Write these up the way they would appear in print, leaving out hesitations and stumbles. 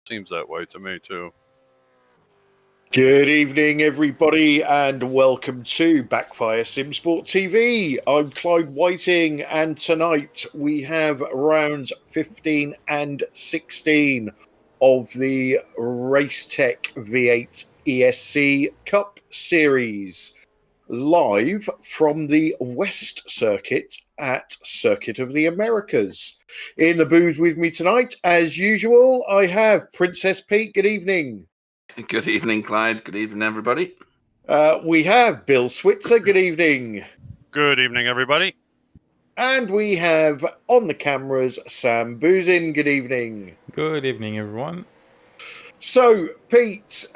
Seems that way to me, too. Good evening, everybody, and welcome to Backfire Simsport TV. I'm Clyde Whiting, and tonight we have rounds 15 and 16 of the Racetech V8ESC Cup Series, live from the West Circuit at Circuit of the Americas. In the booth with me tonight, as usual, I have Princess Pete. Good evening. Good evening, Clyde. Good evening, everybody. We have Bill Switzer. Good evening. Good evening, everybody. And we have on the cameras Sam Boozin. Good evening. Good evening, everyone. So, Pete,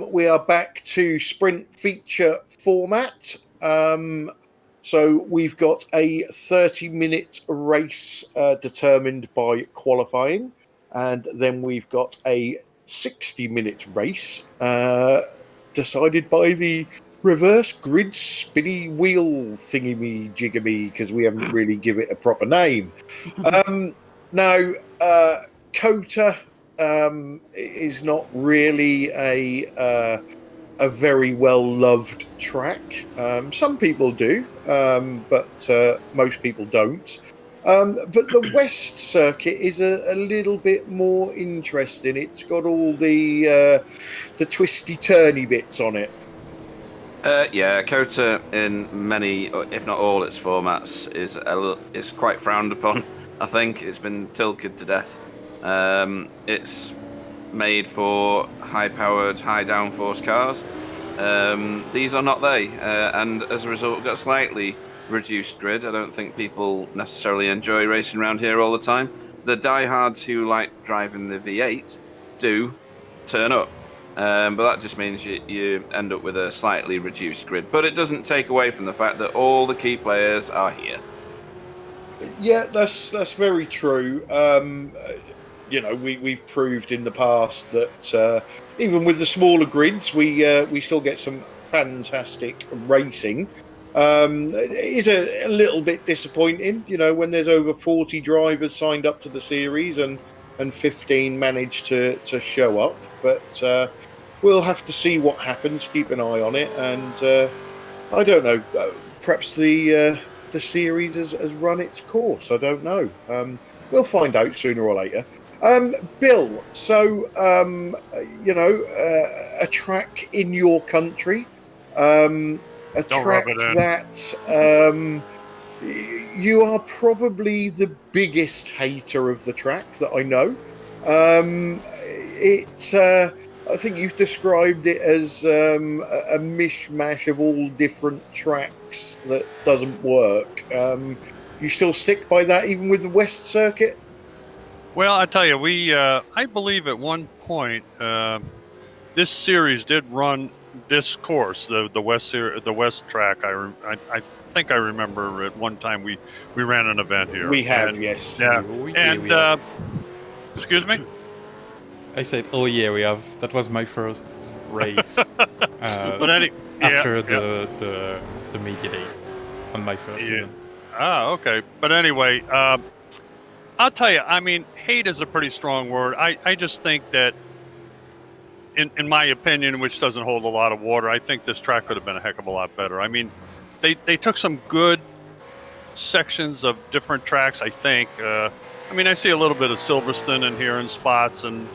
we are back to sprint feature format. So we've got a 30-minute race determined by qualifying, and then we've got a 60-minute race decided by the reverse grid spinny wheel thingy jigamy, because we haven't really given it a proper name. Now, COTA is not really a very well-loved track. Some people do, but most people don't. But the West Circuit is a little bit more interesting. It's got all the twisty-turny bits on it. Yeah, COTA in many, if not all its formats, is quite frowned upon. I think it's been tilted to death. It's made for high-powered, high-downforce cars. These are not they, and as a result, we've got a slightly reduced grid. I don't think people necessarily enjoy racing around here all the time. The diehards who like driving the V8 do turn up, but that just means you end up with a slightly reduced grid. But it doesn't take away from the fact that all the key players are here. Yeah, that's very true. We've proved in the past that even with the smaller grids, we still get some fantastic racing. It is a little bit disappointing, when there's over 40 drivers signed up to the series and 15 managed to show up. But we'll have to see what happens. Keep an eye on it, and I don't know. Perhaps the series has run its course. I don't know. We'll find out sooner or later. Bill, so a track in your country, a track that you are probably the biggest hater of the track that I know. I think you've described it as a mishmash of all different tracks that doesn't work. You still stick by that even with the West Circuit? Well, I tell you, I believe at one point this series did run this course, the West track. I think I remember at one time we ran an event here. We have, yes. Yeah, excuse me. I said, "Oh yeah, we have." That was my first race after the media day on my first season. Okay. But anyway, I'll tell you, I mean, hate is a pretty strong word. I just think that, in my opinion, which doesn't hold a lot of water, I think this track could have been a heck of a lot better. I mean, they took some good sections of different tracks, I think. I mean, I see a little bit of Silverstone in here in spots and,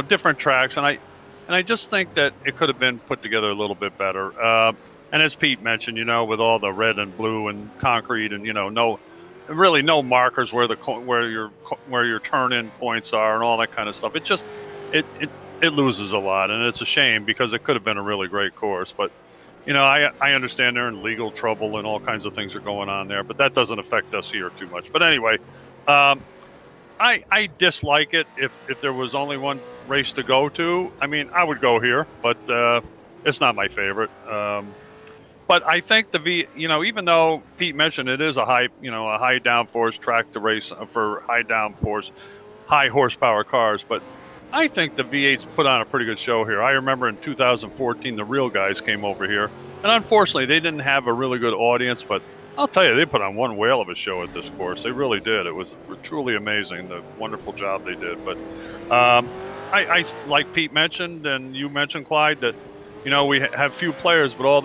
different tracks. And I just think that it could have been put together a little bit better. And as Pete mentioned, with all the red and blue and concrete and, no markers where your turn-in points are and all that kind of stuff. It just it loses a lot, and it's a shame because it could have been a really great course. But I understand they're in legal trouble and all kinds of things are going on there, but that doesn't affect us here too much. But anyway, I dislike it. If there was only one race to go to, I mean, I would go here, but it's not my favorite. But I think even though Pete mentioned it is a high downforce track to race for high downforce, high horsepower cars, but I think the V8s put on a pretty good show here. I remember in 2014, the real guys came over here, and unfortunately, they didn't have a really good audience, but I'll tell you, they put on one whale of a show at this course. They really did. It was truly amazing, the wonderful job they did. But I like Pete mentioned, and you mentioned, Clyde, that we have few players, but all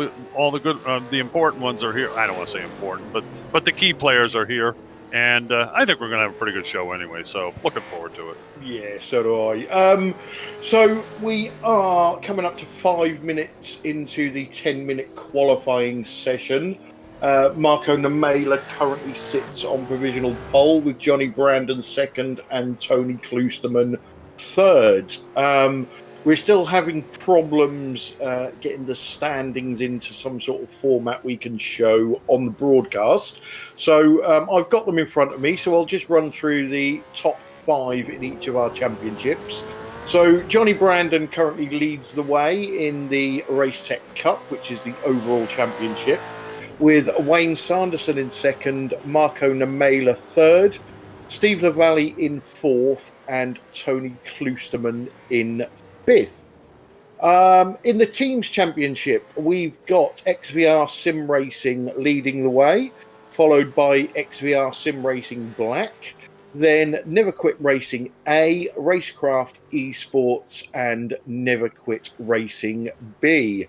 the good, the important ones are here. I don't want to say important, but the key players are here, and I think we're going to have a pretty good show anyway. So looking forward to it. Yeah, so do I. So we are coming up to 5 minutes into the 10-minute qualifying session. Marco Namela currently sits on provisional pole with Johnny Brandon second and Tony Kloosterman third. we're still having problems getting the standings into some sort of format we can show on the broadcast. So I've got them in front of me, so I'll just run through the top 5 in each of our championships. So Johnny Brandon currently leads the way in the Racetech Cup, which is the overall championship, with Wayne Sanderson in second, Marco Namela third, Steve Lavalley in fourth, and Tony Kloosterman in fifth. In the teams championship, we've got XVR Sim Racing leading the way, followed by XVR Sim Racing Black, then Never Quit Racing A, Racecraft Esports, and Never Quit Racing B.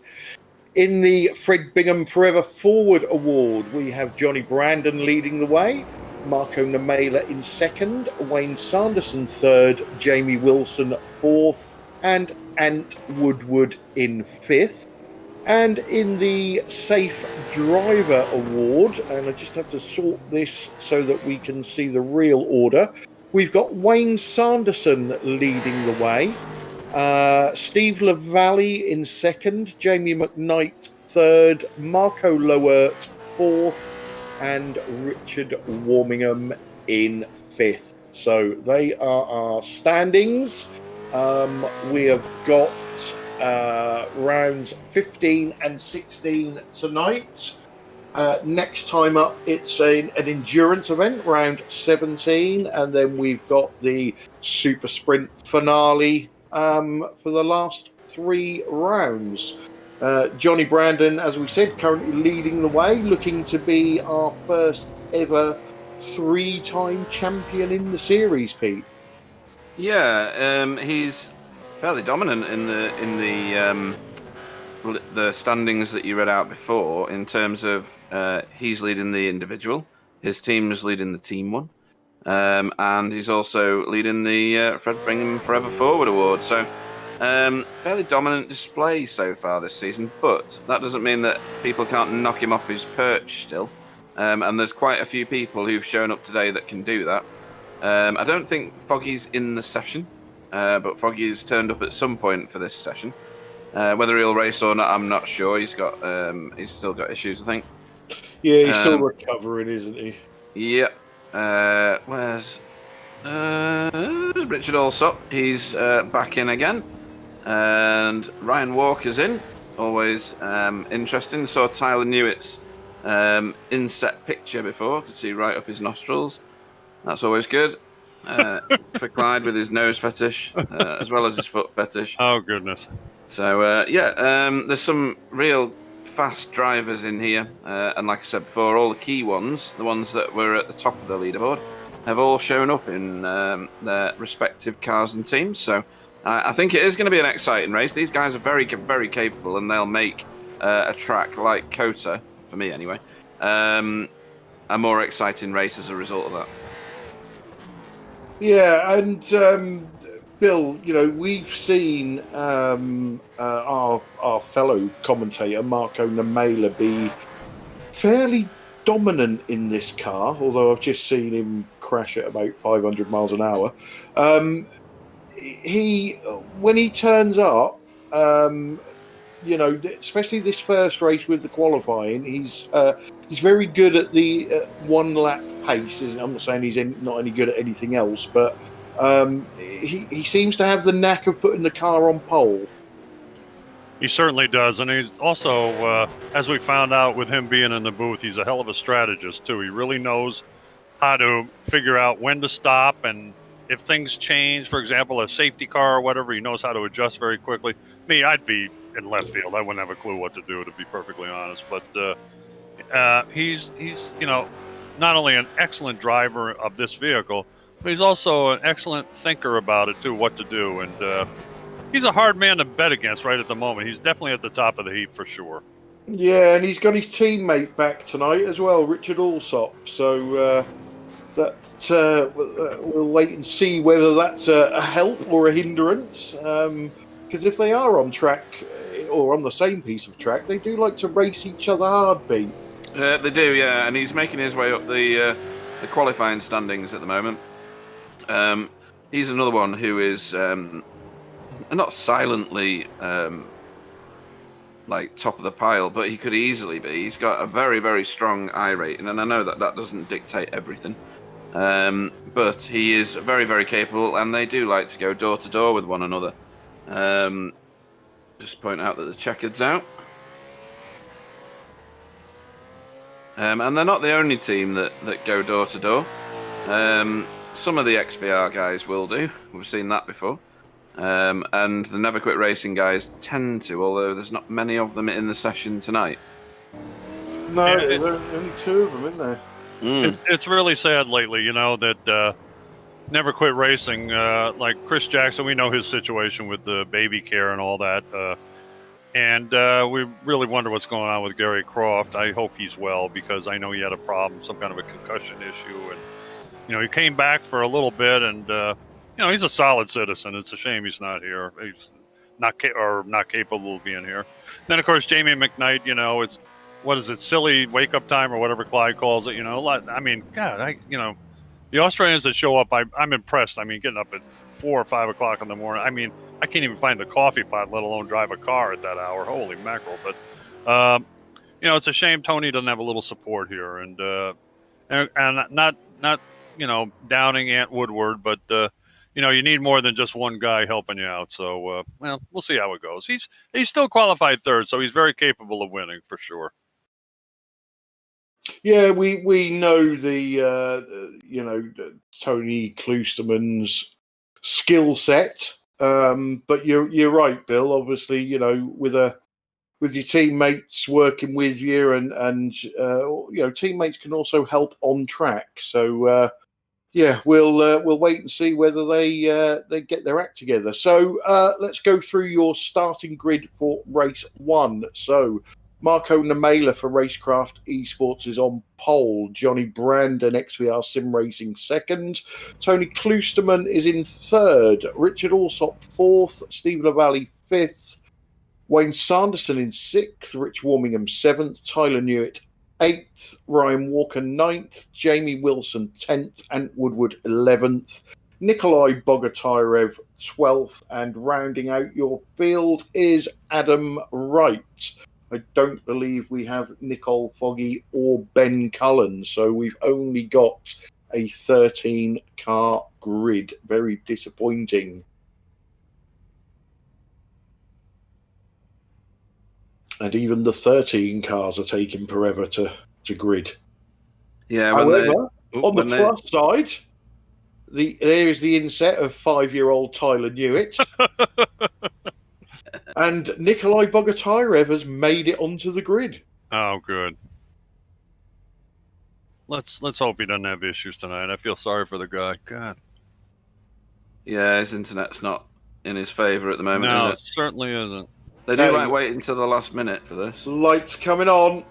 In the Fred Bingham Forever Forward Award, we have Johnny Brandon leading the way, Marco Namela in second, Wayne Sanderson third, Jamie Wilson fourth, and Ant Woodward in fifth. And in the Safe Driver Award, and I just have to sort this so that we can see the real order, we've got Wayne Sanderson leading the way, Steve Lavalley in second, Jamie McKnight third, Marco Loert fourth, and Richard Warmingham in fifth. So they are our standings. We have got rounds 15 and 16 tonight. Next time up, it's an endurance event, round 17, and then we've got the super sprint finale for the last 3 rounds. Johnny Brandon, as we said, currently leading the way, looking to be our first ever 3-time champion in the series, Pete. Yeah, he's fairly dominant in the standings that you read out before. In terms of he's leading the individual, his team's leading the team one, and he's also leading the Fred Bingham Forever Forward Award. So fairly dominant display so far this season, but that doesn't mean that people can't knock him off his perch still. And there's quite a few people who've shown up today that can do that. I don't think Foggy's in the session, but Foggy's turned up at some point for this session. Whether he'll race or not, I'm not sure. He's still got issues, I think. Yeah, he's still recovering, isn't he? Yeah. Where's Richard Allsop? He's back in again. And Ryan Walker's in. Always interesting. Saw Tyler Newitt's inset picture before. Could see right up his nostrils. That's always good. For Clyde with his nose fetish, as well as his foot fetish. Oh, goodness. So, there's some real fast drivers in here. And like I said before, all the key ones, the ones that were at the top of the leaderboard, have all shown up in their respective cars and teams. So I think it is going to be an exciting race. These guys are very, very capable, and they'll make a track like COTA, for me anyway, a more exciting race as a result of that. Yeah, and Bill, we've seen our fellow commentator Marco Namela be fairly dominant in this car, although I've just seen him crash at about 500 miles an hour. When he turns up, especially this first race with the qualifying, he's very good at the 1 lap pace. I'm not saying he's not any good at anything else, but he seems to have the knack of putting the car on pole. He certainly does, and he's also, as we found out with him being in the booth, he's a hell of a strategist too. He really knows how to figure out when to stop, and if things change, for example, a safety car or whatever, he knows how to adjust very quickly. Me, I'd be in left field. I wouldn't have a clue what to do, to be perfectly honest. But he's not only an excellent driver of this vehicle, but he's also an excellent thinker about it too, what to do. And he's a hard man to bet against right at the moment. He's definitely at the top of the heap for sure. Yeah, and he's got his teammate back tonight as well, Richard Allsop. So we'll wait and see whether that's a help or a hindrance. Because if they are on track or on the same piece of track, they do like to race each other hard, Pete. They do, yeah, and he's making his way up the qualifying standings at the moment. He's another one who is not silently like top of the pile, but he could easily be. He's got a very, very strong I rating, and I know that that doesn't dictate everything. But he is very, very capable, and they do like to go door to door with one another. Just point out that the checkered's out. And they're not the only team that go door to door. Some of the XVR guys will do. We've seen that before. And the Never Quit Racing guys tend to, although there's not many of them in the session tonight. No, there's only 2 of them, isn't there? It's really sad lately, you know, that Never Quit Racing, like Chris Jackson, we know his situation with the baby care and all that. And we really wonder what's going on with Gary Croft. I hope he's well, because I know he had a problem, some kind of a concussion issue. And, you know, he came back for a little bit, and, you know, he's a solid citizen. It's a shame he's not here. He's not capable of being here. Then, of course, Jamie McKnight, you know, it's, what is it, silly wake-up time or whatever Clyde calls it, you know. I mean, God, you know, the Australians that show up, I'm impressed. I mean, getting up at 4 or 5 o'clock in the morning. I mean, I can't even find the coffee pot, let alone drive a car at that hour. Holy mackerel! But you know, it's a shame Tony doesn't have a little support here, and not you know, downing Ant Woodward, but you know, you need more than just one guy helping you out. So well, we'll see how it goes. He's still qualified 3rd, so he's very capable of winning for sure. Yeah, we know the you know, Tony Kloosterman's skill set, but you're right, Bill. Obviously, you know, with your teammates working with you, and you know, teammates can also help on track. So yeah, we'll wait and see whether they get their act together. So let's go through your starting grid for race 1. So Marco Nemela for Racecraft Esports is on pole. Johnny Brandon, XVR Sim Racing, 2nd. Tony Kloosterman is in 3rd. Richard Alsop, 4th. Steve LaValle, 5th. Wayne Sanderson in 6th. Rich Warmingham, 7th. Tyler Newitt, 8th. Ryan Walker, 9th. Jamie Wilson, 10th. Ant Woodward, 11th. Nikolai Bogotyrev, 12th. And rounding out your field is Adam Wright. I don't believe we have Nicole Foggy or Ben Cullen, so we've only got a 13-car grid. Very disappointing. And even the 13 cars are taking forever to grid. Yeah. However, on the plus side, there is the inset of 5-year-old Tyler Newitt. And Nikolai Bogotyrev has made it onto the grid. Oh, good. Let's hope he doesn't have issues tonight. I feel sorry for the guy. God. Yeah, his internet's not in his favour at the moment, No, is it certainly isn't. They do like waiting until the last minute for this. Lights coming on.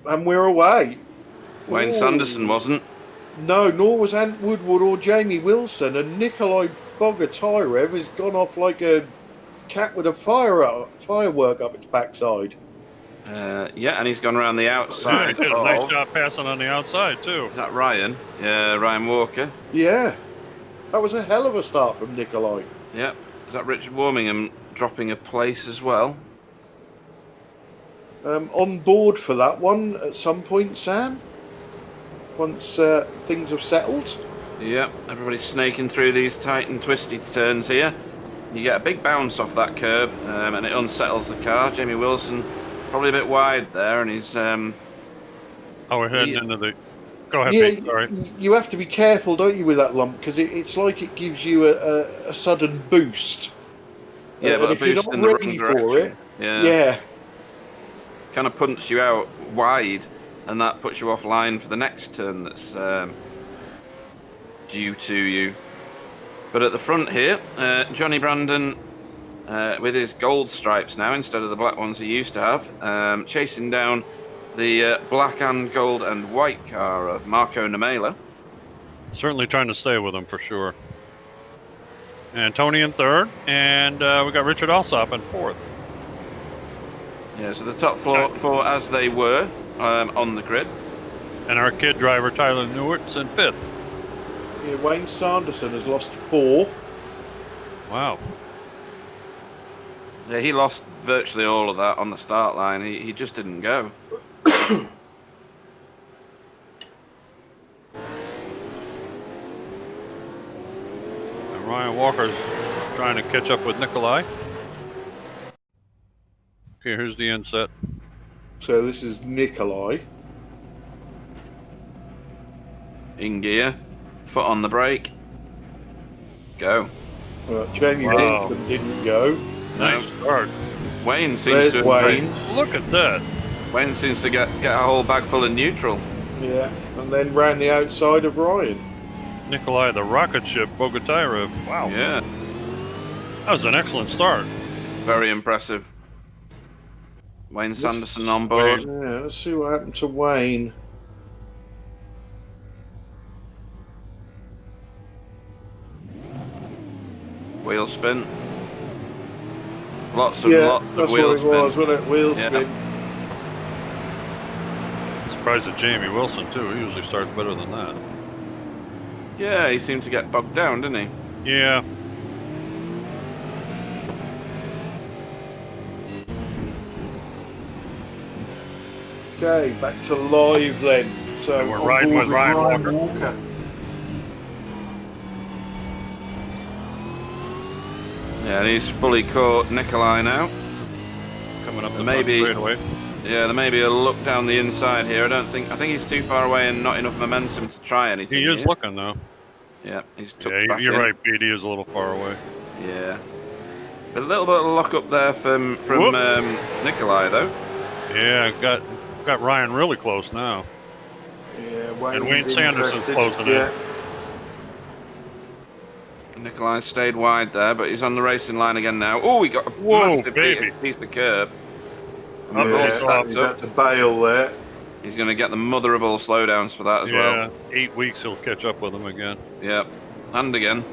And we're away. Wayne Sanderson wasn't. No, nor was Ant Woodward or Jamie Wilson. And Nikolai Bogotyrev has gone off like a cat with a firework up its backside. Yeah, and he's gone around the outside. He did a nice job passing on the outside, too. Is that Ryan? Yeah, Ryan Walker. Yeah. That was a hell of a start from Nikolai. Yeah. Is that Richard Warmingham dropping a place as well? On board for that one at some point, Sam? Once things have settled? Yeah, everybody's snaking through these tight and twisty turns here. You get a big bounce off that curb, and it unsettles the car. Jamie Wilson probably a bit wide there, and he's... Oh, we're heading into the... Go ahead, yeah, Pete, sorry. You have to be careful, don't you, with that lump, because it's like it gives you a sudden boost. Yeah, but if you're not ready for it, yeah. Kind of punts you out wide, and that puts you offline for the next turn that's due to you. But at the front here, Johnny Brandon, with his gold stripes now instead of the black ones he used to have, chasing down the black and gold and white car of Marco Nemela. Certainly trying to stay with him for sure. And Tony in 3rd, and we got Richard Alsop in 4th. Yeah, so the top four as they were on the grid. And our kid driver Tyler Newitt's in 5th. Yeah, Wayne Sanderson has lost 4. Wow. Yeah, he lost virtually all of that on the start line. He just didn't go. And Ryan Walker's trying to catch up with Nikolai. Okay, here's the inset. So this is Nikolai. In gear, foot on the brake, go. Jamie Wow. Wilson didn't go. Nice start. Wayne seems There's to Wayne. Look at that. Wayne seems to get a whole bag full of neutral. Yeah, and then ran the outside of Ryan. Nikolai, the rocket ship, Bogotyrev. Wow. Yeah, That was an excellent start. very impressive. Wayne Sanderson on board. Yeah, let's see what happened to Wayne. Wheel spin. Lots of That's what wheel it spin. was, wasn't it? Wheel Yeah. spin. Surprised at Jamie Wilson, too. He usually starts better than that. Yeah, he seemed to get bogged down, didn't he? Yeah. Okay, back to live then. So And we're on riding board with Ryan Walker. Yeah, and he's fully caught Nikolai now. Coming up the Maybe- front straightaway. Yeah, there may be a look down the inside here. I think he's too far away and not enough momentum to try anything. He is here. looking, though. Yeah, he's tucked Yeah, back you're in. right, Pete. He is a little far away. Yeah. A little bit of lock up there from Whoop. Nikolai though. Yeah, got Ryan really close now. Yeah, And Wayne was Sanderson's interested. closing Yeah. in. Nikolai stayed wide there, but he's on the racing line again now. Oh, he got a Whoa, massive baby. piece of curb. And Yeah, we've all Yeah, stacked he's up. had to bail there. He's going to get the mother of all slowdowns for that as Yeah, well. 8 weeks he'll catch up with him again. Yep. And again.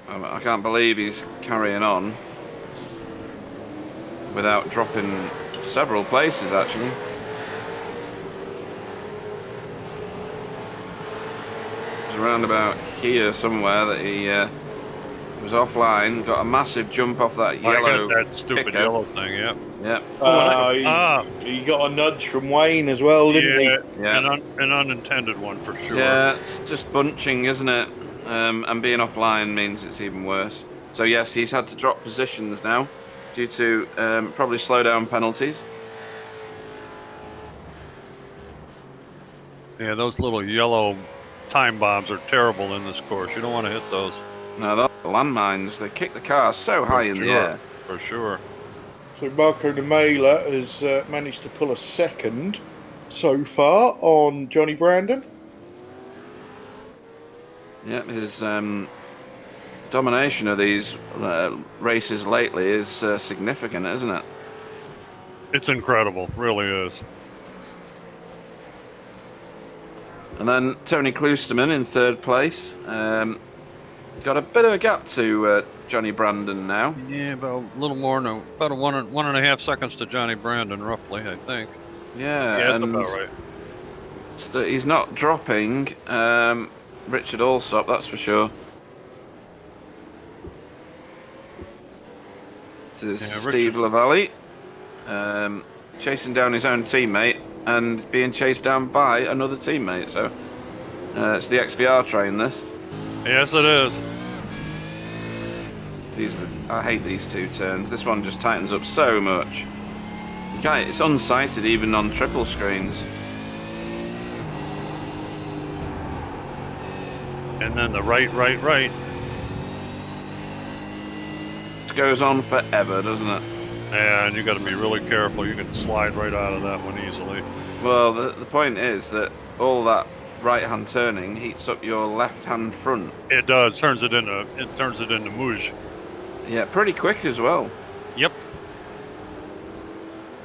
I can't believe he's carrying on without dropping several places, actually. It's around about here somewhere that he was offline, got a massive jump off that I yellow. got that stupid pickup. yellow thing, yeah. Yep. He got a nudge from Wayne as well, didn't he? Yeah. An unintended one for sure. Yeah, it's just bunching, isn't it? And being offline means it's even worse. So yes, he's had to drop positions now due to probably slowdown penalties. Yeah, those little yellow time bombs are terrible in this course. You don't want to hit those. No, those landmines, they kick the car so high in the Sure. air. For sure. So Marco de Mela has managed to pull a second so far on Johnny Brandon. Yeah, his domination of these races lately is significant, isn't it? It's incredible. Really is. And then Tony Klusterman in third place. He's got a bit of a gap to Johnny Brandon now. Yeah, about a little more than about a 1.5 seconds to Johnny Brandon, roughly, I think. Yeah, Yeah, that's and about right. he's not dropping Richard Allsop, that's for sure. This is Yeah, Steve Lavallee chasing down his own teammate and being chased down by another teammate. So it's the XVR train, this. Yes, it is. I hate these two turns. This one just tightens up so much. It's unsighted even on triple screens. And then the right. It goes on forever, doesn't it? Yeah, and you got to be really careful. You can slide right out of that one easily. Well, the point is that all that right-hand turning heats up your left-hand front. It does. Turns it into mush. Yeah, pretty quick as well. Yep.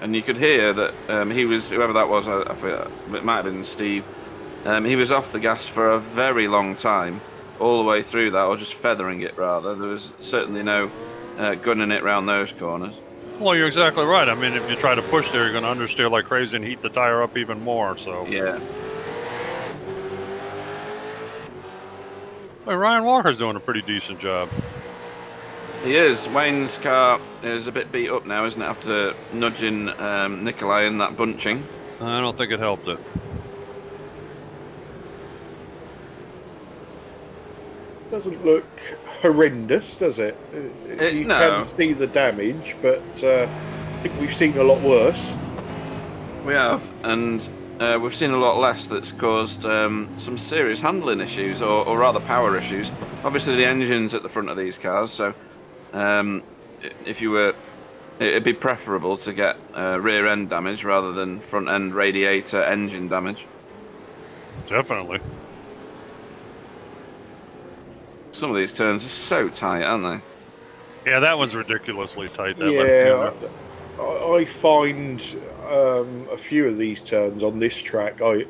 And you could hear that he was, whoever that was, I forget, it might have been Steve. He was off the gas for a very long time, all the way through that, or just feathering it rather. There was certainly no gunning it round those corners. Well, you're exactly right. I mean, if you try to push there, you're going to understeer like crazy and heat the tire up even more. So Yeah. Well, Ryan Walker's doing a pretty decent job. He is. Wayne's car is a bit beat up now, isn't it, after nudging Nikolai in that bunching? I don't think it helped it. Doesn't look horrendous, does it? You no. can see the damage, but I think we've seen a lot worse. We have, and we've seen a lot less that's caused some serious handling issues, or rather power issues. Obviously, the engine's at the front of these cars, so if you were, it'd be preferable to get rear end damage rather than front end radiator engine damage. Definitely. Some of these turns are so tight, aren't they? Yeah, that one's ridiculously tight. That Yeah, I find a few of these turns on this track, I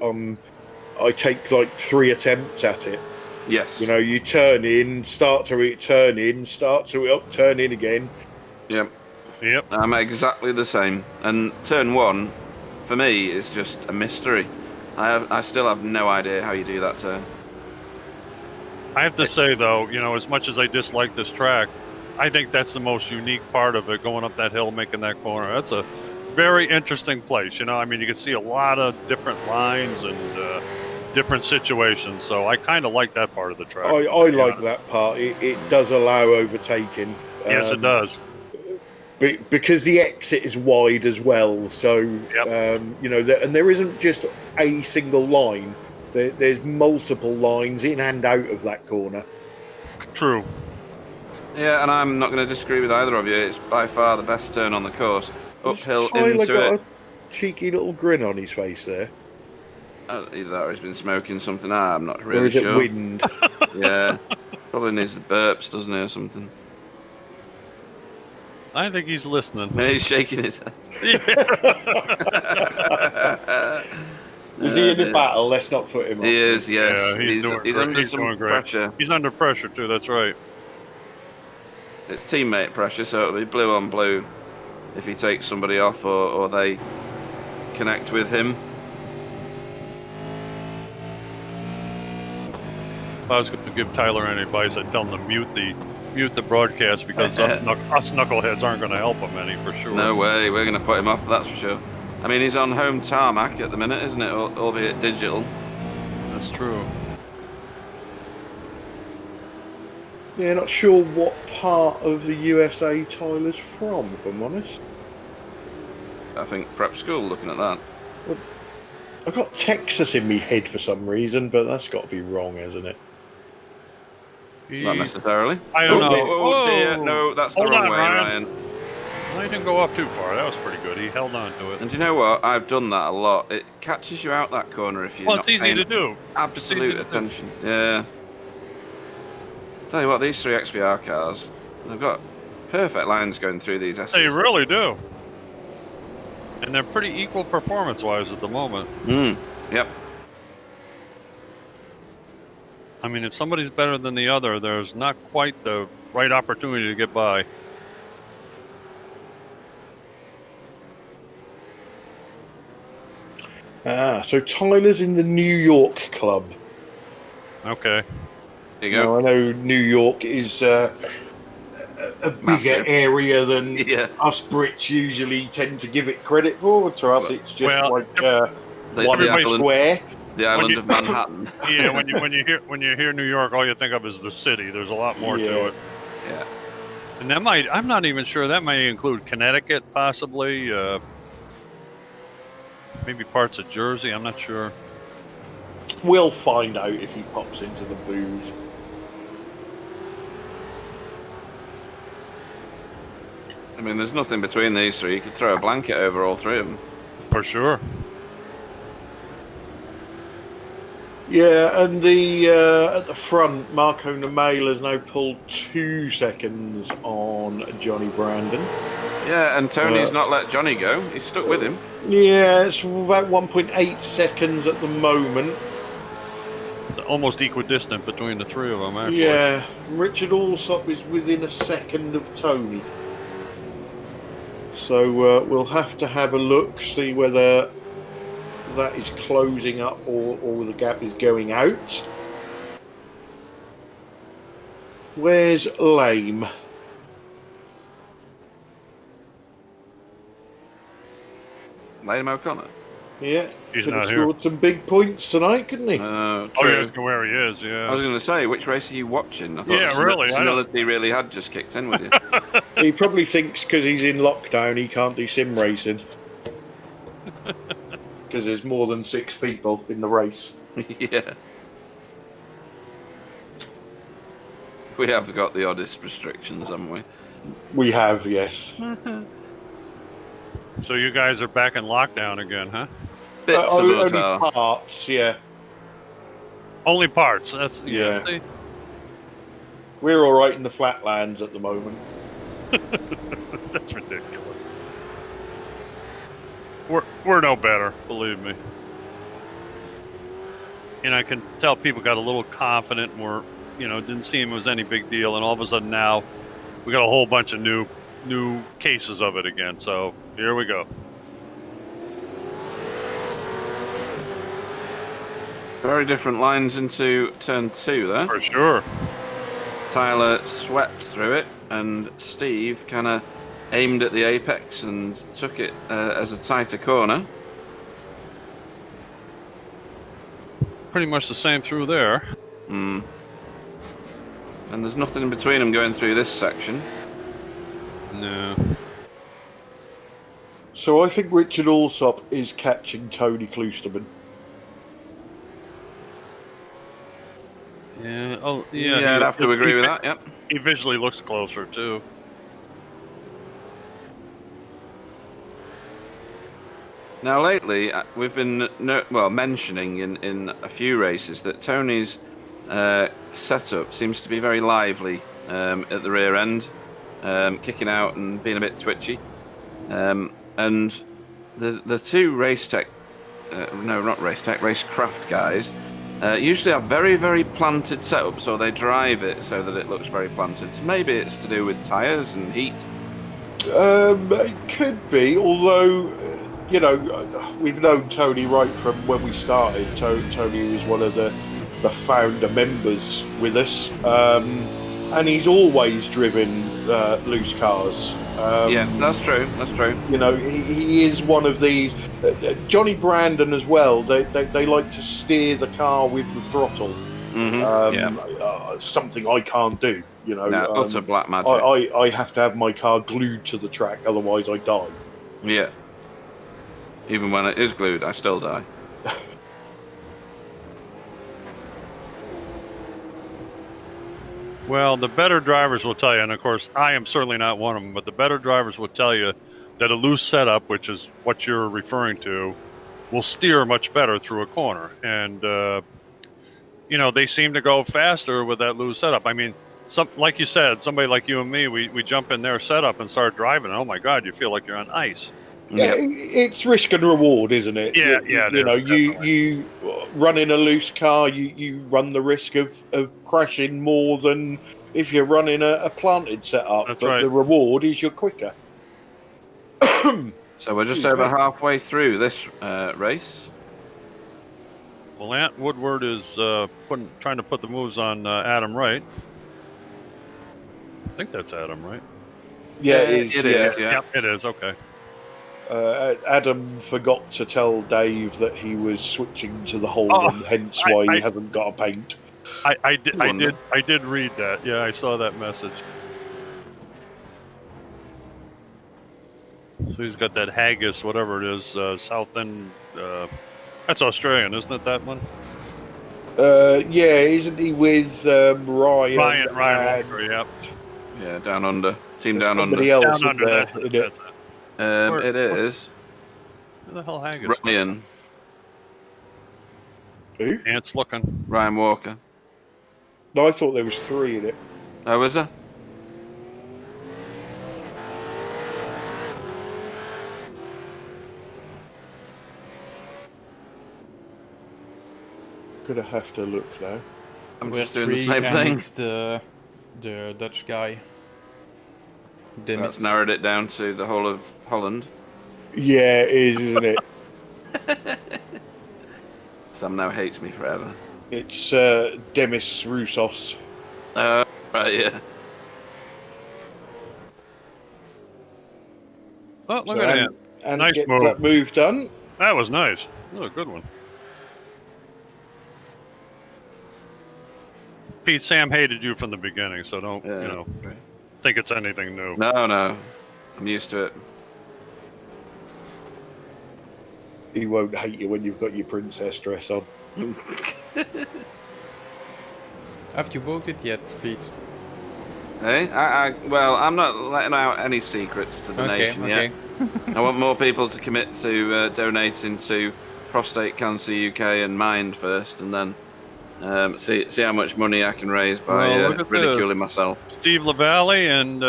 take like 3 attempts at it. Yes. You know, you turn in, start to it, turn in, start to it up, turn in again. Yep. Yep. I'm exactly the same. And turn 1, for me, is just a mystery. I still have no idea how you do that turn. I have to say, though, you know, as much as I dislike this track, I think that's the most unique part of it, going up that hill, making that corner. That's a very interesting place, you know. I mean, you can see a lot of different lines and different situations, so I kind of like that part of the track. I like that part. It does allow overtaking. Yes, it does. Because the exit is wide as well, so, Yep. you know, and there isn't just a single line. There's multiple lines in and out of that corner. True. Yeah, and I'm not going to disagree with either of you. It's by far the best turn on the course. Uphill Tyler into got it. a cheeky little grin on his face there. Either that or he's been smoking something. I'm not Or really is it sure. wind? Yeah, probably needs the burps, doesn't he, or something? I think he's listening. Yeah, he's shaking his head. Is he in a battle? Let's not put him on. He is, yes. Yeah, he's doing he's great. under He's some doing great. pressure. He's under pressure, too. That's right. It's teammate pressure, so it'll be blue on blue if he takes somebody off or they connect with him. If I was going to give Tyler any advice, I'd tell him to mute the broadcast, because us knuckleheads aren't going to help him any, for sure. No way, we're going to put him off, that's for sure. I mean, he's on home tarmac at the minute, isn't it? Albeit digital. That's true. Yeah, not sure what part of the USA Tyler's from, if I'm honest. I think prep school, looking at that. I've got Texas in my head for some reason, but that's got to be wrong, hasn't it? Not necessarily. I don't know. Oh dear, Whoa. no, that's the Hold wrong on, way, Ryan. Ryan. Well, he didn't go off too far. That was pretty good. He held on to it. And do you know what? I've done that a lot. It catches you out that corner if you're Well, not it's easy paying to do. absolute It's easy to do. attention. Yeah. Tell you what, these 3 XVR cars, they've got perfect lines going through these S's. They really do. And they're pretty equal performance-wise at the moment. Yep. I mean, if somebody's better than the other, there's not quite the right opportunity to get by. So Tyler's in the New York club. Okay. There you go. Now, I know New York is a bigger Massive. area than Yeah. us Brits usually tend to give it credit for. To us, it's just Well, like The one island, square. the island you- of Manhattan. Yeah, when you hear New York, all you think of is the city. There's a lot more Yeah. to it. Yeah. And that might, I'm not even sure, that may include Connecticut, possibly. Maybe parts of Jersey, I'm not sure. We'll find out if he pops into the booth. I mean, there's nothing between these 3. You could throw a blanket over all 3 of them. For sure. Yeah, and the at the front, Marco Namail has now pulled 2 seconds on Johnny Brandon. Yeah, and Tony's not let Johnny go. He's stuck with him. Yeah, it's about 1.8 seconds at the moment. It's almost equidistant between the 3 of them, actually. Yeah, Richard Alsop is within a second of Tony. So we'll have to have a look, see whether that is closing up or the gap is going out. Where's Lame? Liam O'Connor. Yeah, He's could have not here. scored some big points tonight, couldn't he? True. Oh, yeah, where he is, I was yeah. going to say, which race are you watching? I thought Yeah, really, I don't- senility really had just kicked in with you. He probably thinks because he's in lockdown he can't do sim racing. Because there's more than 6 people in the race. Yeah. We have got the oddest restrictions, haven't we? We have, yes. So you guys are back in lockdown again, huh? Bits of us only are. parts, yeah. Only parts. That's Yeah. See? We're all right in the flatlands at the moment. That's ridiculous. We're no better, believe me. And I can tell people got a little confident and were, didn't seem it was any big deal, and all of a sudden now we got a whole bunch of new cases of it again. So here we go. Very different lines into turn 2 there. For sure. Tyler swept through it, and Steve kind of aimed at the apex and took it as a tighter corner. Pretty much the same through there. And there's nothing in between them going through this section. No. So I think Richard Alsop is catching Tony Kloosterman. Yeah. Oh, yeah. Yeah, I'd have to agree with that. Yep. He visually looks closer too. Now, lately, we've been mentioning in a few races that Tony's setup seems to be very lively at the rear end, kicking out and being a bit twitchy. And the two Racetech, no, not Racetech, Racecraft guys, usually have very, very planted setups, or they drive it so that it looks very planted. So maybe it's to do with tyres and heat. It could be, although, we've known Tony right from when we started. Tony was one of the founder members with us, and he's always driven loose cars. Yeah, that's true. That's true. He is one of these. Johnny Brandon as well. They like to steer the car with the throttle. Something I can't do. Utter black magic. I have to have my car glued to the track, otherwise I die. Yeah. Even when it is glued, I still die. Well, the better drivers will tell you, and of course, I am certainly not one of them, but the better drivers will tell you that a loose setup, which is what you're referring to, will steer much better through a corner. And, they seem to go faster with that loose setup. I mean, like you said, somebody like you and me, we jump in their setup and start driving, and oh my God, you feel like you're on ice. Yeah, it's risk and reward, isn't it? Yeah, you run in a loose car, you run the risk of crashing more than if you're running a planted setup. That's but right. The reward is you're quicker. So we're just over halfway through this race. Well, Ant Woodward is trying to put the moves on Adam Wright. I think that's Adam, right? Yeah, it is. It is, yeah. Yep, it is. Okay. Adam forgot to tell Dave that he was switching to the Holden, hence why he hasn't got a paint. I did read that. Yeah, I saw that message. So he's got that Haggis, whatever it is, South End. That's Australian, isn't it? That one. Yeah, isn't he with Ryan? Ryan Walker. Yep. Yeah, down under. Team down under. Somebody else Down under. there, That's isn't it. it? It is Who the hell Haggis? Ryan. Who? Ant's looking. Ryan Walker. No, I thought there was 3 in it. Oh, is there? Gonna have to look now. I'm We're just doing the 3 same and thing. it's the Dutch guy. That's narrowed it down to the whole of Holland. Yeah, it is, isn't it? Sam now hates me forever. It's Demis Roussos. Right, yeah. Oh, look at that. And Nice get move. that move done. That was nice. That was a good one. Pete, Sam hated you from the beginning, so don't, think it's anything new. No, I'm used to it. He won't hate you when you've got your princess dress on. Have you voted yet, Pete? Hey, well, I'm not letting out any secrets to the nation yet. I want more people to commit to donating to Prostate Cancer UK and Mind first, and then see how much money I can raise by ridiculing myself. Steve LaValle and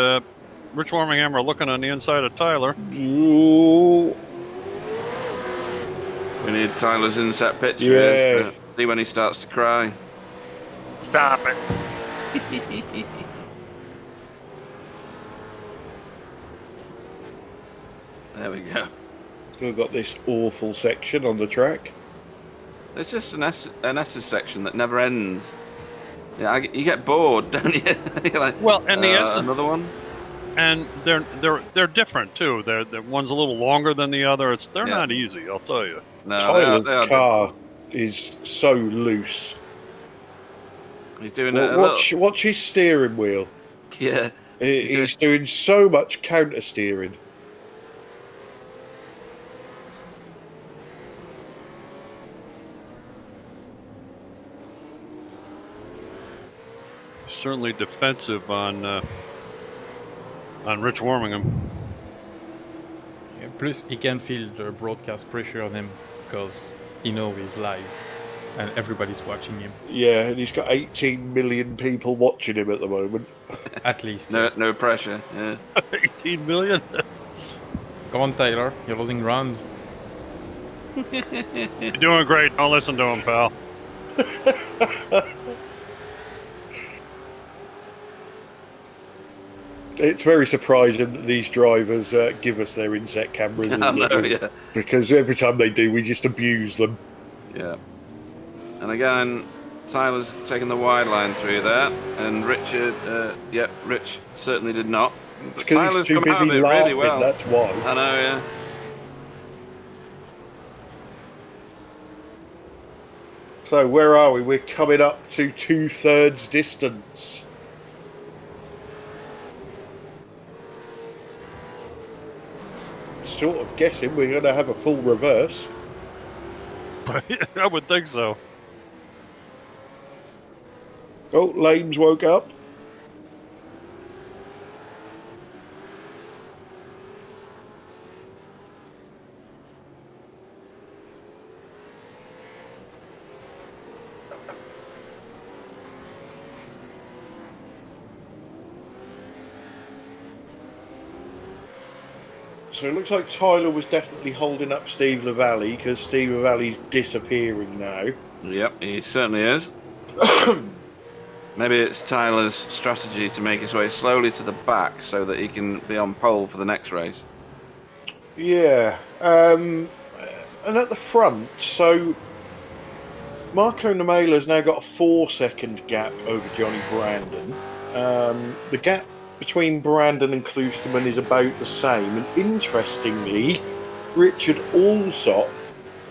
Rich Warmingham are looking on the inside of Tyler. Ooh. We need Tyler's inset picture. Yeah. See when he starts to cry. Stop it. There we go. Still got this awful section on the track. It's just an S section that never ends. Yeah, you get bored, don't you? You're like, well, and another one. And they're different too. They're one's a little longer than the other. They're not easy, I'll tell you. No, Tyler's car is so loose. He's doing watch his steering wheel. Yeah, he's doing so much counter steering. Certainly defensive on Rich Warmingham. Yeah, plus, he can feel the broadcast pressure on him because he knows he's live and everybody's watching him. Yeah, and he's got 18 million people watching him at the moment. At least. No pressure. Yeah. 18 million. Come on, Tyler. You're losing ground. You're doing great. Don't listen to him, pal. It's very surprising that these drivers give us their inset cameras. I know, yeah. Because every time they do, we just abuse them. Yeah. And again, Tyler's taken the wide line through there, and Richard, Rich certainly did not. It's because he's too busy laughing, really well. That's why. I know, yeah. So where are we? We're coming up to 2/3 distance. Sort of guessing we're going to have a full reverse. I would think so. Oh, Lames woke up. So it looks like Tyler was definitely holding up Steve LaValle because Steve LaValle's disappearing now. Yep, he certainly is. Maybe it's Tyler's strategy to make his way slowly to the back so that he can be on pole for the next race. Yeah. And at the front, so Marco Namela's now got a 4-second gap over Johnny Brandon. The gap between Brandon and Klosterman is about the same, and interestingly, Richard Allsop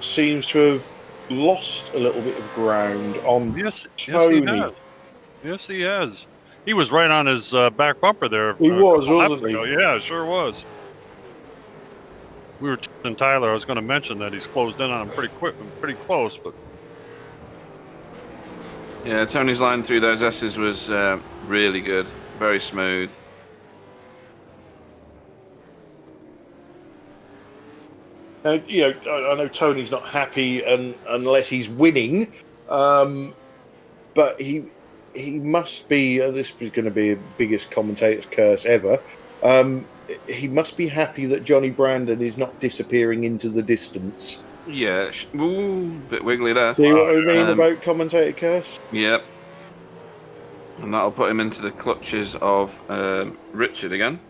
seems to have lost a little bit of ground on Tony. Yes, he has. He was right on his back bumper there. He wasn't he? Yeah, sure was. We were telling Tyler. I was going to mention that he's closed in on him pretty close, but. Yeah, Tony's line through those S's was really good. Very smooth. Now, I know Tony's not happy unless he's winning, but he must be. This is going to be the biggest commentator's curse ever. He must be happy that Johnny Brandon is not disappearing into the distance. Yeah, bit wiggly there. See what I mean about commentator curse? Yep. And that'll put him into the clutches of Richard again.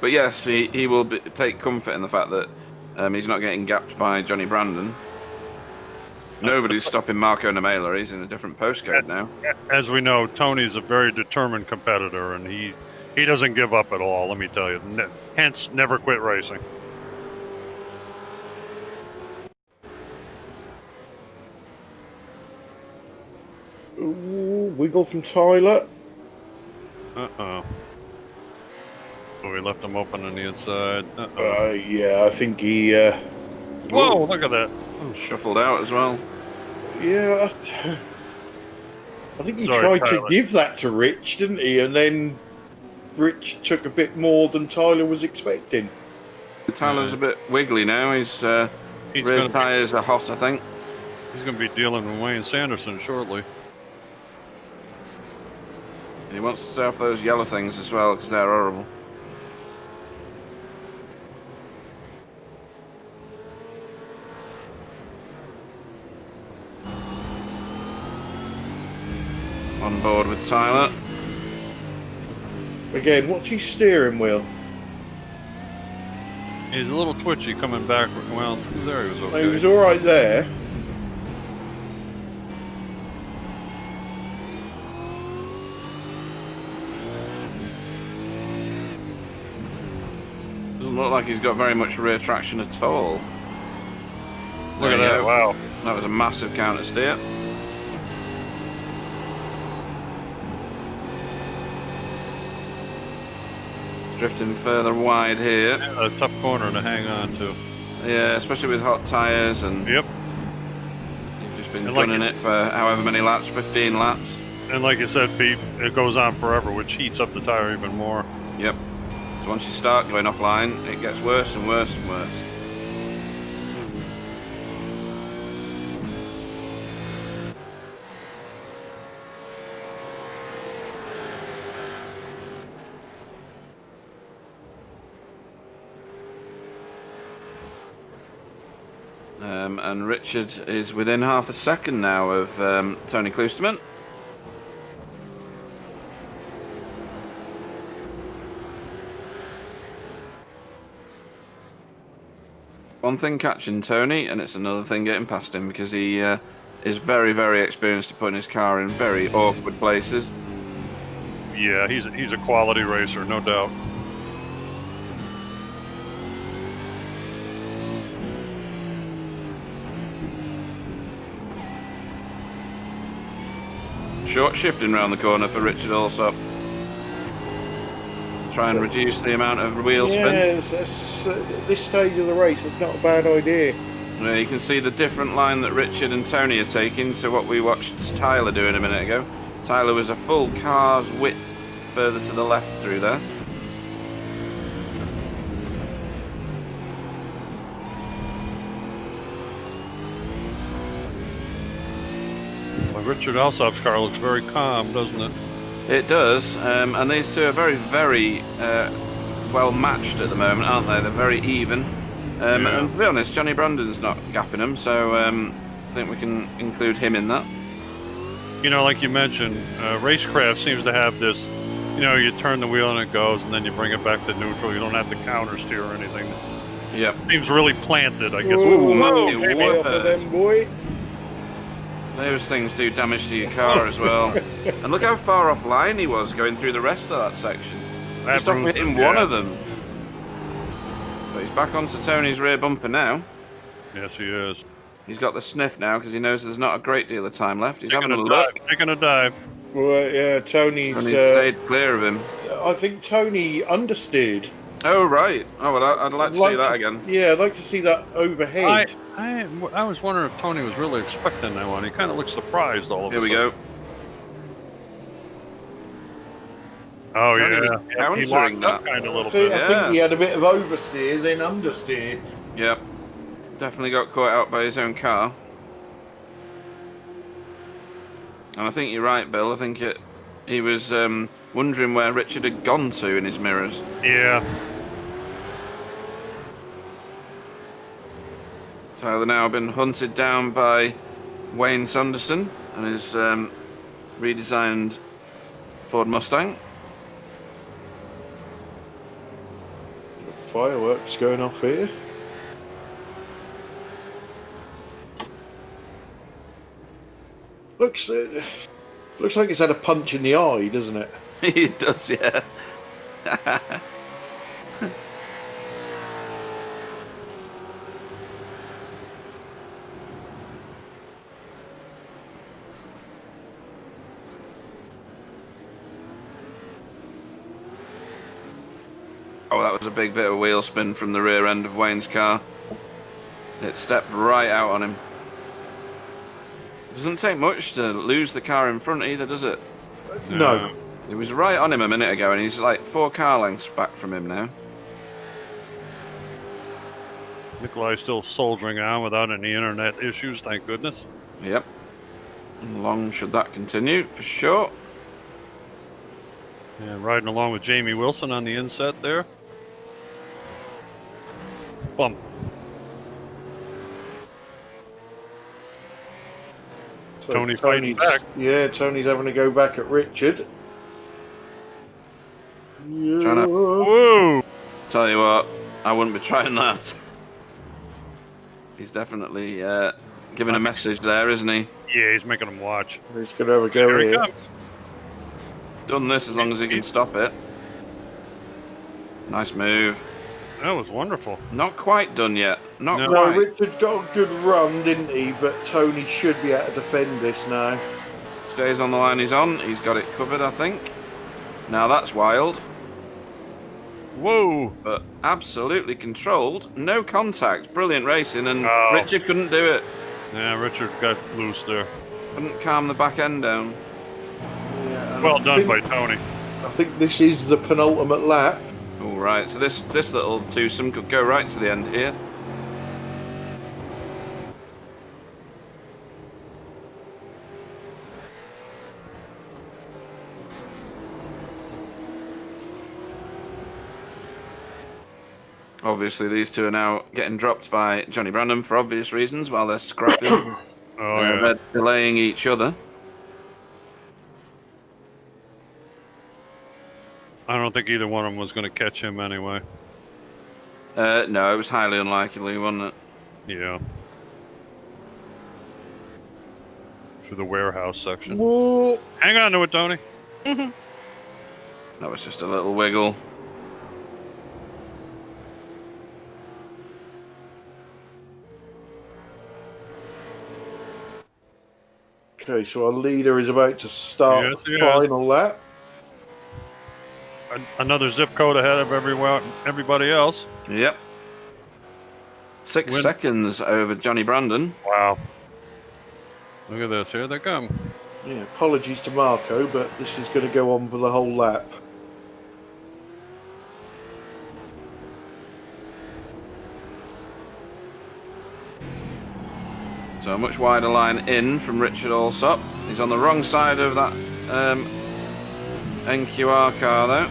But yes, he will take comfort in the fact that he's not getting gapped by Johnny Brandon. Nobody's stopping Marco Namela. He's in a different postcode now. As we know, Tony's a very determined competitor, and he doesn't give up at all. Let me tell you. Hence, never quit racing. Ooh, wiggle from Tyler. Uh-oh. So we left him open on the inside. Uh-oh. Yeah, I think he... Whoa, look at that. Shuffled out as well. Yeah, I think he Sorry, tried Tyler. to give that to Rich, didn't he? And then Rich took a bit more than Tyler was expecting. Tyler's a bit wiggly now. His He's rear tyres are hot, I think. He's going to be dealing with Wayne Sanderson shortly. And he wants to stay off those yellow things as well, because they're horrible. On board with Tyler. Again, what's his steering wheel? He's a little twitchy coming back. Well, there he was okay. He was all right there. Doesn't look like he's got very much rear traction at all. Look at that, wow. That was a massive counter steer. Drifting further wide here. A tough corner to hang on to. Yeah, especially with hot tyres and... Yep. You've just been And like gunning it for however many laps, 15 laps. And like you said, Pete, it goes on forever, which heats up the tire even more. Yep. So once you start going offline, it gets worse and worse and worse. And Richard is within half a second now of Tony Kloosterman. One thing catching Tony, and it's another thing getting past him, because he is very, very experienced at putting his car in very awkward places. Yeah, he's a quality racer, no doubt. Short shifting round the corner for Richard also. Try and reduce the amount of wheel spin. Yeah, this stage of the race, it's not a bad idea. Yeah, you can see the different line that Richard and Tony are taking to what we watched Tyler doing a minute ago. Tyler was a full car's width further to the left through there. Well, Richard Alsop's car looks very calm, doesn't it? It does, and these two are very, very well matched at the moment, aren't they? They're very even. Yeah. And to be honest, Johnny Brandon's not gapping them, so I think we can include him in that. You know, like you mentioned, Racecraft seems to have this, you know, you turn the wheel and it goes, and then you bring it back to neutral. You don't have to counter steer or anything. Yep. Seems really planted, I guess. Ooh, Whoa, Matthew, baby. what? Them, boy. Those things do damage to your car as well. And look how far offline he was going through the rest of that section. Just off hitting one of them. But he's back onto Tony's rear bumper now. Yes, he is. He's got the sniff now because he knows there's not a great deal of time left. He's having a look. Taking a dive. Well, yeah, Tony's... Tony stayed clear of him. I think Tony understeered. Oh, right. Oh, well, I'd like to see that again. Yeah, I'd like to see that overhead. I was wondering if Tony was really expecting that one. He kind of looks surprised all of a Here we sudden. go. Oh, Tony yeah. was countering He locked that. up kind of a little I think, bit. I think he had a bit of oversteer, then understeer. Yep. Definitely got caught out by his own car. And I think you're right, Bill. I think he was wondering where Richard had gone to in his mirrors. Yeah. Tyler now been hunted down by Wayne Sanderson and his redesigned Ford Mustang. fireworks going off here. Looks like it's had a punch in the eye, doesn't it? It does, yeah. Oh, that was a big bit of wheel spin from the rear end of Wayne's car. It stepped right out on him. Doesn't take much to lose the car in front either, does it? No. It was right on him a minute ago, and he's like 4 car lengths back from him now. Nikolai's still soldiering on without any internet issues, thank goodness. Yep. And long should that continue, for sure. And riding along with Jamie Wilson on the inset there. Bump. So Tony fighting back. Yeah, Tony's having to go back at Richard. Yeah. Trying to- Whoa! Tell you what, I wouldn't be trying that. He's definitely giving a message there, isn't he? Yeah, he's making him watch. He's going to have a go Here he here. comes. Done this as long as he can stop it. Nice move. That was wonderful. Not quite done yet. Not No. No, quite. Richard got a good run, didn't he? But Tony should be able to defend this now. Stays on the line he's on. He's got it covered, I think. Now that's wild, Whoa! but absolutely controlled. No contact. Brilliant racing, and Oh. Richard couldn't do it. Yeah, Richard got loose there. Couldn't calm the back end down. Yeah, and Well I done think- by Tony. I think this is the penultimate lap. All right, so this little twosome could go right to the end here. Obviously, these two are now getting dropped by Johnny Brandon for obvious reasons while they're scrapping. Oh, yeah. They're delaying each other. I don't think either one of them was going to catch him anyway. No, it was highly unlikely, wasn't it? Yeah. Through the warehouse section. Whoa. Hang on to it, Tony. That was just a little wiggle. Okay, so our leader is about to start Yes, he is. final lap. Another zip code ahead of everybody else. Yep. 6 Win. seconds over Johnny Brandon. Wow. Look at this. Here they come. Yeah, apologies to Marco, but this is going to go on for the whole lap. So a much wider line in from Richard Allsop. He's on the wrong side of that NQR car though.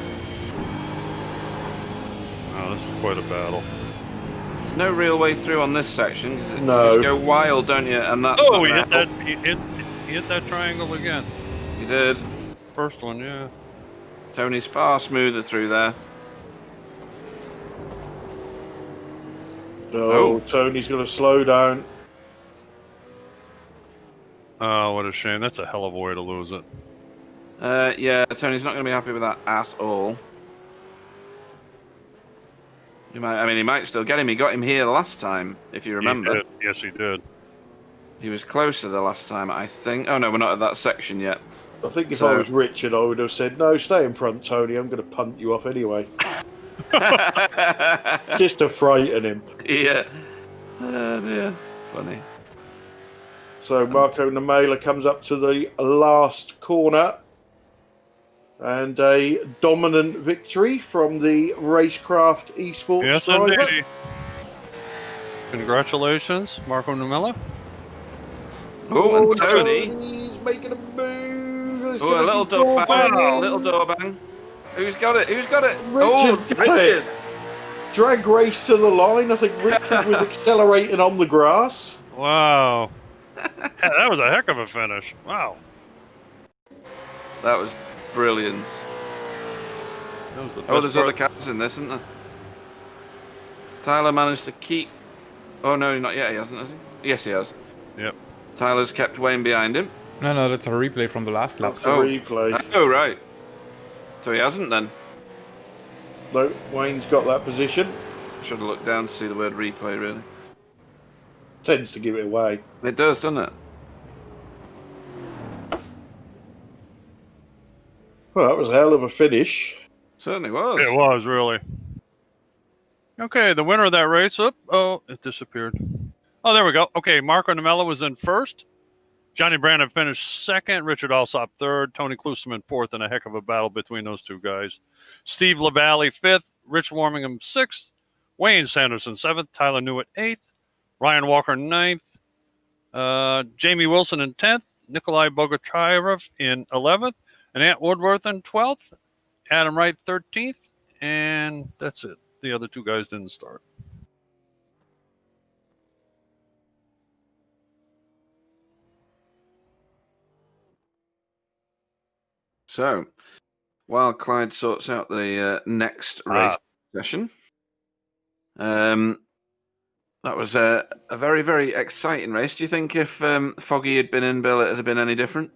Oh, this is quite a battle. There's no real way through on this section. 'Cause No. You just go wild, don't you? And that's Oh, not he gonna hit that. help. He hit that triangle again. He did. First one, yeah. Tony's far smoother through there. Oh, Oh. Tony's going to slow down. Oh, what a shame. That's a hell of a way to lose it. Yeah, Tony's not going to be happy with that at all. He might still get him. He got him here last time, if you remember. He did. Yes, he did. He was closer the last time, I think. Oh no, we're not at that section yet. I think if So- I was Richard, I would have said, no, stay in front, Tony. I'm going to punt you off anyway. Just to frighten him. Yeah. Oh dear. Funny. So Marco Namela comes up to the last corner. And a dominant victory from the Racecraft Esports Yes, driver. indeed. Congratulations, Marco Numella. Oh, and Tony. Tony's making a move. There's Oh, a gonna little be door bang. banging. Little door bang. Who's got it? Who's got it? Richard's Oh, got Richard. it. Drag race to the line. I think Richard was accelerating on the grass. Wow. That was a heck of a finish. Wow. That was brilliant. That was the Oh, best there's part. other cars in this, isn't there? Tyler managed to keep... Oh, no, not yet. He hasn't, has he? Yes, he has. Yep. Tyler's kept Wayne behind him. No, that's a replay from the last lap. That's a replay. Oh, right. So he hasn't then. No, Wayne's got that position. Should have looked down to see the word replay, really. Tends to give it away. It does, doesn't it? Well, that was a hell of a finish. Certainly was. It was, really. Okay, the winner of that race. Oh, it disappeared. Oh, there we go. Okay, Marco Namella was in first. Johnny Brandon finished second. Richard Alsop third. Tony Klusterman fourth, and a heck of a battle between those two guys. Steve LaValle fifth. Rich Warmingham sixth. Wayne Sanderson seventh. Tyler Newitt eighth. Ryan Walker ninth. Jamie Wilson in 10th. Nikolai Bogatyrev in 11th. And Ant Woodworth in 12th. Adam Wright 13th. And that's it. The other two guys didn't start. So, while Clyde sorts out the next race session, that was a very, very exciting race. Do you think if Foggy had been in, Bill, it would have been any different?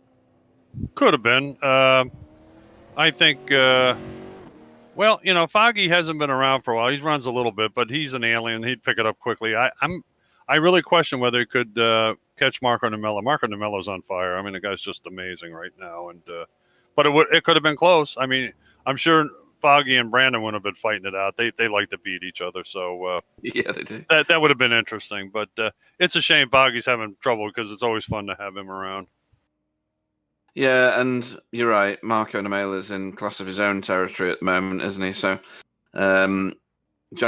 Could have been. I think, well, you know, Foggy hasn't been around for a while. He runs a little bit, but he's an alien. He'd pick it up quickly. I really question whether he could catch Marco Namella. Marco Namella's on fire. I mean, the guy's just amazing right now. And but it could have been close. I mean, I'm sure Foggy and Brandon wouldn't have been fighting it out. They like to beat each other. So yeah, they do. That would have been interesting. But it's a shame Foggy's having trouble because it's always fun to have him around. Yeah, and you're right. Marco Namella's in class of his own territory at the moment, isn't he? So Johnny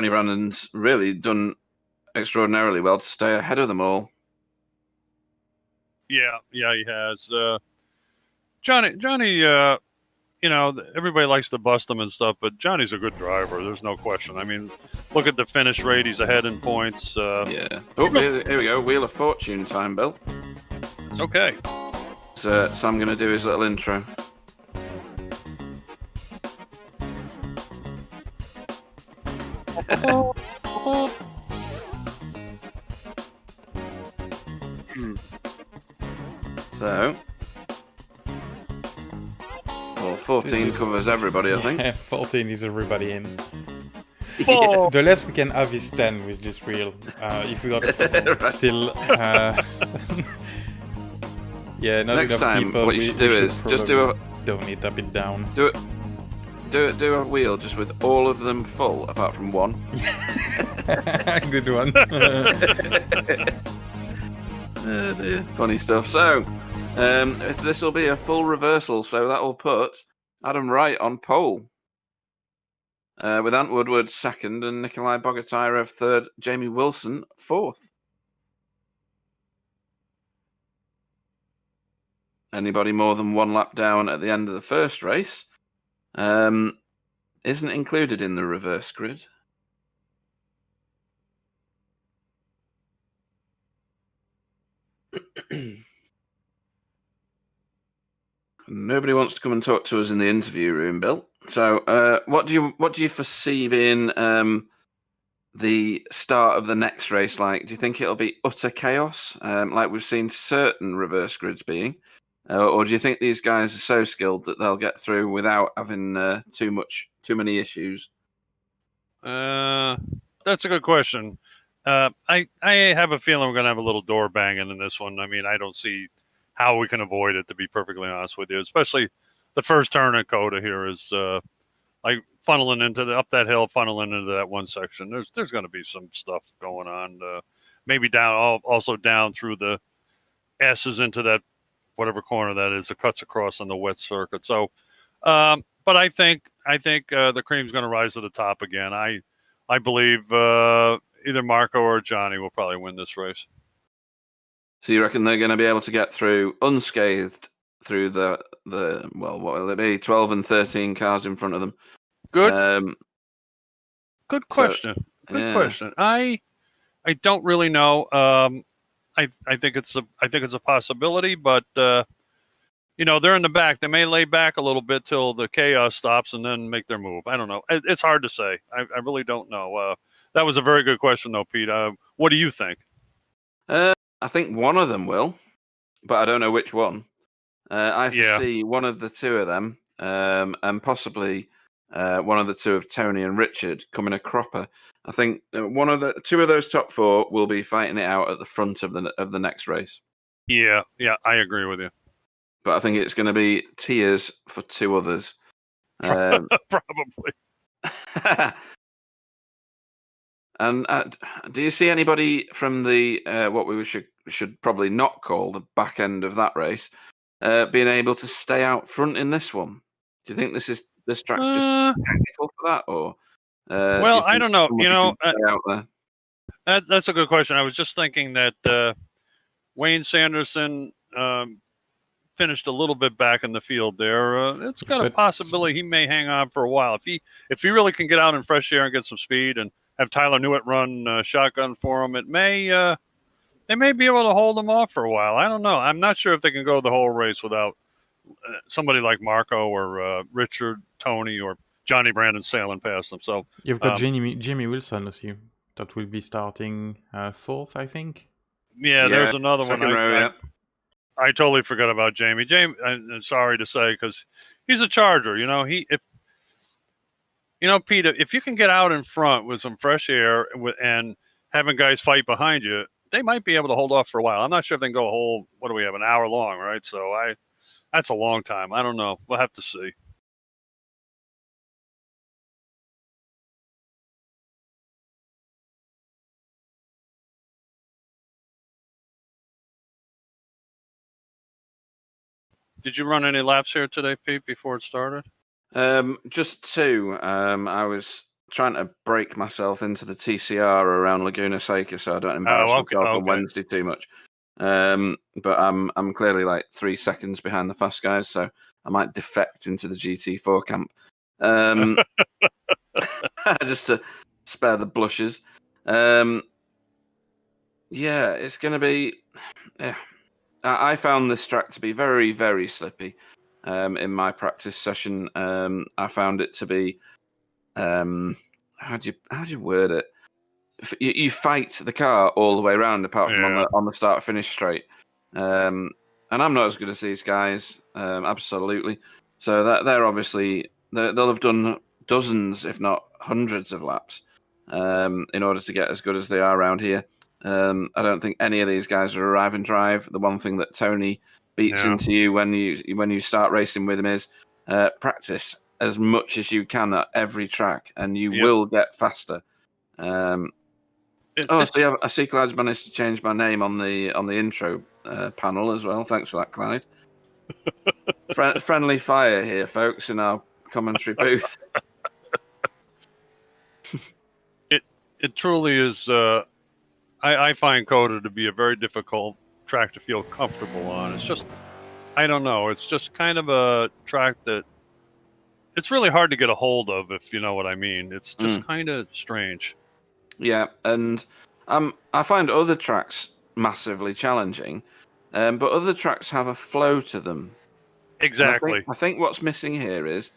Brandon's really done extraordinarily well to stay ahead of them all. Yeah, he has. Johnny, you know, everybody likes to bust him and stuff, but Johnny's a good driver. There's no question. I mean, look at the finish rate. He's ahead in points. Yeah. Oh, here we go. Wheel of Fortune time, Bill. It's okay. So Sam going to do his little intro. So, well, 14 covers everybody, I think. Yeah, 14 is everybody in. Oh. The less we can have is 10 with this wheel. If we got Right. still... yeah, not Next enough time, people, what you should do is just do donate a bit down. Do a wheel just with all of them full, apart from one. Good one. Dear. Funny stuff. So, this will be a full reversal, so that will put Adam Wright on pole. With Ant Woodward second and Nikolai Bogatyrev third, Jamie Wilson fourth. Anybody more than one lap down at the end of the first race isn't included in the reverse grid. Nobody wants to come and talk to us in the interview room, Bill. So, what do you foresee being the start of the next race like? Do you think it'll be utter chaos, like we've seen certain reverse grids being, or do you think these guys are so skilled that they'll get through without having too many issues? That's a good question. I have a feeling we're going to have a little door banging in this one. I mean, I don't see how we can avoid it, to be perfectly honest with you. Especially the first turn at COTA here is like funneling into up that hill, funneling into that one section. There's going to be some stuff going on. Maybe also down through the S's into that whatever corner that is that cuts across on the wet circuit. So, but I think the cream's going to rise to the top again. I believe either Marco or Johnny will probably win this race. So you reckon they're going to be able to get through unscathed through the well, what will it be? 12 and 13 cars in front of them. Good. Good question. So, Good question. I don't really know. I think it's a possibility, but you know, they're in the back. They may lay back a little bit till the chaos stops and then make their move. I don't know. It's hard to say. I really don't know. That was a very good question, though, Pete. What do you think? I think one of them will, but I don't know which one. I foresee one of the two of them, and possibly one of the two of Tony and Richard coming a cropper. I think two of those top four will be fighting it out at the front of the next race. Yeah, I agree with you. But I think it's going to be tears for two others. Probably. And do you see anybody from the what we should probably not call the back end of that race being able to stay out front in this one? Do you think this track's just technical for that, or? Well, I don't know. Out there? That's a good question. I was just thinking that Wayne Sanderson finished a little bit back in the field there. It's got a possibility he may hang on for a while if he really can get out in fresh air and get some speed and have Tyler Newitt run shotgun for him. They may be able to hold him off for a while. I don't know. I'm not sure if they can go the whole race without somebody like Marco or Richard, Tony, or Johnny Brandon sailing past them. So you've got Jimmy Wilson also that will be starting fourth, I think. Yeah, there's another one. I totally forgot about Jamie. I'm sorry to say, because he's a Charger. Pete, if you can get out in front with some fresh air and having guys fight behind you, they might be able to hold off for a while. I'm not sure if they can go a whole, what do we have, an hour long, right? So that's a long time. I don't know. We'll have to see. Did you run any laps here today, Pete, before it started? Just two. I was trying to break myself into the TCR around Laguna Seca so I don't embarrass myself on Wednesday too much. But I'm clearly like 3 seconds behind the fast guys, so I might defect into the GT4 camp. Just to spare the blushes. Yeah, it's going to be... Yeah. I found this track to be very, very slippy. In my practice session, I found it to be how do you word it? You fight the car all the way around, apart from on the start finish straight. And I'm not as good as these guys, absolutely. So that they're obviously they'll have done dozens, if not hundreds, of laps in order to get as good as they are around here. I don't think any of these guys are arrive and drive. The one thing that Tony beats into you when you start racing with him is practice as much as you can at every track, and you will get faster. I see Clyde's managed to change my name on the intro panel as well. Thanks for that, Clyde. Friendly fire here, folks, in our commentary booth. It truly is. I find COTA to be a very difficult track to feel comfortable on. It's just, I don't know. It's just kind of a track that it's really hard to get a hold of, if you know what I mean. It's just kind of strange. Yeah, and I find other tracks massively challenging, but other tracks have a flow to them. Exactly. I think what's missing here is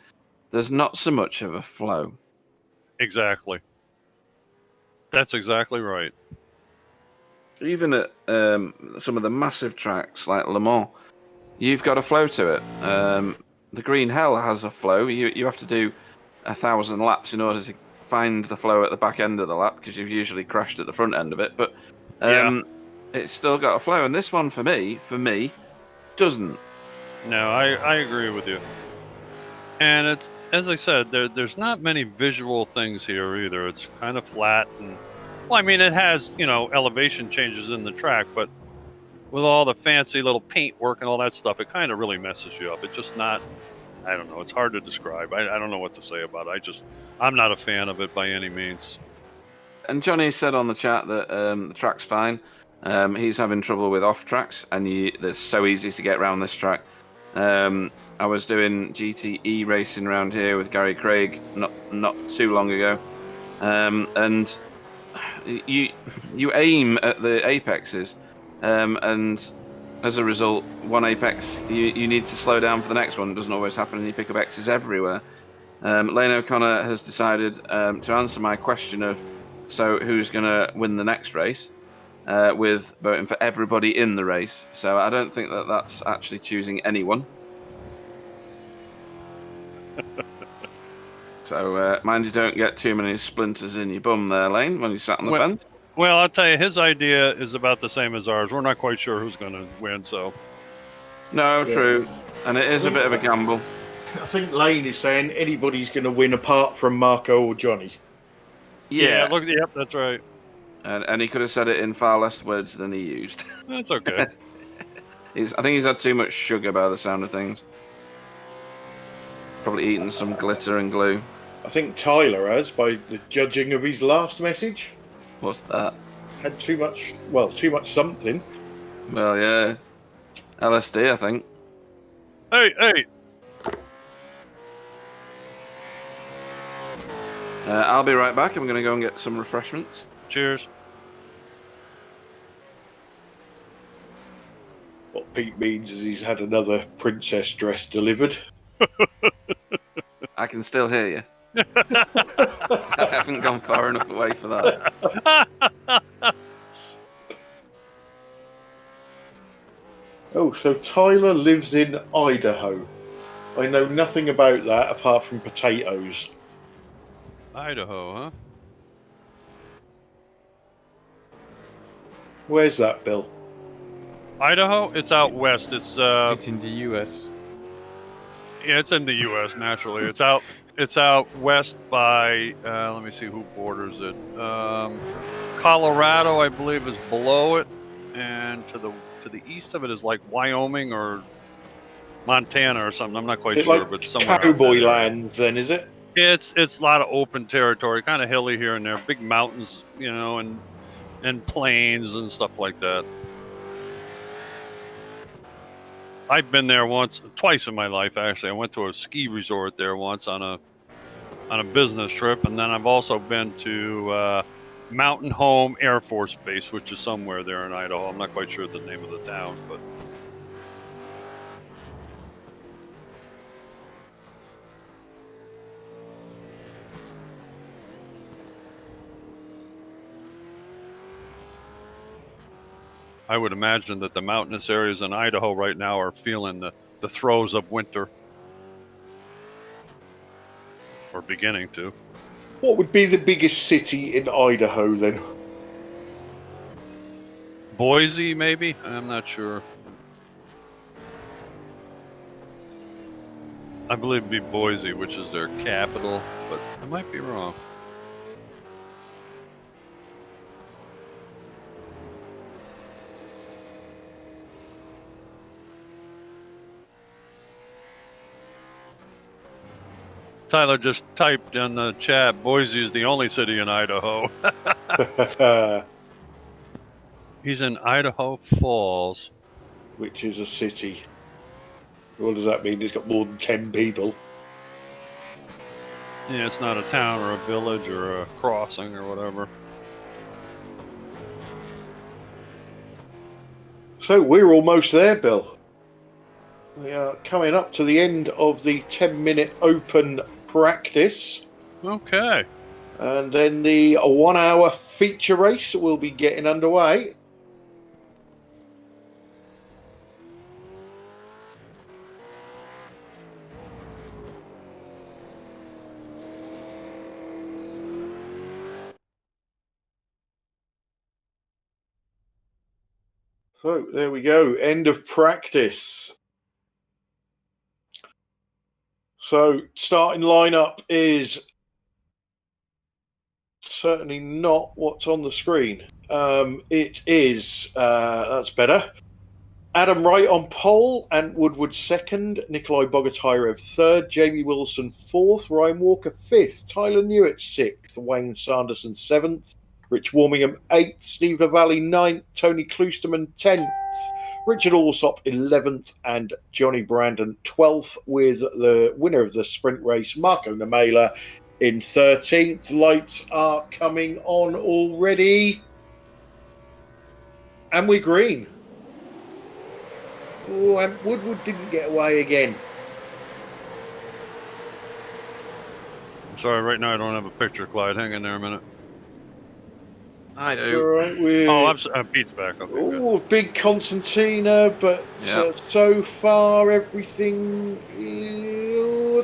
there's not so much of a flow. Exactly. That's exactly right. Even at some of the massive tracks like Le Mans, you've got a flow to it. The Green Hell has a flow. You have to do 1,000 laps in order to find the flow at the back end of the lap, because you've usually crashed at the front end of it. But it's still got a flow, and this one for me doesn't. No, I agree with you. And it's, as I said, there's not many visual things here either. It's kind of flat, and well, I mean, it has, elevation changes in the track, but with all the fancy little paint work and all that stuff, it kind of really messes you up. It's just not, I don't know, it's hard to describe. I don't know what to say about it. I'm not a fan of it by any means. And Johnny said on the chat that the track's fine. He's having trouble with off tracks, and it's so easy to get around this track. I was doing GTE racing around here with Gary Craig not too long ago, and you aim at the apexes, and as a result, one apex you need to slow down for the next one. It doesn't always happen, and you pick up X's everywhere. Lane O'Connor has decided to answer my question of So who's going to win the next race? With voting for everybody in the race. So I don't think that that's actually choosing anyone. So mind you don't get too many splinters in your bum there, Lane, when you sat on the fence. Well, I'll tell you, his idea is about the same as ours. We're not quite sure who's going to win, so. No, true. And it is a bit of a gamble. I think Lane is saying anybody's going to win apart from Marco or Johnny. Yeah. Look, yep, that's right. And he could have said it in far less words than he used. That's okay. I think he's had too much sugar by the sound of things. Probably eaten some glitter and glue. I think Tyler has, by the judging of his last message. What's that? Had too much something. Well, yeah. LSD, I think. Hey. I'll be right back. I'm going to go and get some refreshments. Cheers. What Pete means is he's had another princess dress delivered. I can still hear you. I haven't gone far enough away for that. Oh, so Tyler lives in Idaho. I know nothing about that apart from potatoes. Idaho, huh? Where's that, Bill? Idaho? It's out west. It's in the US. Yeah, it's in the U.S. naturally. It's out west by. Let me see who borders it. Colorado, I believe, is below it, and to the east of it is like Wyoming or Montana or something. I'm not quite Is it sure, like but somewhere. cowboy lands, then, is it? It's a lot of open territory, kind of hilly here and there, big mountains, and plains and stuff like that. I've been there twice in my life, actually. I went to a ski resort there once on a business trip, and then I've also been to Mountain Home Air Force Base, which is somewhere there in Idaho. I'm not quite sure the name of the town, but. I would imagine that the mountainous areas in Idaho right now are feeling the throes of winter. Or beginning to. What would be the biggest city in Idaho, then? Boise, maybe? I'm not sure. I believe it'd be Boise, which is their capital, but I might be wrong. Tyler just typed in the chat, Boise is the only city in Idaho. He's in Idaho Falls. Which is a city. What does that mean? It's got more than 10 people. Yeah, it's not a town or a village or a crossing or whatever. So we're almost there, Bill. We are coming up to the end of the 10-minute open practice. Okay. And then the 1-hour feature race will be getting underway. So there we go, end of practice. So starting lineup is certainly not what's on the screen. It is, that's better. Adam Wright on pole, Ant Woodward second, Nikolai Bogotyrev third, Jamie Wilson fourth, Ryan Walker fifth, Tyler Newitt sixth, Wayne Sanderson seventh, Rich Warmingham 8th, Steve Lavalley 9th, Tony Kloosterman 10th, Richard Alsop 11th, and Johnny Brandon 12th, with the winner of the sprint race, Marco Namela, in 13th. Lights are coming on already. And we're green. Oh, and Woodward didn't get away again. I'm sorry, right now I don't have a picture, Clyde. Hang in there a minute. I All do. right, we're Oh, Pete's back. Okay, good. oh, big Constantina, but Yep. so far everything.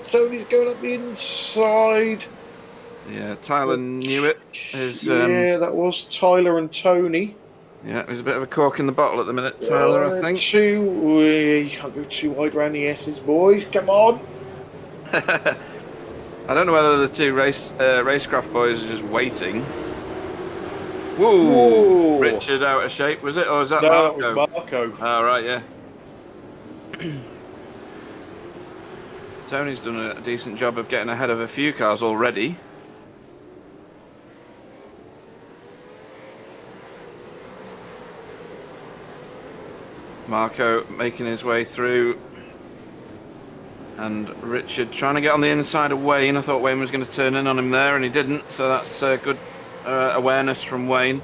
Tony's going up the inside. Yeah, Tyler knew it. Yeah, that was Tyler and Tony. Yeah, it was a bit of a cork in the bottle at the minute, Tyler, I think. You can't go too wide around the S's, boys. Come on. I don't know whether the two racecraft boys are just waiting. Whoa! Whoa. Richard out of shape, was it? Or was that No, Marco? that was Marco. Oh, right, yeah. Tony's done a decent job of getting ahead of a few cars already. Marco making his way through. And Richard trying to get on the inside of Wayne. I thought Wayne was going to turn in on him there, and he didn't. So that's good awareness from Wayne.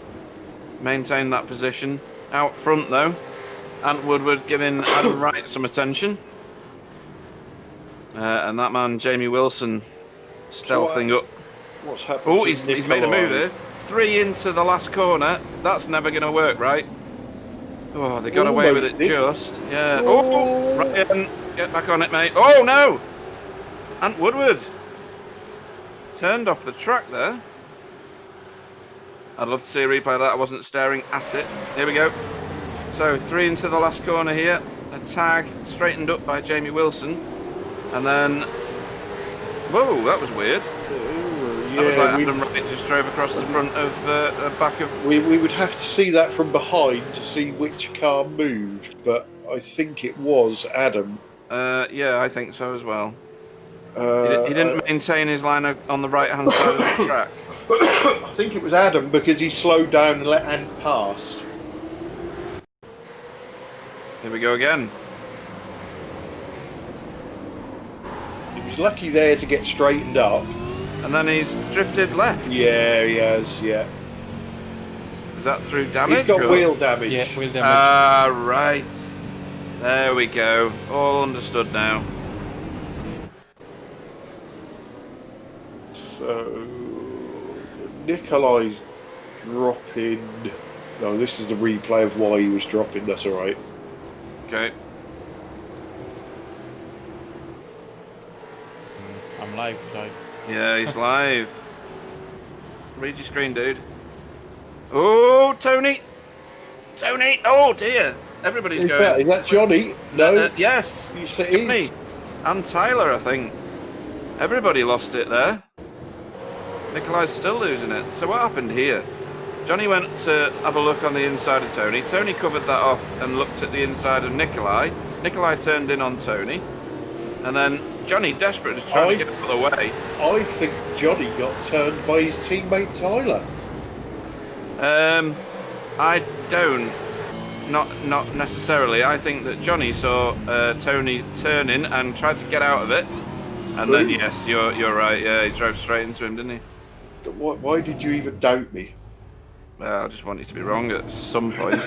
Maintain that position. Out front, though, Ant Woodward giving Adam Wright some attention. And that man, Jamie Wilson, stealthing up. What's happened? Oh, he's made a move here. 3 into the last corner. That's never going to work, right? Oh, they got away with it just. Yeah. Oh, Ryan, get back on it, mate. Oh, no! Ant Woodward turned off the track there. I'd love to see a replay of that. I wasn't staring at it. Here we go. So 3 into the last corner here. A tag straightened up by Jamie Wilson. And then... Whoa, that was weird. Yeah, that was like Adam Wright just drove across the front of back of... We would have to see that from behind to see which car moved, but I think it was Adam. Yeah, I think so as well. He He didn't maintain his line on the right-hand side of the track. I think it was Adam because he slowed down and let Ant pass. Here we go again. He was lucky there to get straightened up. And then he's drifted left. Yeah, he has, yeah. Is that through damage? He's got or- wheel damage. Yeah, wheel damage. Ah, right. There we go. All understood now. So, Nikolai's dropping. No, this is the replay of why he was dropping. That's all right. Okay. I'm live, Clive. Yeah, he's live. Read your screen, dude. Oh, Tony! Tony! Oh, dear. Everybody's Is going. that Johnny? No. Yes. You say Me. And Tyler, I think. Everybody lost it there. Nikolai's still losing it. So what happened here? Johnny went to have a look on the inside of Tony. Tony covered that off and looked at the inside of Nikolai. Nikolai turned in on Tony. And then Johnny, desperate, is trying to get out of the way. I think Johnny got turned by his teammate Tyler. I don't. Not necessarily. I think that Johnny saw Tony turn in and tried to get out of it. And then, yes, you're right. Yeah, he drove straight into him, didn't he? Why did you even doubt me? Well, I just want you to be wrong at some point.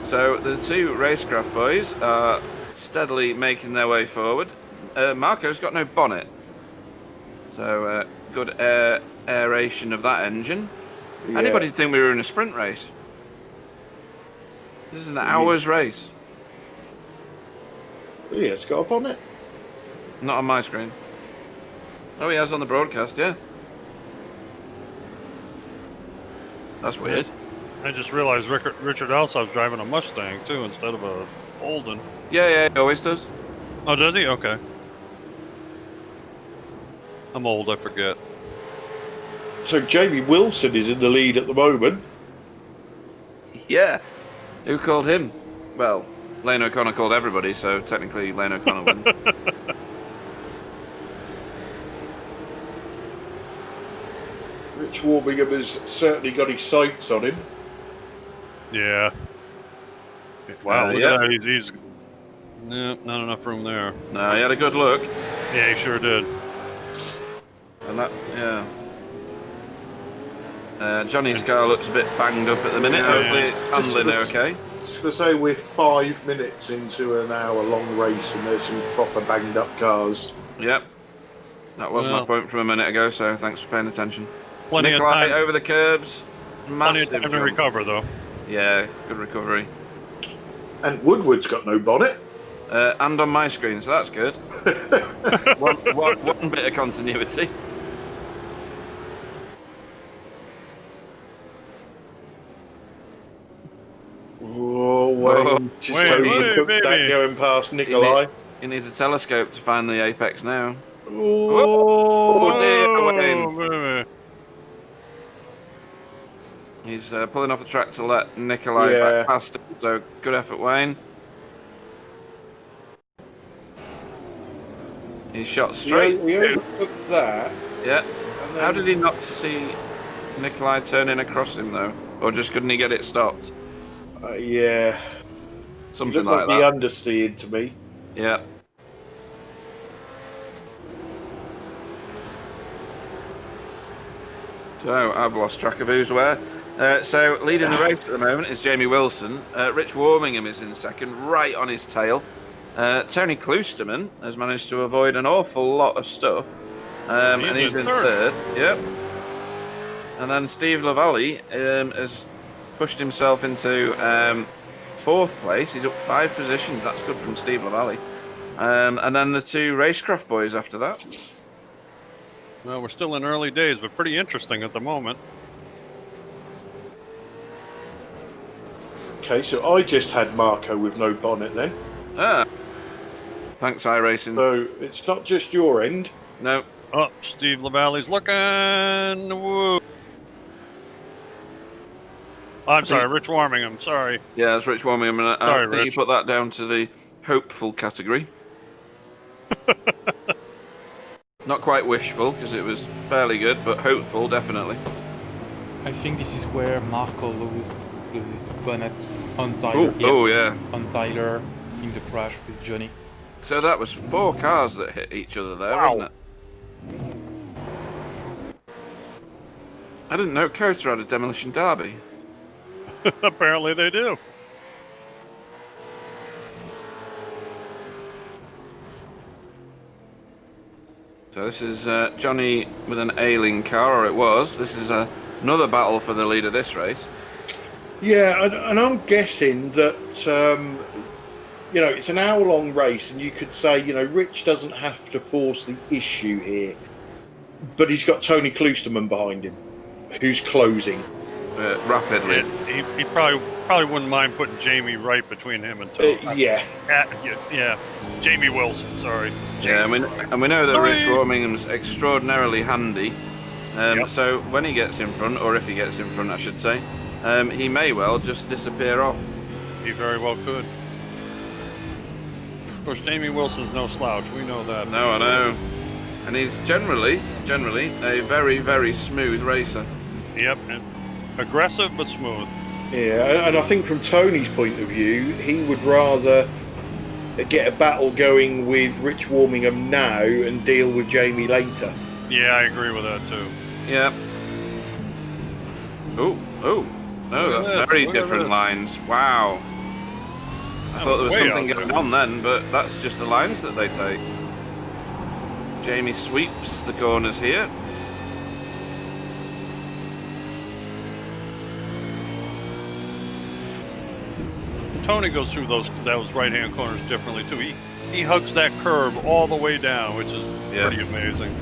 So the two racecraft boys are steadily making their way forward. Marco's got no bonnet, so good aeration of that engine. Yeah. Anybody think we were in a sprint race? This is an hour's race. Yeah, it's got up on it. Not on my screen. Oh, he has on the broadcast, yeah. That's weird. I just realized Richard Alsop's driving a Mustang too instead of a Holden. Yeah, he always does. Oh, does he? Okay. I'm old, I forget. So Jamie Wilson is in the lead at the moment. Yeah. Who called him? Well, Lane O'Connor called everybody, so technically Lane O'Connor won. Rich Warmingham has certainly got his sights on him. Yeah. Wow, look yeah. at that. He's not enough room there. No, he had a good look. Yeah, he sure did. And that, yeah. Johnny's car looks a bit banged up at the minute. Yeah, Hopefully yeah. it's handling okay. I was going to say we're 5 minutes into an hour-long race and there's some proper banged-up cars. Yep. That was my point from a minute ago, so thanks for paying attention. Plenty Nikolai of time. over the curbs. Plenty of Massive time to jump. recover, though. Yeah, good recovery. And Woodward's got no bonnet. And on my screen, so that's good. one bit of continuity. Oh, Wayne. Just Wayne, totally hey, cooked that baby. going past Nikolai. He needs a telescope to find the apex now. Oh, dear, Wayne. Baby. He's pulling off the track to let Nikolai Yeah. back past him, so good effort, Wayne. He shot straight. He overtook that. Yeah. And then, How did he not see Nikolai turning across him, though? Or just couldn't he get it stopped? Yeah. Something Looked like like that. the understeered to me. Yeah. So, I've lost track of who's where. So, leading the race at the moment is Jamie Wilson. Rich Warmingham is in second, right on his tail. Tony Kloosterman has managed to avoid an awful lot of stuff. And he's in third. Yep. And then Steve Lavallee has pushed himself into fourth place. He's up 5 positions. That's good from Steve Lavallee. And then the 2 Racecraft boys after that. Well, we're still in early days, but pretty interesting at the moment. Okay, so I just had Marco with no bonnet then. Ah. Thanks, iRacing. So it's not just your end. No. Oh, Steve Lavallee's looking. Woo. I'm sorry, Rich Warmingham. Sorry. Yeah, that's Rich Warmingham. And I Sorry, think Rich. you put that down to the hopeful category. Not quite wishful, because it was fairly good, but hopeful, definitely. I think this is where Marco loses bonnet on Tyler. Yeah. On Tyler in the crash with Johnny. So that was 4 cars that hit each other there, Wow. wasn't it? I didn't know COTA had a demolition derby. Apparently they do. So this is Johnny with an ailing car, or it was. This is another battle for the lead of this race. Yeah, and I'm guessing that, it's an hour-long race, and you could say, Rich doesn't have to force the issue here. But he's got Tony Kloosterman behind him, who's closing. Rapidly. He probably wouldn't mind putting Jamie right between him and Tony. Yeah. Yeah. Jamie Wilson, sorry. Yeah, and we know that Rich Warmingham's extraordinarily handy. Yep. So when he gets in front, or if he gets in front, I should say, he may well just disappear off. He very well could. Of course, Jamie Wilson's no slouch. We know that. No, I know. And he's generally a very, very smooth racer. Yep. And aggressive but smooth. Yeah, and I think from Tony's point of view, he would rather get a battle going with Rich Warmingham now and deal with Jamie later. Yeah, I agree with that too. Yeah. Oh. No, Look at that's this, very look at different this. lines. Wow. I thought there was way something out going there. on then, but that's just the lines that they take. Jamie sweeps the corners here. Tony goes through those right-hand corners differently too. He hugs that curve all the way down, which is pretty amazing.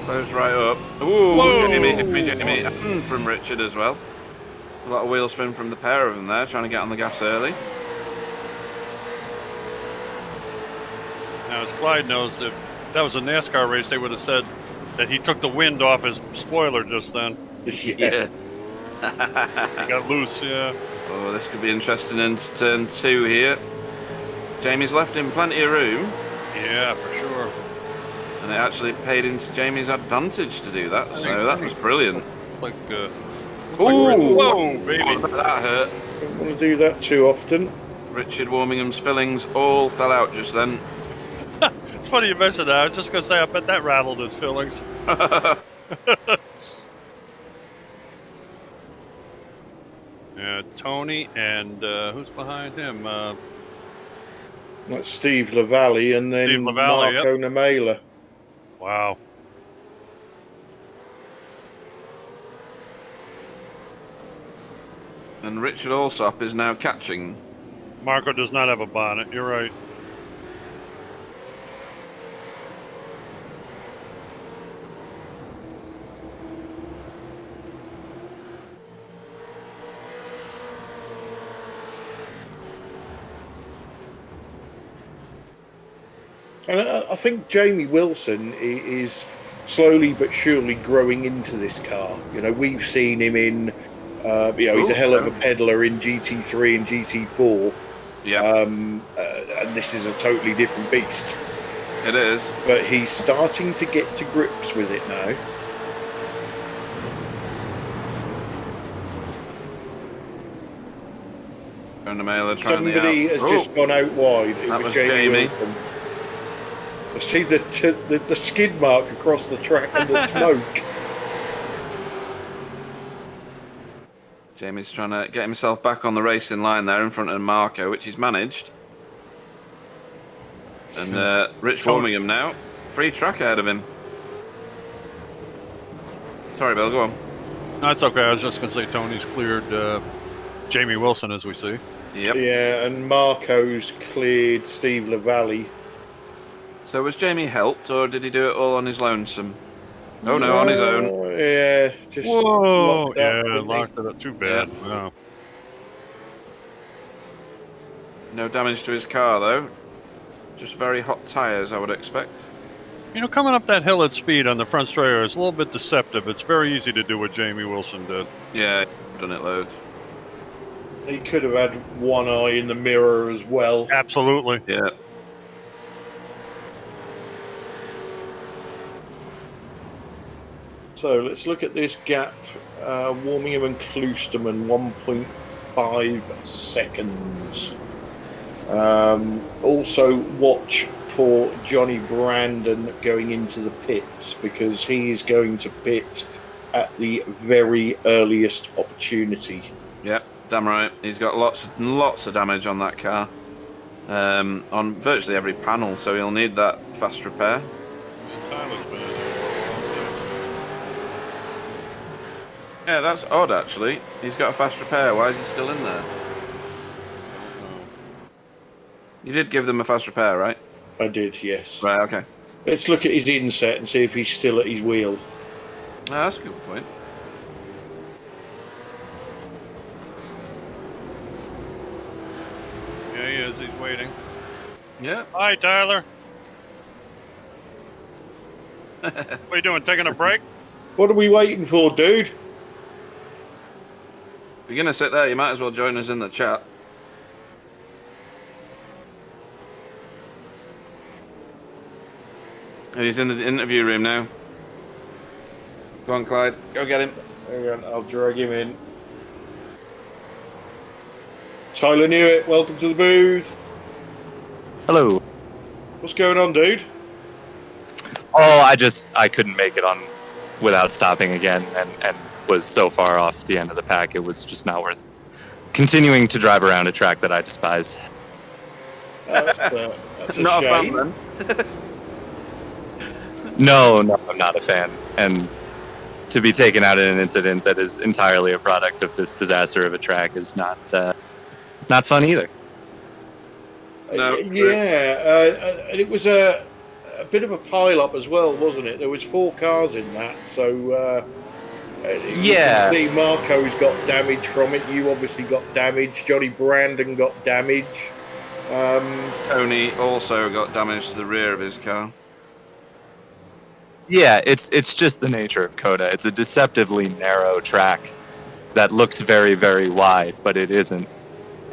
Close right up. Ooh, Whoa. Jamie, and from Richard as well. A lot of wheel spin from the pair of them there, trying to get on the gas early. Now, as Clyde knows, if that was a NASCAR race, they would have said that he took the wind off his spoiler just then. Yeah. He got loose, yeah. Oh, this could be interesting into turn 2 here. Jamie's left him plenty of room, Yeah, for sure. and it actually paid into Jamie's advantage to do that, so that was brilliant. Like, Ooh! whoa, baby. Oh, that hurt. Don't want to do that too often. Richard Warmingham's fillings all fell out just then. It's funny you mentioned that. I was just going to say, I bet that rattled his feelings. Yeah, Tony and who's behind him? That's Steve Lavallee and then Steve Lavallee, Marco Namela. Wow. And Richard Alsop is now catching. Marco does not have a bonnet. You're right. And I think Jamie Wilson is slowly but surely growing into this car. You know, we've seen him in, he's a hell of a peddler in GT3 and GT4. Yeah, And this is a totally different beast. it is. But he's starting to get to grips with it now. Somebody has just gone out wide. It was Jamie Wilson. I see the skid mark across the track and the smoke. Jamie's trying to get himself back on the racing line there in front of Marco, which he's managed. And Rich Warmingham now. Free track ahead of him. Sorry, Bill, go on. That's okay. I was just going to say Tony's cleared Jamie Wilson, as we see. Yep. Yeah, and Marco's cleared Steve Lavallee. So was Jamie helped, or did he do it all on his lonesome? Oh no, on his own. Yeah, just Whoa! locked Locked it up. Too bad. Yeah. No. No damage to his car though. Just very hot tyres, I would expect. You know, coming up that hill at speed on the front straight is a little bit deceptive. It's very easy to do what Jamie Wilson did. Yeah, done it loads. He could have had one eye in the mirror as well. Absolutely. Yeah. So let's look at this gap. Warmingham and Kloosterman, 1.5 seconds. Also watch for Johnny Brandon going into the pit, because he is going to pit at the very earliest opportunity. Yeah, damn right. He's got lots of damage on that car. On virtually every panel, so he'll need that fast repair. Yeah, that's odd actually. He's got a fast repair. Why is he still in there? You did give them a fast repair, right? I did, yes. Right, okay. Let's look at his inset and see if he's still at his wheel. No, that's a good point. Yeah, he is. He's waiting. Yeah. Hi, Tyler. What are you doing? Taking a break? What are we waiting for, dude? If you're going to sit there, you might as well join us in the chat. And he's in the interview room now. Go on, Clyde. Go get him. Hang on, I'll drag him in. Tyler Newitt, welcome to the booth. Hello. What's going on, dude? Oh, I couldn't make it on without stopping again, and was so far off the end of the pack, it was just not worth continuing to drive around a track that I despise. That's a Not shame. a fan, then. No, I'm not a fan. And to be taken out in an incident that is entirely a product of this disaster of a track is not fun either. No, yeah, and it was a bit of a pile-up as well, wasn't it? There was 4 cars in that, so you can see Marco's got damage from it. You obviously got damage. Johnny Brandon got damage. Tony also got damage to the rear of his car. Yeah, it's just the nature of COTA. It's a deceptively narrow track that looks very, very wide, but it isn't.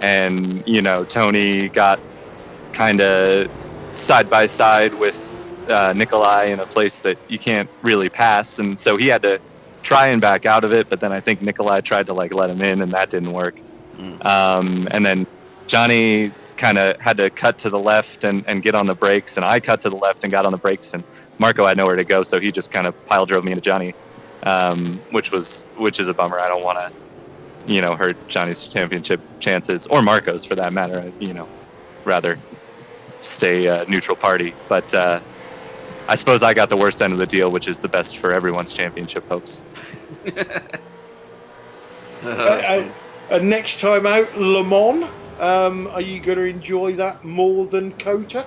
And, you know, Tony got kind of side by side with Nikolai in a place that you can't really pass, and so he had to try and back out of it, but then I think Nikolai tried to let him in, and that didn't work. And then Johnny kind of had to cut to the left and get on the brakes, and I cut to the left and got on the brakes, and Marco had nowhere to go, so he just kind of pile drove me into Johnny, which is a bummer. I don't want to, hurt Johnny's championship chances, or Marco's for that matter. Rather stay neutral party. But I suppose I got the worst end of the deal, which is the best for everyone's championship hopes. Next time out, Le Mans. Are you going to enjoy that more than COTA?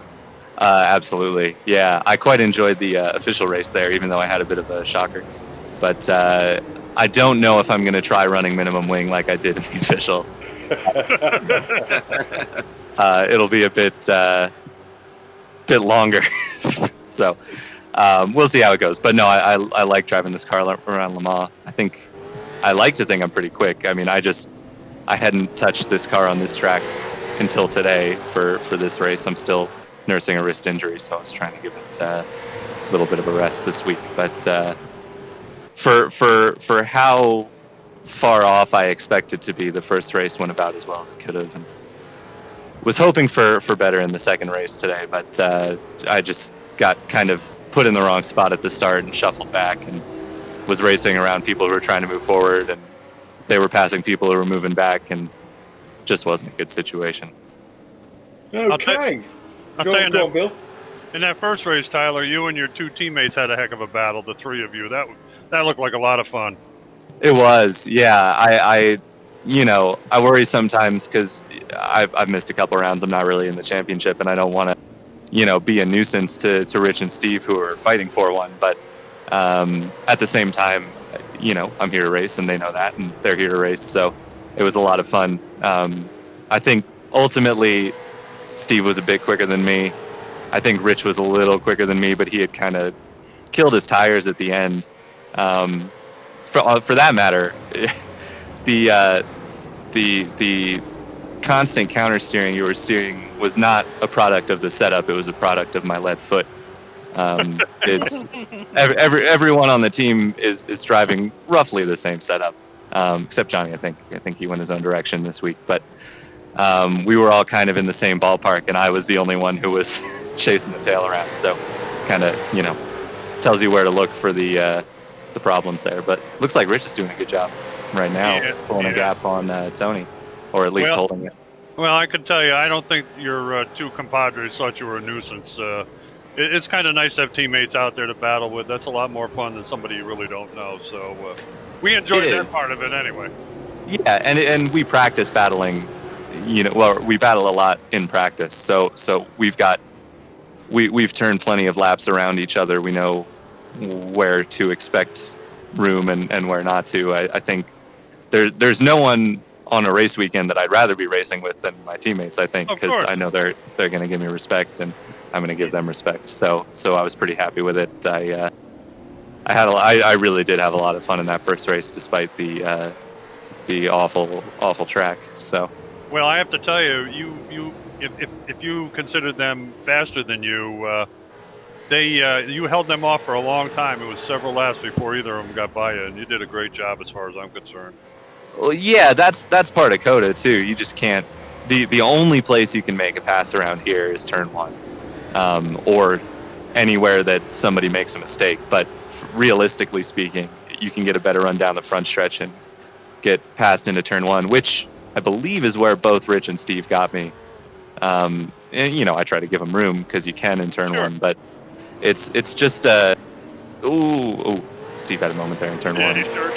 Absolutely, yeah. I quite enjoyed the official race there, even though I had a bit of a shocker. But I don't know if I'm going to try running minimum wing like I did in the official. It'll be a bit longer, so we'll see how it goes. But no, I like driving this car around Le Mans. I like to think I'm pretty quick. I mean, I hadn't touched this car on this track until today for this race. I'm still nursing a wrist injury, so I was trying to give it a little bit of a rest this week. But for how far off I expected to be, the first race went about as well as it could have, and was hoping for better in the second race today. But I just got kind of put in the wrong spot at the start and shuffled back, and was racing around people who were trying to move forward, and they were passing people who were moving back, and just wasn't a good situation. Okay. Go on, Bill. In that first race, Tyler, you and your two teammates had a heck of a battle, the three of you. That looked like a lot of fun. It was, yeah. I worry sometimes because I've missed a couple rounds. I'm not really in the championship, and I don't want to, be a nuisance to Rich and Steve, who are fighting for one. But at the same time, I'm here to race, and they know that, and they're here to race. So it was a lot of fun. I think ultimately Steve was a bit quicker than me. I think Rich was a little quicker than me, but he had kind of killed his tires at the end. For that matter, the constant counter steering you were steering was not a product of the setup. It was a product of my lead foot. It's everyone on the team is driving roughly the same setup, except Johnny. I think he went his own direction this week, but we were all kind of in the same ballpark, and I was the only one who was chasing the tail around. So, kind of tells you where to look for the problems there. But looks like Rich is doing a good job right now, pulling a gap on Tony, or at least holding it. Well, I can tell you, I don't think your two compadres thought you were a nuisance. It's kind of nice to have teammates out there to battle with. That's a lot more fun than somebody you really don't know. So we enjoyed that part of it anyway. Yeah, and we practice battling. We battle a lot in practice. So we've turned plenty of laps around each other. We know where to expect room and where not to. I think there's no one on a race weekend that I'd rather be racing with than my teammates. I think because I know they're going to give me respect, and I'm going to give them respect. So I was pretty happy with it. I really did have a lot of fun in that first race, despite the awful track. So. Well, I have to tell you, if you considered them faster than you, you held them off for a long time. It was several laps before either of them got by you, and you did a great job as far as I'm concerned. Well, yeah, that's part of COTA too. You just can't. The only place you can make a pass around here is turn one, or anywhere that somebody makes a mistake. But realistically speaking, you can get a better run down the front stretch and get passed into turn one, which I believe is where both Rich and Steve got me. And I try to give them room because you can in turn one, but it's just Steve had a moment there in turn one. He sure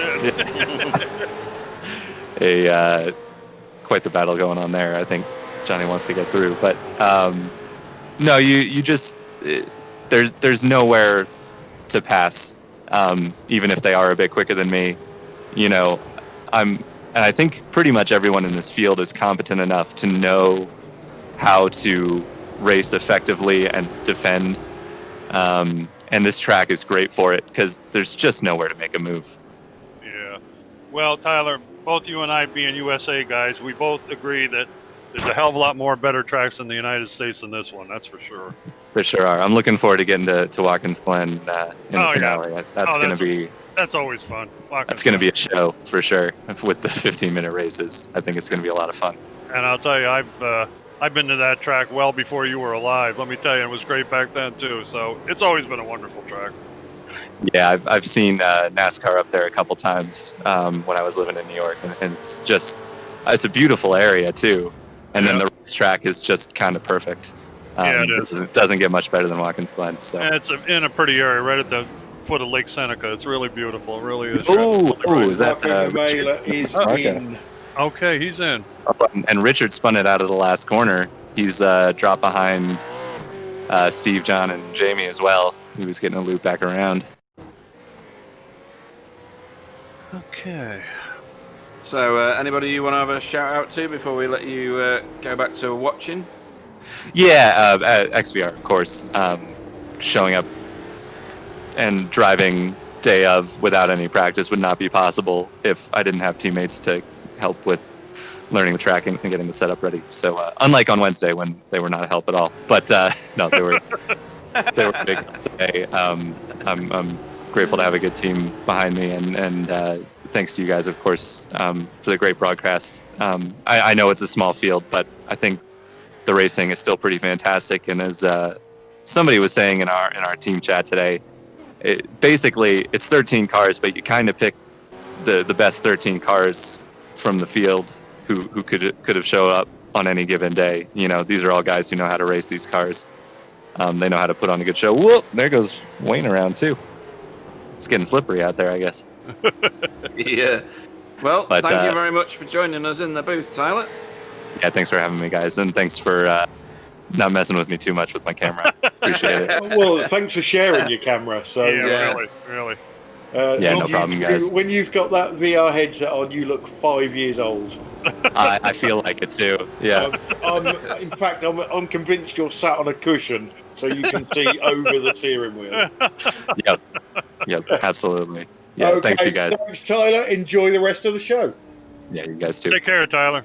did. Quite the battle going on there. I think Johnny wants to get through, but no, you just there's nowhere to pass, even if they are a bit quicker than me. And I think pretty much everyone in this field is competent enough to know how to race effectively and defend. And this track is great for it because there's just nowhere to make a move. Yeah. Well, Tyler, both you and I being USA guys, we both agree that there's a hell of a lot more better tracks in the United States than this one. That's for sure. For sure are. I'm looking forward to getting to Watkins Glen in the finale. Yeah. That's always fun. That's going to be a show for sure with the 15-minute races. I think it's going to be a lot of fun. And I'll tell you, I've been to that track well before you were alive. Let me tell you, it was great back then too. So it's always been a wonderful track. Yeah, I've seen NASCAR up there a couple times when I was living in New York, and it's a beautiful area too. And then the race track is just kind of perfect. Yeah, it is. It doesn't get much better than Watkins Glen. So. And it's in a pretty area right at the foot of Lake Seneca. It's really beautiful. It really is. Oh, is that Marco Richard? Namela is Marco. in. Okay, he's in. Oh, and Richard spun it out of the last corner. He's dropped behind Steve, John, and Jamie as well. He was getting a loop back around. Okay. So, anybody you want to have a shout out to before we let you go back to watching? Yeah, XVR, of course. Showing up and driving day of without any practice would not be possible if I didn't have teammates to help with learning the track and getting the setup ready. So unlike on Wednesday when they were not a help at all, but no, they were big today. I'm grateful to have a good team behind me, and thanks to you guys, of course, for the great broadcast. I know it's a small field, but I think the racing is still pretty fantastic. And as somebody was saying in our team chat today, basically it's 13 cars, but you kind of pick the best 13 cars from the field who could have showed up on any given day. You know, these are all guys who know how to race these cars. They know how to put on a good show. Whoop! There goes Wayne around too. It's getting slippery out there, I guess. Yeah. Well, But, thank you very much for joining us in the booth, Tyler. Yeah, thanks for having me, guys, and thanks for not messing with me too much with my camera. Appreciate it. Well, thanks for sharing your camera. So, Yeah, really. Yeah, no problem, guys. When you've got that VR headset on, you look 5 years old. I feel like it too. Yeah. In fact, I'm convinced you're sat on a cushion so you can see over the steering wheel. Yep. Absolutely. Yeah. Okay, Thanks, you guys. Thanks, Tyler. Enjoy the rest of the show. Yeah, you guys too. Take care, Tyler.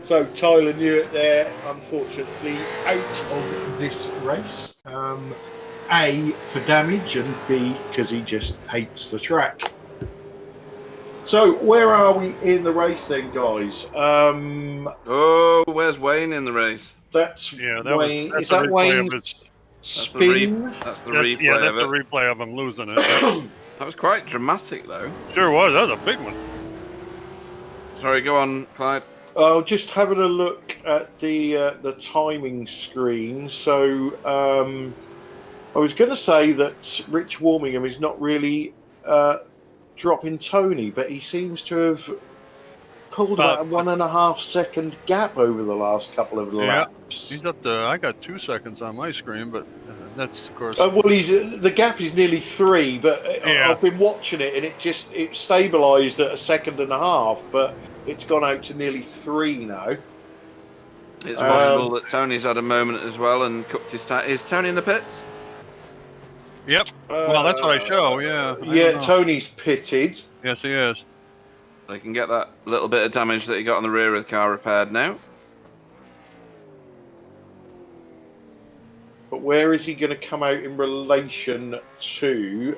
So Tyler Newitt there, unfortunately, out of this race. A, for damage, and B, because he just hates the track. So where are we in the race then, guys? Oh, where's Wayne in the race? That's Wayne. Is that Wayne's spin? That's the replay Yeah, that's of it. the replay of him losing it. That was quite dramatic, though. Sure was. That was a big one. Sorry, go on, Clyde. Just having a look at the timing screen. So I was going to say that Rich Warmingham is not really dropping Tony, but he seems to have pulled about a 1.5 second gap over the last couple of laps. He's up to. I got 2 seconds on my screen, but that's of course. Well, the gap is nearly 3, but I've been watching it and it stabilised at 1.5 seconds, but it's gone out to nearly 3 now. It's possible that Tony's had a moment as well and cooked his time. Is Tony in the pits? Yep. Well, that's what I show. Yeah. Yeah, Tony's pitted. Yes, he is. They can get that little bit of damage that he got on the rear of the car repaired now. But where is he going to come out in relation to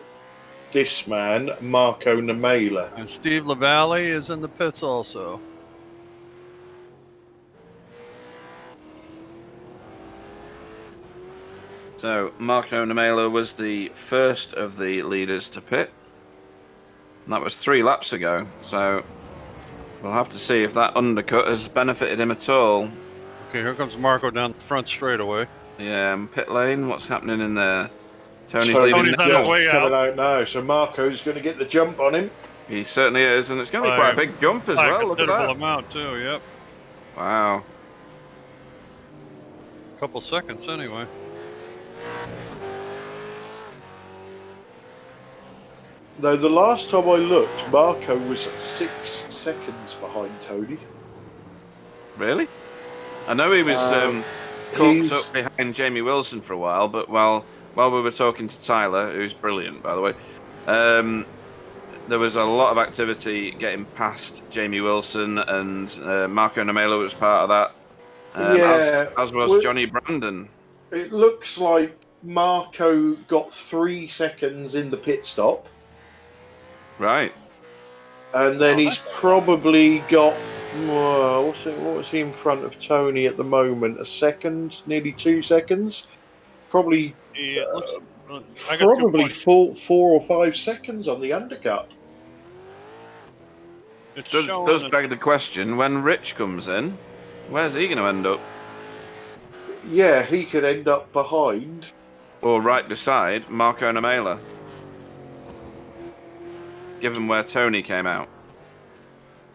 this man, Marco Namela? And Steve LaValle is in the pits also. So Marco Namela was the first of the leaders to pit. And that was 3 laps ago. So we'll have to see if that undercut has benefited him at all. Okay, here comes Marco down the front straightaway. Yeah, pit lane. What's happening in there? Tony's Tony's leaving. on the way coming out. out now. So Marco's going to get the jump on him. He certainly is, and it's going to be quite a big jump as well. Look at Considerable that. amount too. Yep. Wow. A couple seconds anyway. Though the last time I looked, Marco was 6 seconds behind Tony. Really? I know he was caught up behind Jamie Wilson for a while, but while we were talking to Tyler, who's brilliant, by the way, there was a lot of activity getting past Jamie Wilson, and Marco Namela was part of that, as was Johnny Brandon. It looks like Marco got 3 seconds in the pit stop. Right. And then he's probably got, what was he in front of Tony at the moment? 1 second, nearly 2 seconds? Probably, Yeah, I got 2 probably points. 4 or 5 seconds on the undercut. It's Does showing beg the question, when Rich comes in, where's he going to end up? yeah, he could end up behind. Or right beside Marco Namela. Given where Tony came out.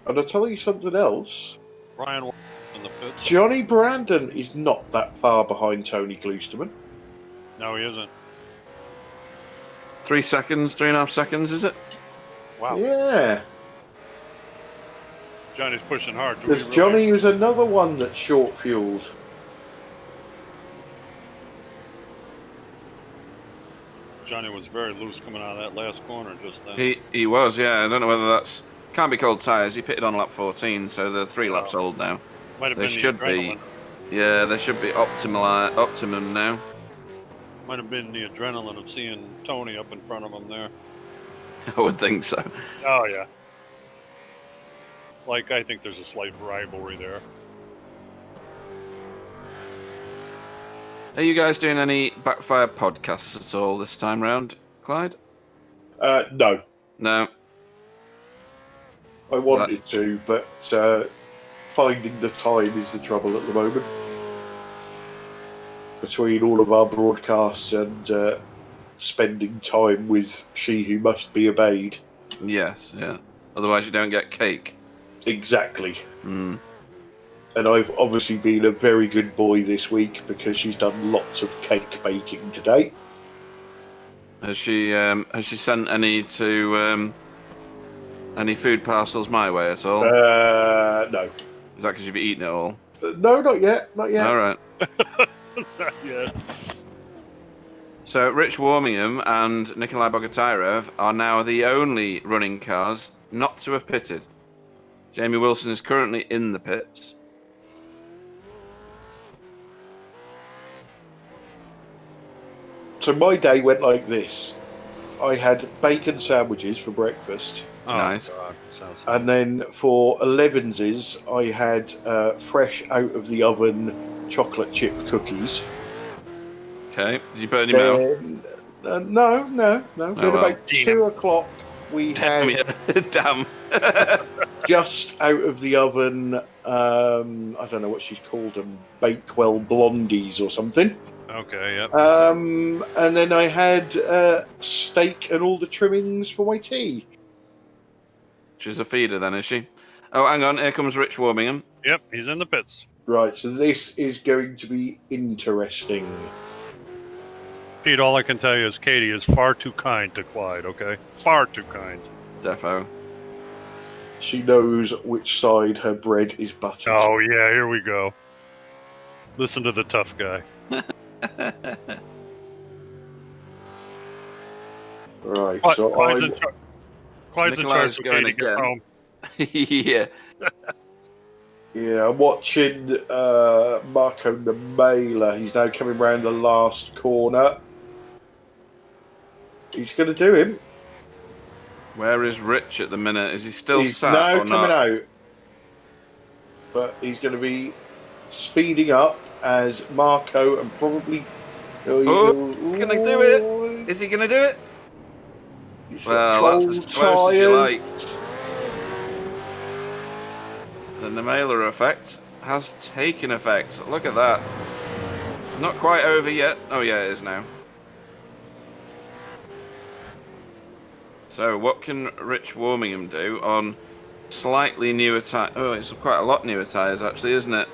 And I'll tell you something else. Brian in the pits. Johnny Brandon is not that far behind Tony Kloosterman. No, he isn't. 3 seconds, 3.5 seconds, is it? Wow. Yeah. Johnny's pushing hard. Do we Because really- Johnny was another one that's short-fueled. Johnny was very loose coming out of that last corner just then. He was, yeah. I don't know whether that's... Can't be cold tyres. He pitted on lap 14, so they're 3 laps old now. Might have They been the should adrenaline. be... Yeah, they should be optimum now. Might have been the adrenaline of seeing Tony up in front of him there. I would think so. Oh, yeah. Like, I think there's a slight rivalry there. Are you guys doing any Backfire podcasts at all this time round, Clyde? No. No. I wanted to, but finding the time is the trouble at the moment. Between all of our broadcasts and spending time with She Who Must Be Obeyed. Yes, yeah. Otherwise you don't get cake. Exactly. Mm. And I've obviously been a very good boy this week because she's done lots of cake baking today. Has she sent any to any food parcels my way at all? No. Is that because you've eaten it all? No, not yet. Not yet. All right. Not yet. So Rich Warmingham and Nikolai Bogotyrev are now the only running cars not to have pitted. Jamie Wilson is currently in the pits. So my day went like this. I had bacon sandwiches for breakfast. Oh, Nice. God. Sounds And then for 11s, I had fresh out of the oven chocolate chip cookies. Okay. Did you burn your mouth? Then, no. Then well. about 2 o'clock, we Damn, had yeah. Damn. just out of the oven, I don't know what she's called them, Bakewell Blondies or something. Okay, yep. And then I had steak and all the trimmings for my tea. She's a feeder then, is she? Oh, hang on. Here comes Rich Warmingham. Yep, he's in the pits. Right, so this is going to be interesting. Pete, all I can tell you is Katie is far too kind to Clyde, okay? Far too kind. Defo. She knows which side her bread is buttered. Oh, yeah, here we go. Listen to the tough guy. Right, Clyde- so Clyde's I'm, in charge. Clyde's in Nikolai's charge of going Katie gets again. home. Yeah. I'm watching Marco Namela. He's now coming round the last corner. He's going to do him. Where is Rich at the minute? Is he still He's sat now or coming not? out. But he's going to be speeding up as Marco and probably... Oh, can I do it? Is he going to do it? He's Well, got that's cold as close as you like. tyres. The Namela effect has taken effect. Look at that. Not quite over yet. Oh, yeah, it is now. So, what can Rich Warmingham do on slightly newer tyres? Oh, it's quite a lot newer tyres, actually, isn't it?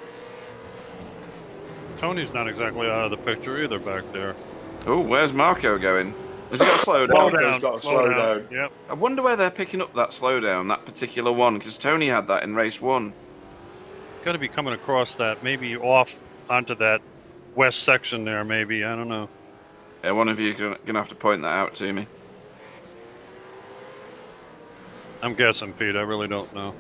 Tony's not exactly out of the picture either back there. Oh, where's Marco going? Has he got a slow Slow down? Marco's got a slow down. Yep. I wonder where they're picking up that slowdown, that particular one, because Tony had that in race 1. Got to be coming across that, maybe off onto that west section there, maybe. I don't know. Yeah, one of you is going to have to point that out to me. I'm guessing, Pete. I really don't know.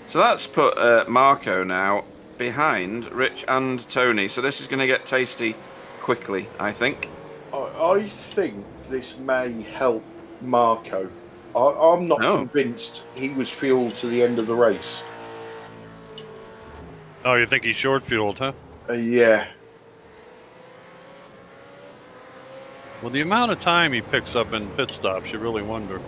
So that's put Marco now behind Rich and Tony. So this is going to get tasty quickly, I think. I think this may help Marco. I'm not No. convinced he was fueled to the end of the race. Oh, you think he's short fueled, huh? Yeah. Well, the amount of time he picks up in pit stops, you really wonder.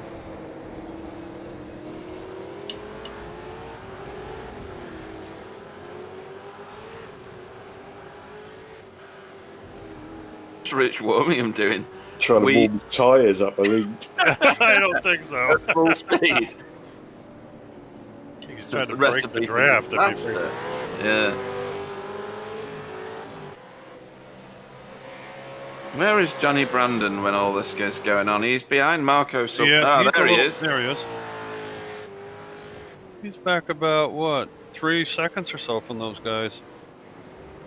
Rich Warmingham doing? Trying to warm his tyres up, I think. I don't think so. At full speed. He's trying It's to a break recipe the for draft. If he disaster. Yeah. Where is Johnny Brandon when all this is going on? He's behind Marco. he's There he is. There he is. He's back about, what, 3 seconds or so from those guys.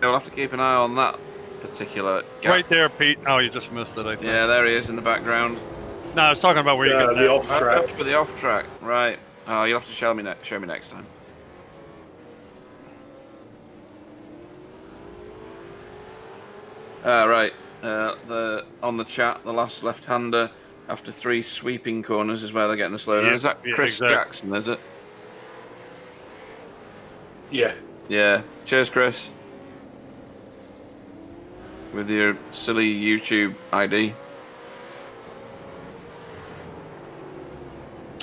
We'll have to keep an eye on that particular gap. Right there, Pete. Oh, you just missed it, I think. Yeah, there he is in the background. No, I was talking about where you get the that. off track. For the off track, right? Oh, you'll have to show me next time. Right. On the chat, the last left-hander after 3 sweeping corners is where they're getting the slowdown. Yeah, Is that yeah, Chris exactly. Jackson? Is it? Yeah. Yeah. Cheers, Chris. With your silly YouTube ID.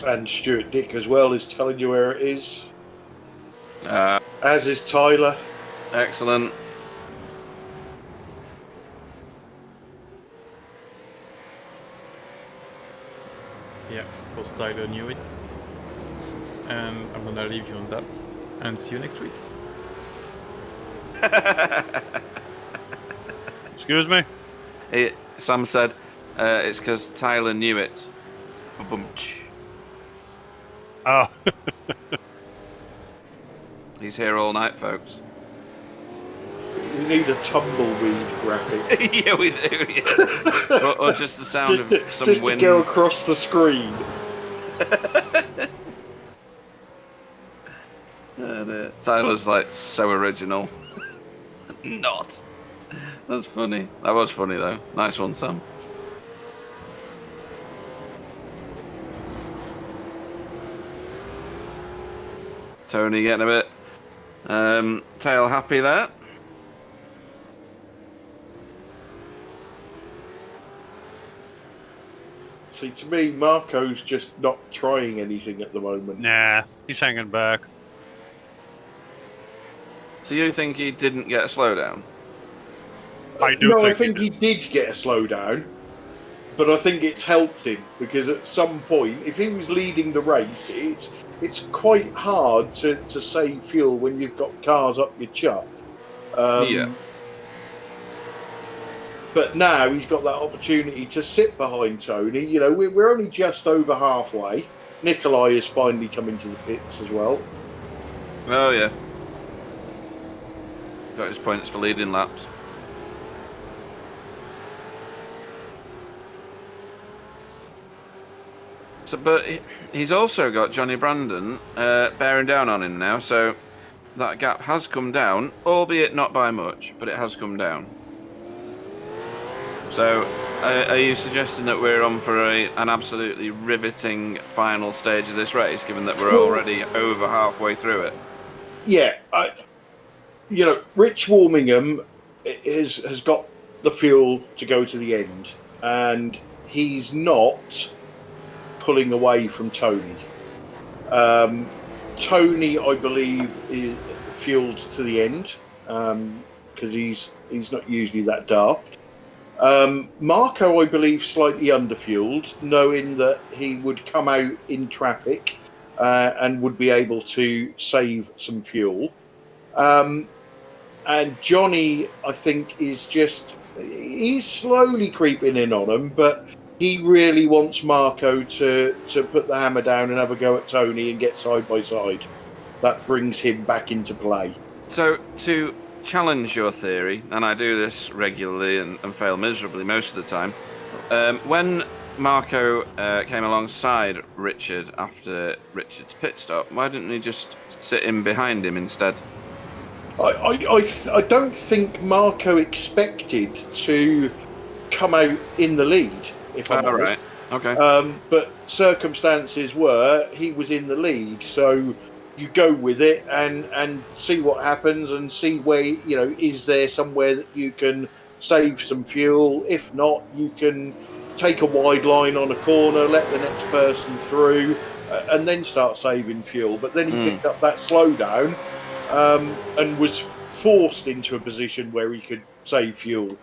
And Stuart Dick as well is telling you where it is. Uh, As is Tyler. Excellent. Yeah, because Tyler knew it. And I'm gonna leave you on that. And see you next week. Excuse me? Sam said it's because Tyler knew it. Ba-bum-tsh. Oh. He's here all night, folks. We need a tumbleweed graphic. Yeah, we do. Yeah. or just the sound of some just wind. to go across the screen. Tyler's like so original. Not. That's funny. That was funny though. Nice one, Sam. Tony getting a bit tail happy there. See, to me, Marco's just not trying anything at the moment. Nah, he's hanging back. So you think he didn't get a slowdown? I do No, I think think he did get a slowdown, but I think it's helped him because at some point, if he was leading the race, it's quite hard to save fuel when you've got cars up your chuff. Yeah. But now he's got that opportunity to sit behind Tony. You know, we're only just over halfway. Nikolai has finally come into the pits as well. Oh yeah. Got his points for leading laps. So, but he's also got Johnny Brandon bearing down on him now, so that gap has come down, albeit not by much, but it has come down. So, are you suggesting that we're on for an absolutely riveting final stage of this race, given that we're already over halfway through it? Yeah, Rich Warmingham has got the fuel to go to the end, and he's not pulling away from Tony. Tony, I believe, is fueled to the end because he's not usually that daft. Marco, I believe, slightly underfueled, knowing that he would come out in traffic and would be able to save some fuel. And Johnny, I think, he's slowly creeping in on him, but he really wants Marco to put the hammer down and have a go at Tony and get side by side. That brings him back into play. So, to challenge your theory, and I do this regularly and fail miserably most of the time, when Marco came alongside Richard after Richard's pit stop, why didn't he just sit in behind him instead? I don't think Marco expected to come out in the lead, if I'm honest. Right. Okay. But circumstances were he was in the lead, so you go with it and see what happens and see where, is there somewhere that you can save some fuel? If not, you can take a wide line on a corner, let the next person through, and then start saving fuel. But then he picked up that slowdown and was forced into a position where he could save fuel.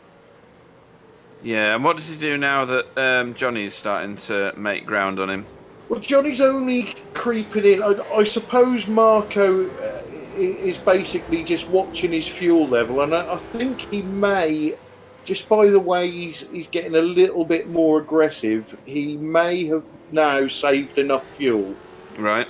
Yeah, and what does he do now that Johnny's starting to make ground on him? Well, Johnny's only creeping in. I suppose Marco is basically just watching his fuel level, and I think he may, just by the way he's getting a little bit more aggressive, he may have now saved enough fuel. Right.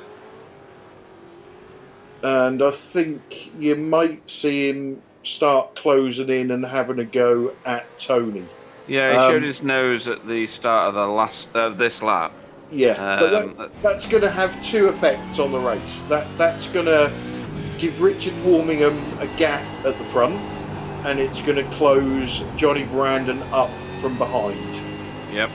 And I think you might see him start closing in and having a go at Tony. Yeah, he showed his nose at the start of this lap. Yeah, but that's going to have two effects on the race. That's going to give Richard Warmingham a gap at the front, and it's going to close Johnny Brandon up from behind. Yep.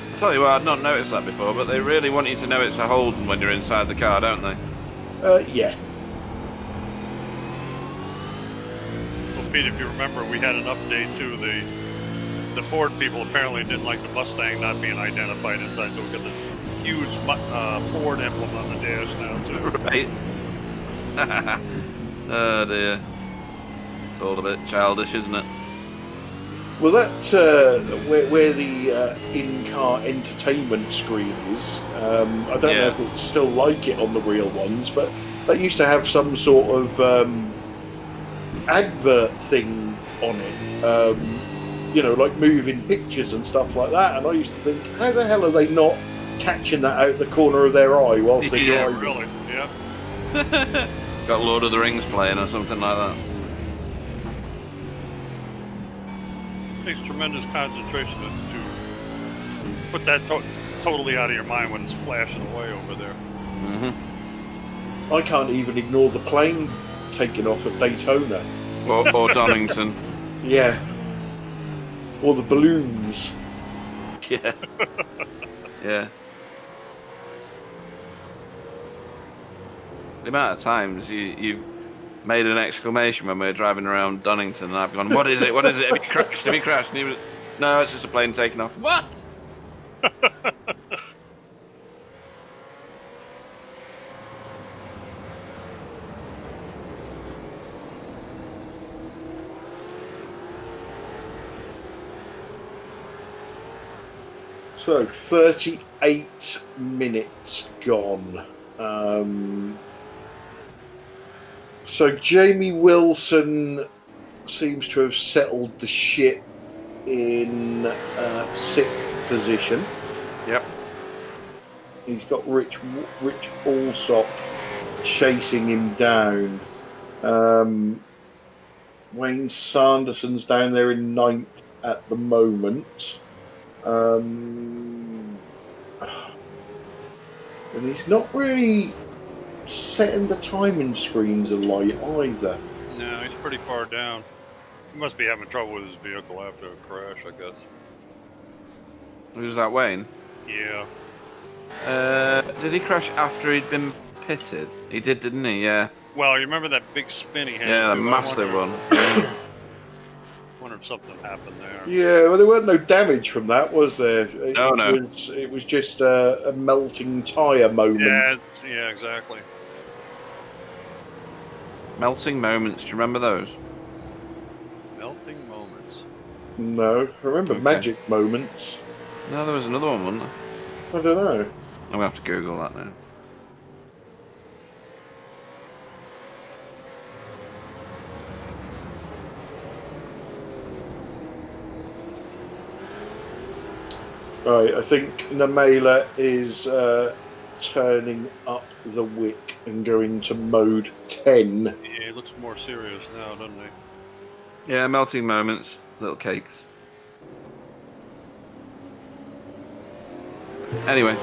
I tell you what, I'd not noticed that before, but they really want you to know it's a Holden when you're inside the car, don't they? Yeah. Well, Pete, if you remember, we had an update to the Ford people apparently didn't like the Mustang not being identified inside, so we got this huge Ford emblem on the dash now too. Right. Oh dear. It's all a bit childish, isn't it? Well, that's where the in-car entertainment screen is. I don't know if it's still like it on the real ones, but they used to have some sort of advert thing on it. Like moving pictures and stuff like that. And I used to think, how the hell are they not catching that out the corner of their eye whilst they're driving? Really? Yeah. Got Lord of the Rings playing or something like that. Takes tremendous concentration to put that totally out of your mind when it's flashing away over there. Mm-hmm. I can't even ignore the plane taking off at Daytona. Or Donington. Yeah. Or the balloons. Yeah. Yeah. The amount of times you've made an exclamation when we were driving around Donington, and I've gone, "What is it? What is it? Have you crashed? Have you crashed?" And he was, "No, it's just a plane taking off." What? So 38 minutes gone. So Jamie Wilson seems to have settled the ship in sixth position. Yep. He's got Rich Allsop chasing him down. Wayne Sanderson's down there in ninth at the moment. And he's not really setting the timing screens alight either. No, he's pretty far down. He must be having trouble with his vehicle after a crash, I guess. Who's that, Wayne? Yeah. Did he crash after he'd been pitted? He did, didn't he? Yeah. Well, you remember that big spin he had? Yeah, the too? massive one. Wonder if something happened there. Yeah, well, there weren't no damage from that, was there? No. It was just a melting tyre moment. Yeah, exactly. Melting moments. Do you remember those? Melting moments. No, I remember Okay. magic moments. No, there was another one, wasn't there? I don't know. I'm gonna have to Google that now. Right, I think Namela is turning up the wick and going to mode 10. Yeah, he looks more serious now, doesn't he? Yeah, melting moments, little cakes. Anyway.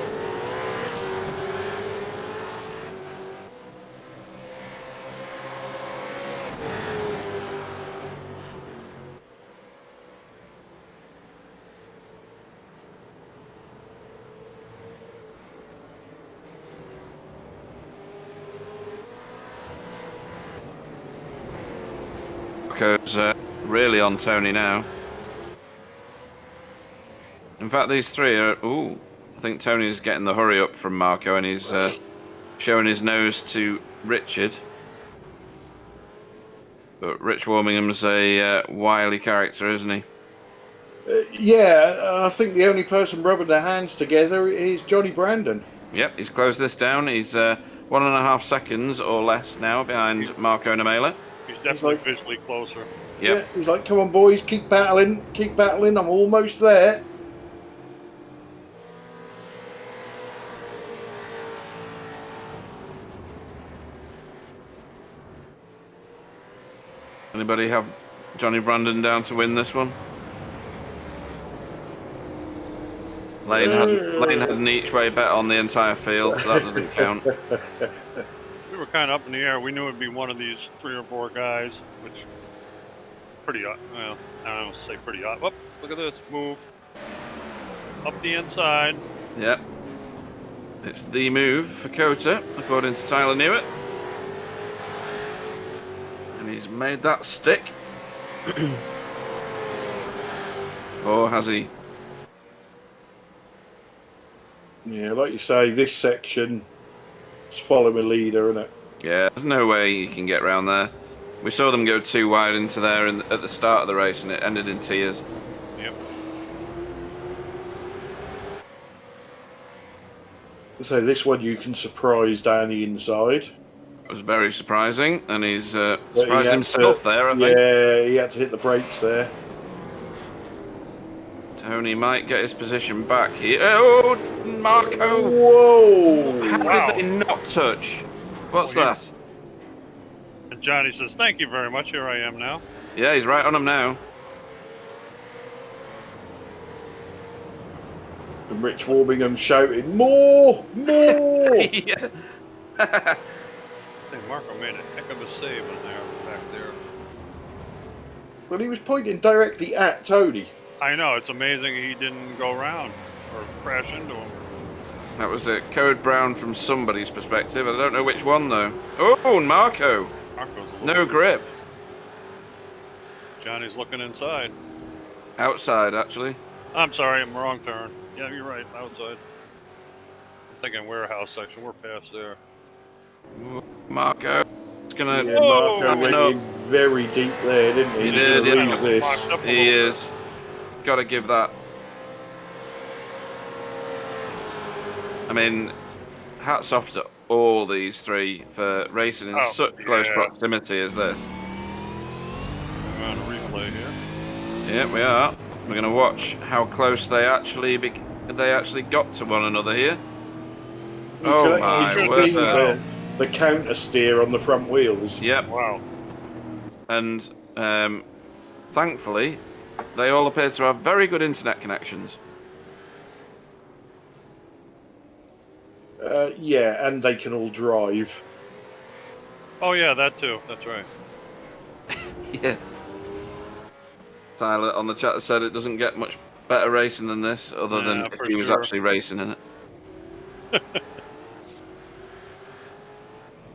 Marco's really on Tony now. In fact, these three are... Ooh, I think Tony's getting the hurry up from Marco, and he's showing his nose to Richard. But Rich Warmingham's a wily character, isn't he? Yeah, I think the only person rubbing their hands together is Johnny Brandon. Yep, he's closed this down. He's 1.5 seconds or less now behind Marco Namela. He's definitely visually closer. Yep. Yeah, he's like, come on, boys, keep battling, I'm almost there. Anybody have Johnny Brandon down to win this one? Lane had an each way bet on the entire field, so that doesn't count. We were kind of up in the air. We knew it'd be one of these 3 or 4 guys, which pretty well, I don't say pretty odd. Whoop, look at this move up the inside. Yep, it's the move for COTA, according to Tyler Newitt, and he's made that stick. Or has he? Yeah, like you say, this section is follow a leader, isn't it? Yeah, there's no way you can get around there. We saw them go too wide into there at the start of the race, and it ended in tears. Yep. So this one you can surprise down the inside. It was very surprising, and he's But surprised he had himself there, I think. Yeah, he had to hit the brakes there. Tony might get his position back here. Oh, Marco! Whoa! How Wow. did they not touch? What's Oh, yeah. that? And Johnny says, "Thank you very much. Here I am now." Yeah, he's right on him now. And Rich Warmingham shouting, more! Yeah. Hey, Marco made a heck of a save in there, back there. Well, he was pointing directly at Tony. I know, it's amazing he didn't go around or crash into him. That was a code brown from somebody's perspective. I don't know which one, though. Oh, Marco! Marco's a little No grip. Johnny's looking inside. Outside, actually. I'm sorry, I'm wrong turn. Yeah, you're right, outside. I'm thinking warehouse section, we're past there. Marco. It's gonna. Yeah, Marco Whoa! went in very deep there, didn't he? He He's did, gonna yeah. lose this. Locked up a He little is. Gotta give that. I mean, hats off to all these 3 for racing in Oh, such close yeah. proximity as this. bit. We're on a replay here. Yeah, we are. We're going to watch how close they actually got to one another here. Oh You my can word! see the counter steer on the front wheels. Yep, Wow. and thankfully, they all appear to have very good internet connections. Yeah, and they can all drive. Oh yeah, that too. That's right. Yeah. Tyler on the chat said it doesn't get much better racing than this, other than Yeah, if for he was sure. actually racing in it.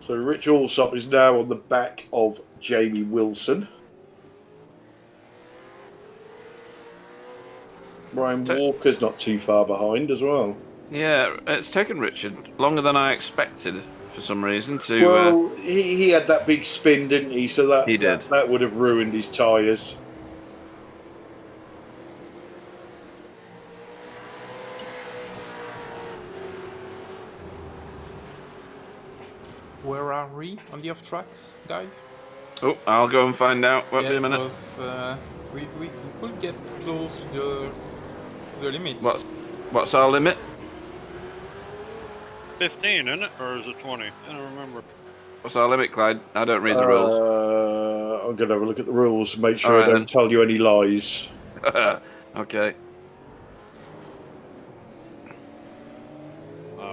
So Rich Allsop is now on the back of Jamie Wilson. Ryan Walker's not too far behind as well. Yeah, it's taken Richard longer than I expected for some reason to. Well, he had that big spin, didn't he? So that He did. that would have ruined his tyres. Where are we on the off tracks, guys? Oh, I'll go and find out. Won't be a minute. Because we could get close to the limit. What's our limit? 15, isn't it? Or is it 20? I don't remember. What's our limit, Clyde? I don't read the rules. I'm going to have a look at the rules and make sure Alright, I don't then. tell you any lies. Okay.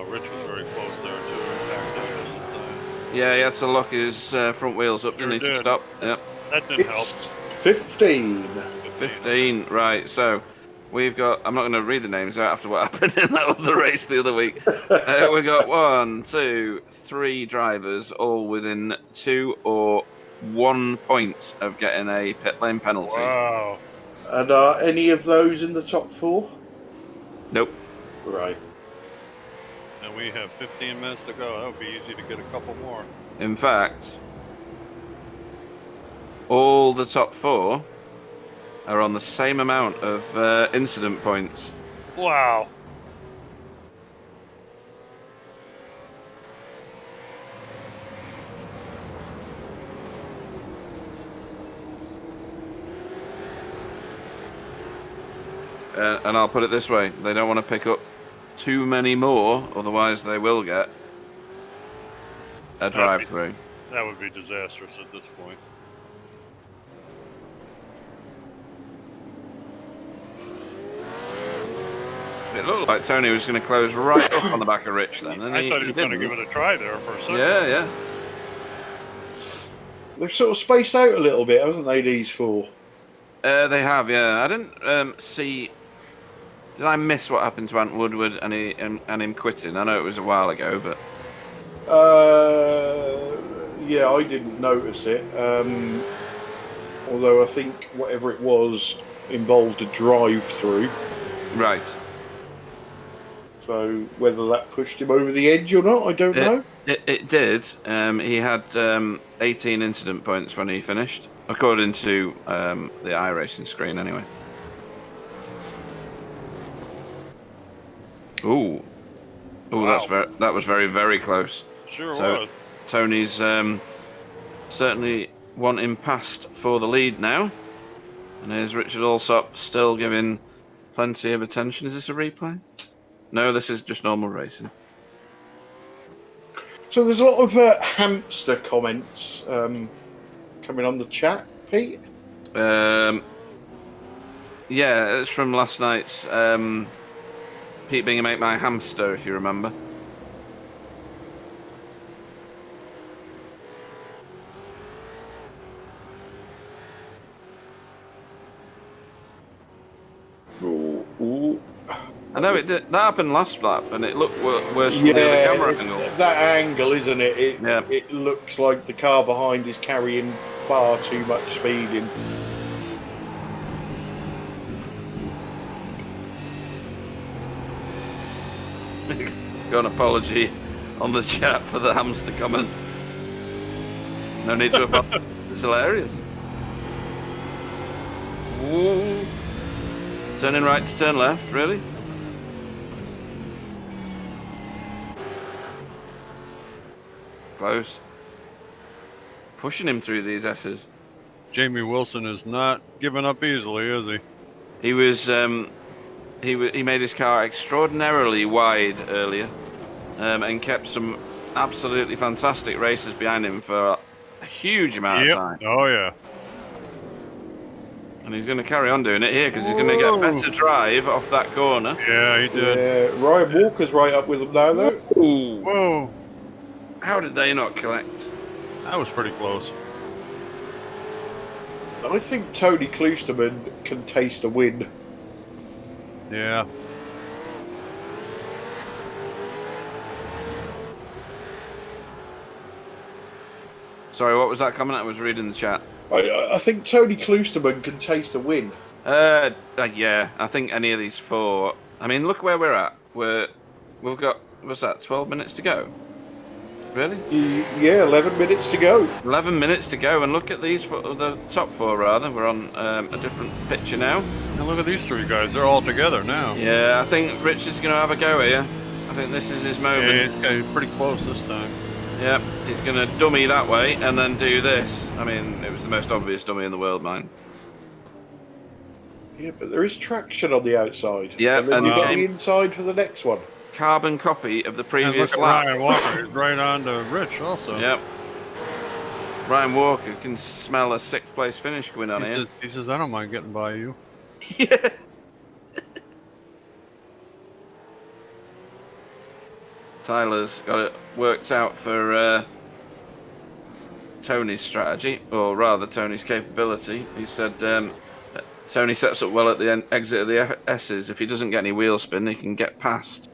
Rich was very close there too. Back there just in time. Yeah, he had to lock his front wheels up, didn't he, to did. stop? Yep. That didn't help. It's 15. 15, right. So we've got. I'm not going to read the names out after what happened in that other race the other week. We got 1, 2, 3 drivers, all within 2 or 1 point of getting a pit lane penalty. Wow. And are any of those in the top 4? Nope. Right. And we have 15 minutes to go. That would be easy to get a couple more. In fact, all the top 4 are on the same amount of incident points. Wow. And I'll put it this way, they don't want to pick up too many more, otherwise they will get a drive-through. That would be disastrous at this point. It looked like Tony was going to close right up on the back of Rich then. And I thought he was going to give it a try there for a second. Yeah. They've sort of spaced out a little bit, haven't they, these 4? They have, yeah. I didn't see... Did I miss what happened to Ant Woodward and him quitting? I know it was a while ago, but... Yeah, I didn't notice it. Although I think whatever it was involved a drive-through. Right. So whether that pushed him over the edge or not, I don't know. It did. He had 18 incident points when he finished, according to the iRacing screen, anyway. Ooh, wow. That was very, very close. Sure so was. Tony's certainly wanting past for the lead now, and here's Richard Allsop still giving plenty of attention. Is this a replay? No, this is just normal racing. So there's a lot of hamster comments coming on the chat, Pete. Yeah, it's from last night's Pete Bingham ate my hamster, if you remember. Ooh. I know it did. That happened last lap, and it looked worse from the other camera angle. That angle, isn't it? It looks like the car behind is carrying far too much speed in. Got an apology on the chat for the hamster comments. No need to apologize. It's hilarious. Ooh. Turning right to turn left, really? Close. Pushing him through these S's. Jamie Wilson is not giving up easily, is he? He was he made his car extraordinarily wide earlier, and kept some absolutely fantastic racers behind him for a huge amount of time. Oh yeah. And he's going to carry on doing it here because he's going to get a better drive off that corner. Yeah, he did. Yeah, Ryan Walker's right up with him now, though. Ooh. Whoa. How did they not collect? That was pretty close. So I think Tony Kloosterman can taste a win. Yeah. Sorry, what was that comment? I was reading the chat. I think Tony Kloosterman can taste a win. Yeah, I think any of these 4. I mean, look where we're at. We've got, what's that, 12 minutes to go? Really? Yeah, 11 minutes to go. 11 minutes to go, and look at these, the top 4 rather. We're on a different picture now. And look at these 3 guys. They're all together now. Yeah, I think Richard's going to have a go here. I think this is his moment. Yeah, he's pretty close this time. Yep, he's going to dummy that way and then do this. I mean, it was the most obvious dummy in the world, mine. Yeah, but there is traction on the outside. Yeah, and then you get the inside for the next one. Carbon copy of the previous and look lap. at Ryan Walker. He's right on to Rich also. Yep. Ryan Walker can smell a 6th place finish going on here. He says, I don't mind getting by you. Yeah. Tyler's got it worked out for Tony's strategy, or rather Tony's capability. He said Tony sets up well at the exit of the S's. If he doesn't get any wheel spin, he can get past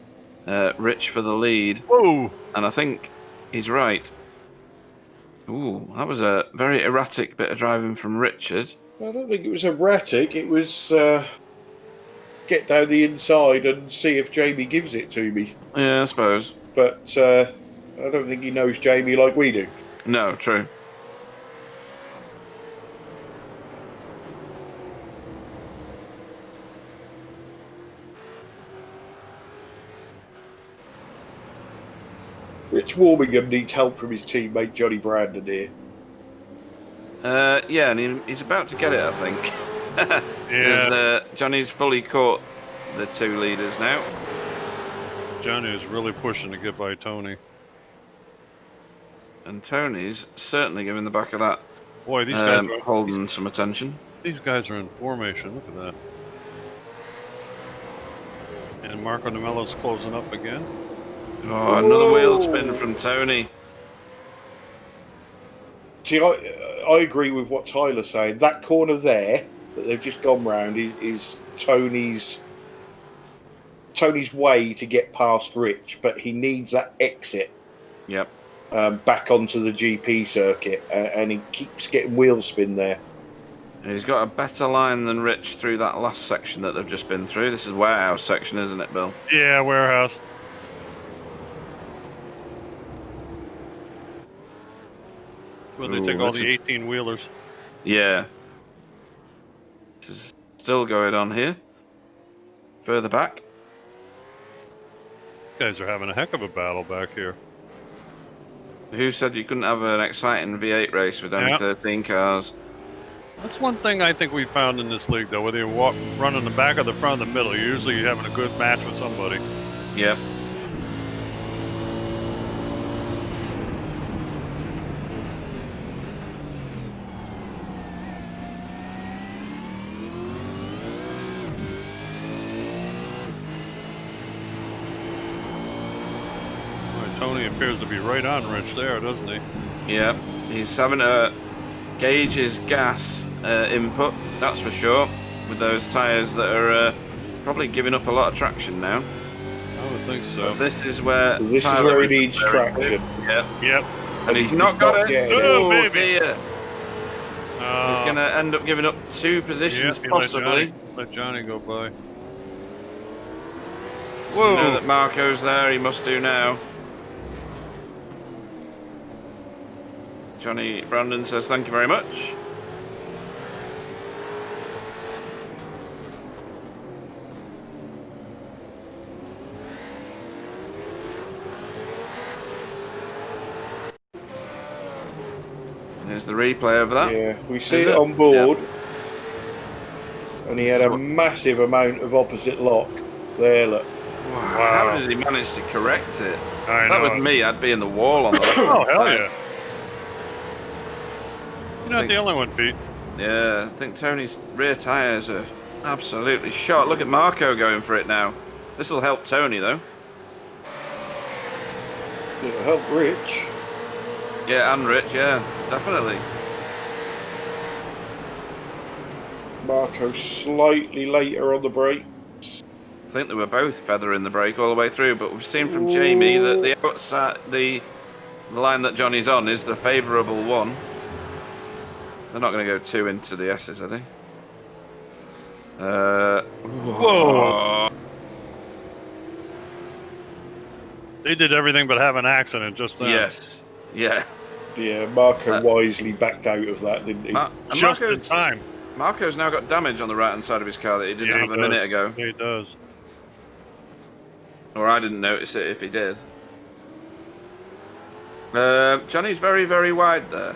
Rich for the lead. Whoa! And I think he's right. Ooh, that was a very erratic bit of driving from Richard. I don't think it was erratic. It was get down the inside and see if Jamie gives it to me. Yeah, I suppose. But I don't think he knows Jamie like we do. No, true. Rich Warmingham needs help from his teammate Johnny Brandon here. Yeah, and he's about to get it, I think. Yeah. Because Johnny's fully caught the two leaders now. Johnny is really pushing to get by Tony. And Tony's certainly giving the back of that Boy, these guys are holding some attention. These guys are in formation. Look at that. And Marco Nemello's closing up again. Oh, another wheel spin from Tony. See, I agree with what Tyler's saying. That corner there that they've just gone round is Tony's way to get past Rich, but he needs that exit. Yep. Back onto the GP circuit, and he keeps getting wheel spin there. And he's got a better line than Rich through that last section that they've just been through. This is warehouse section, isn't it, Bill? Yeah, warehouse. Well, they take all the 18 wheelers. Yeah. This is still going on here. Further back. These guys are having a heck of a battle back here. Who said you couldn't have an exciting V8 race with only 13 cars? That's one thing I think we found in this league, though. Whether you run in the back or the front or the middle, usually you're having a good match with somebody. Yep. Tony appears to be right on Rich there, doesn't he? Yeah, he's having to gauge his gas input, that's for sure, with those tyres that are probably giving up a lot of traction now. I would think so. But this is where he needs traction. Yep. Yep. And he's not got it. Oh, Oh, baby. dear. He's going to end up giving up two positions, possibly. Let Johnny go by. Whoa. You know that Marco's there, he must do now. Johnny Brandon says thank you very much. There's the replay of that. Yeah, we see it on board. Yep. And he had a massive amount of opposite lock. There, look. Wow. How did he manage to correct it? If that was me, I'd be in the wall on the left. Oh, hell yeah. You're not the only one, Pete. Yeah, I think Tony's rear tyres are absolutely shot. Look at Marco going for it now. This will help Tony, though. It'll help Rich. Yeah, and Rich, yeah, definitely. Marco slightly later on the brake. I think they were both feathering the brake all the way through, but we've seen from Jamie that the outside, the line that Johnny's on is the favourable one. They're not going to go too into the S's, are they? Whoa! They did everything but have an accident just then. Yes. Yeah. Yeah, Marco wisely backed out of that, didn't he? Just in time. Marco's now got damage on the right-hand side of his car that he didn't have a minute ago. Yeah, he does. Or I didn't notice it if he did. Johnny's very, very wide there.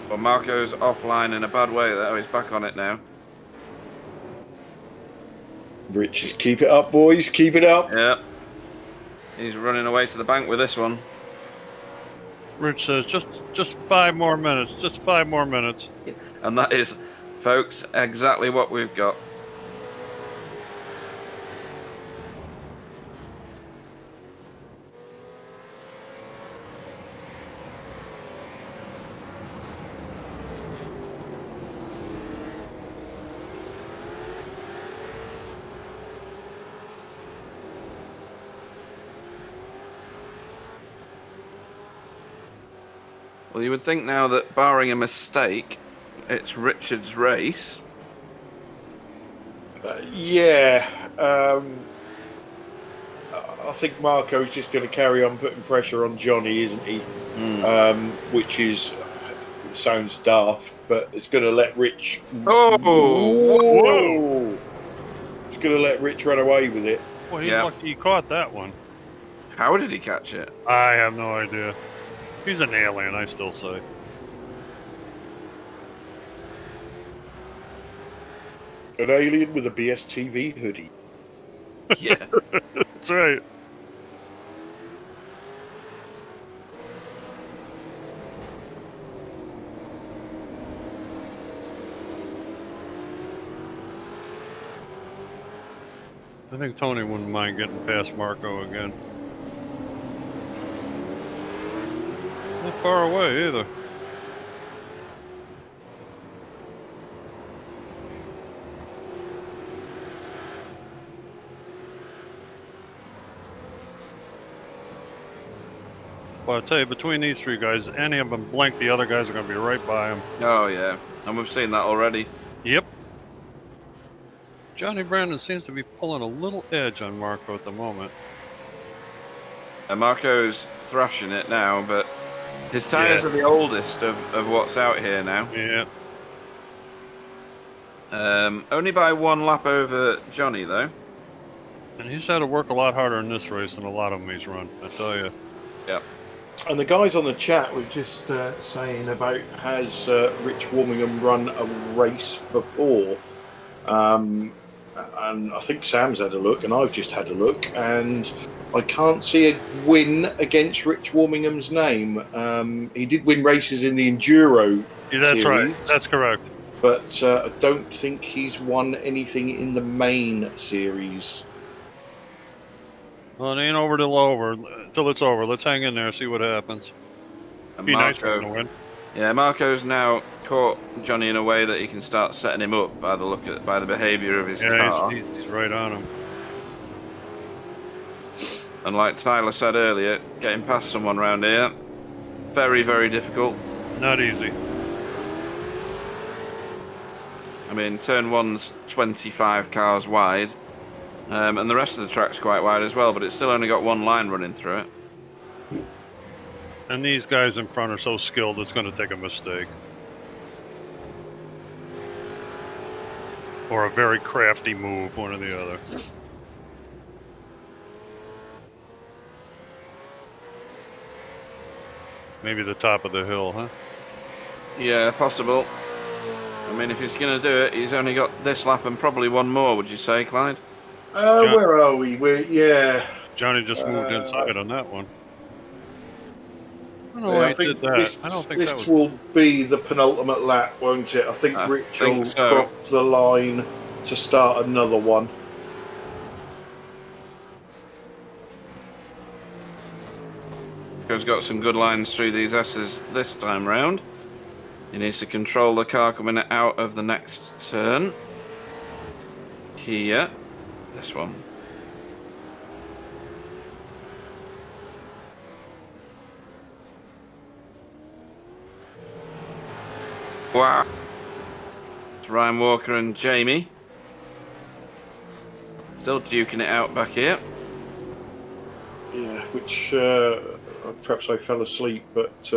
Well, Marco's offline in a bad way there. Oh, he's back on it now. Rich, just keep it up, boys. Keep it up. Yeah. He's running away to the bank with this one. Rich says, just 5 more minutes. Just 5 more minutes. And that is, folks, exactly what we've got. Well, you would think now that, barring a mistake, it's Richard's race. I think Marco's just going to carry on putting pressure on Johnny, isn't he? Which is sounds daft, but it's going to let Rich. Oh, Whoa! It's going to let Rich run away with it. Well, he's Yeah. lucky he caught that one. how did he catch it? I have no idea. He's an alien, I still say. An alien with a BSTV hoodie. Yeah. That's right. I think Tony wouldn't mind getting past Marco again. Not far away either. Well, I tell you, between these three guys, any of them blink, the other guys are going to be right by them. Oh, yeah. And we've seen that already. Yep. Johnny Brandon seems to be pulling a little edge on Marco at the moment. And Marco's thrashing it now, but his tyres are the oldest of what's out here now. Yeah. Only by 1 lap over Johnny, though. And he's had to work a lot harder in this race than a lot of them he's run, I tell you. Yep. And the guys on the chat were just saying about has Rich Warmingham run a race before? And I think Sam's had a look, and I've just had a look, and I can't see a win against Rich Warmingham's name. He did win races in the Enduro. Yeah, that's series, right. That's correct. But I don't think he's won anything in the main series. Well, it ain't over till it's over. Let's hang in there, see what happens. And Be nice for him to win. Yeah, Marco's now caught Johnny in a way that he can start setting him up by the behaviour of his car. Yeah, he's right on him. And like Tyler said earlier, getting past someone around here, very, very difficult. Not easy. I mean, turn 1's 25 cars wide, and the rest of the track's quite wide as well, but it's still only got 1 line running through it. And these guys in front are so skilled, it's going to take a mistake. Or a very crafty move, one or the other. Maybe the top of the hill, huh? Yeah, possible. I mean, if he's going to do it, he's only got this lap and probably 1 more, would you say, Clyde? Where are we? Johnny just moved inside on that one. I don't know Yeah, why I he think did that. this, I don't think this that was... will be the penultimate lap, won't it? I think I Rich think will so. cross the line to start another one. He's got some good lines through these S's this time round. He needs to control the car coming out of the next turn. Here. This one. Wow. It's Ryan Walker and Jamie. Still duking it out back here. Yeah, which perhaps I fell asleep, but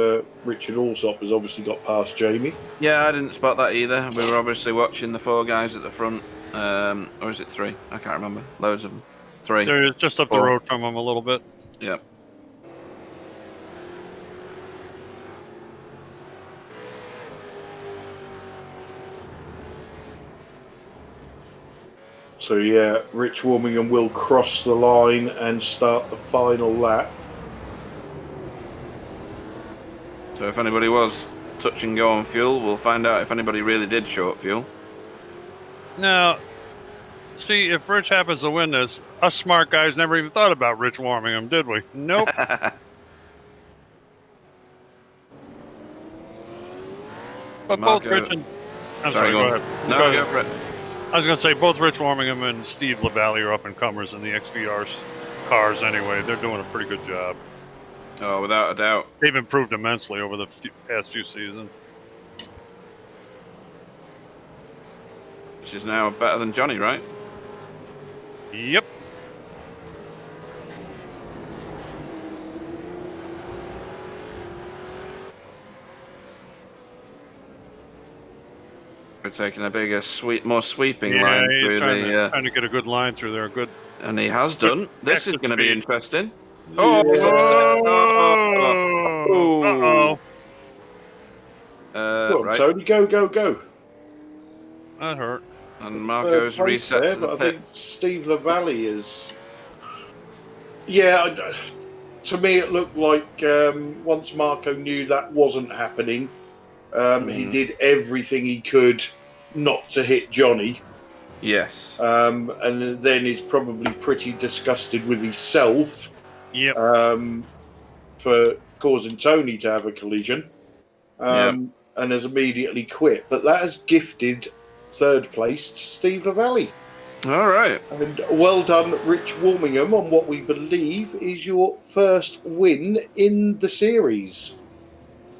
Richard Allsop has obviously got past Jamie. Yeah, I didn't spot that either. We were obviously watching the 4 guys at the front. Or is it 3? I can't remember. Loads of them. 3. They're just up the 4. road from him a little bit. Yep. So yeah, Rich Warmingham will cross the line and start the final lap. So if anybody was touch and go on fuel, we'll find out if anybody really did short fuel. Now, see, if Rich happens to win this, us smart guys never even thought about Rich Warmingham, did we? Nope. But both Marco- Rich and... I'm sorry, go go on. ahead. No, Go go ahead. for it. I was going to say, both Rich Warmingham and Steve LaValle are up-and-comers in the XVR cars anyway. They're doing a pretty good job. Oh, without a doubt. They've improved immensely over the past few seasons. Which is now better than Johnny, right? Yep. We're taking a bigger, more sweeping Yeah, line he's through trying to get a good line through there. Good. and he has done. This is going to be speed. interesting. Yeah. Oh, Uh-oh. Go on, right. Tony, go. That hurt. And Third Marco's place reset there, to the but I pit. think Steve LaValle is. Yeah, to me it looked like once Marco knew that wasn't happening, he did everything he could not to hit Johnny. Yes. And then is probably pretty disgusted with himself Yep. for causing Tony to have a collision, and has immediately quit. But that has gifted third place to Steve LaValle. All right. And well done, Rich Warmingham, on what we believe is your first win in the series.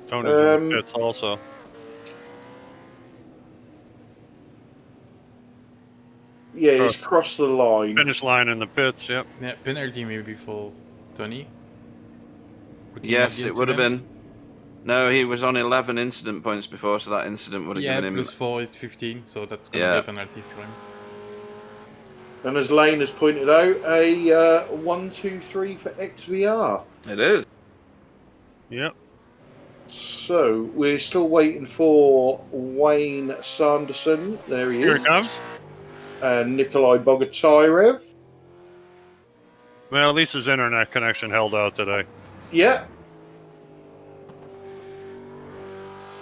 Tony's in the pits also. Yeah, he's crossed the line. Finish line in the pits. Yep. Yeah, penalty maybe for Tony. Looking at Yes, the it would have incidents. been. No, he was on 11 incident points before, so that incident would have Yeah, given him. plus 4 is 15, so that's going to be a penalty for him. And as Lane has pointed out, a 1-2-3 for XVR. It is. Yep. So we're still waiting for Wayne Sanderson. There he is. Here it comes. And Nikolai Bogotyrev. Well, at least his internet connection held out today. Yeah.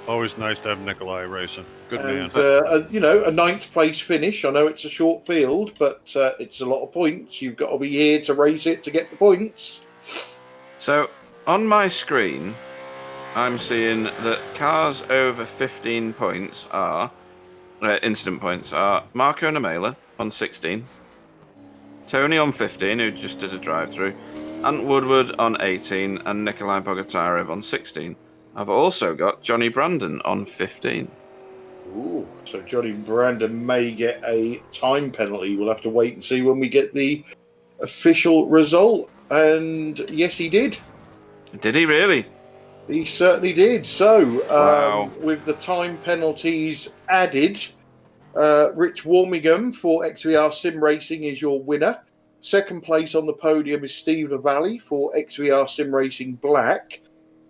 Always nice to have Nikolai racing. Good man. And, a ninth place finish. I know it's a short field, but it's a lot of points. You've got to be here to race it to get the points. So on my screen, I'm seeing that cars over 15 points are incident points are Marco Namela on 16, Tony on 15, who just did a drive-through, Ant Woodward on 18, and Nikolai Bogotyrev on 16. I've also got Johnny Brandon on 15. Ooh, so Johnny Brandon may get a time penalty. We'll have to wait and see when we get the official result. And yes, he did. Did he really? He certainly did. So, Wow. with the time penalties added, Rich Warmingham for XVR Sim Racing is your winner. Second place on the podium is Steve LaValle for XVR Sim Racing Black.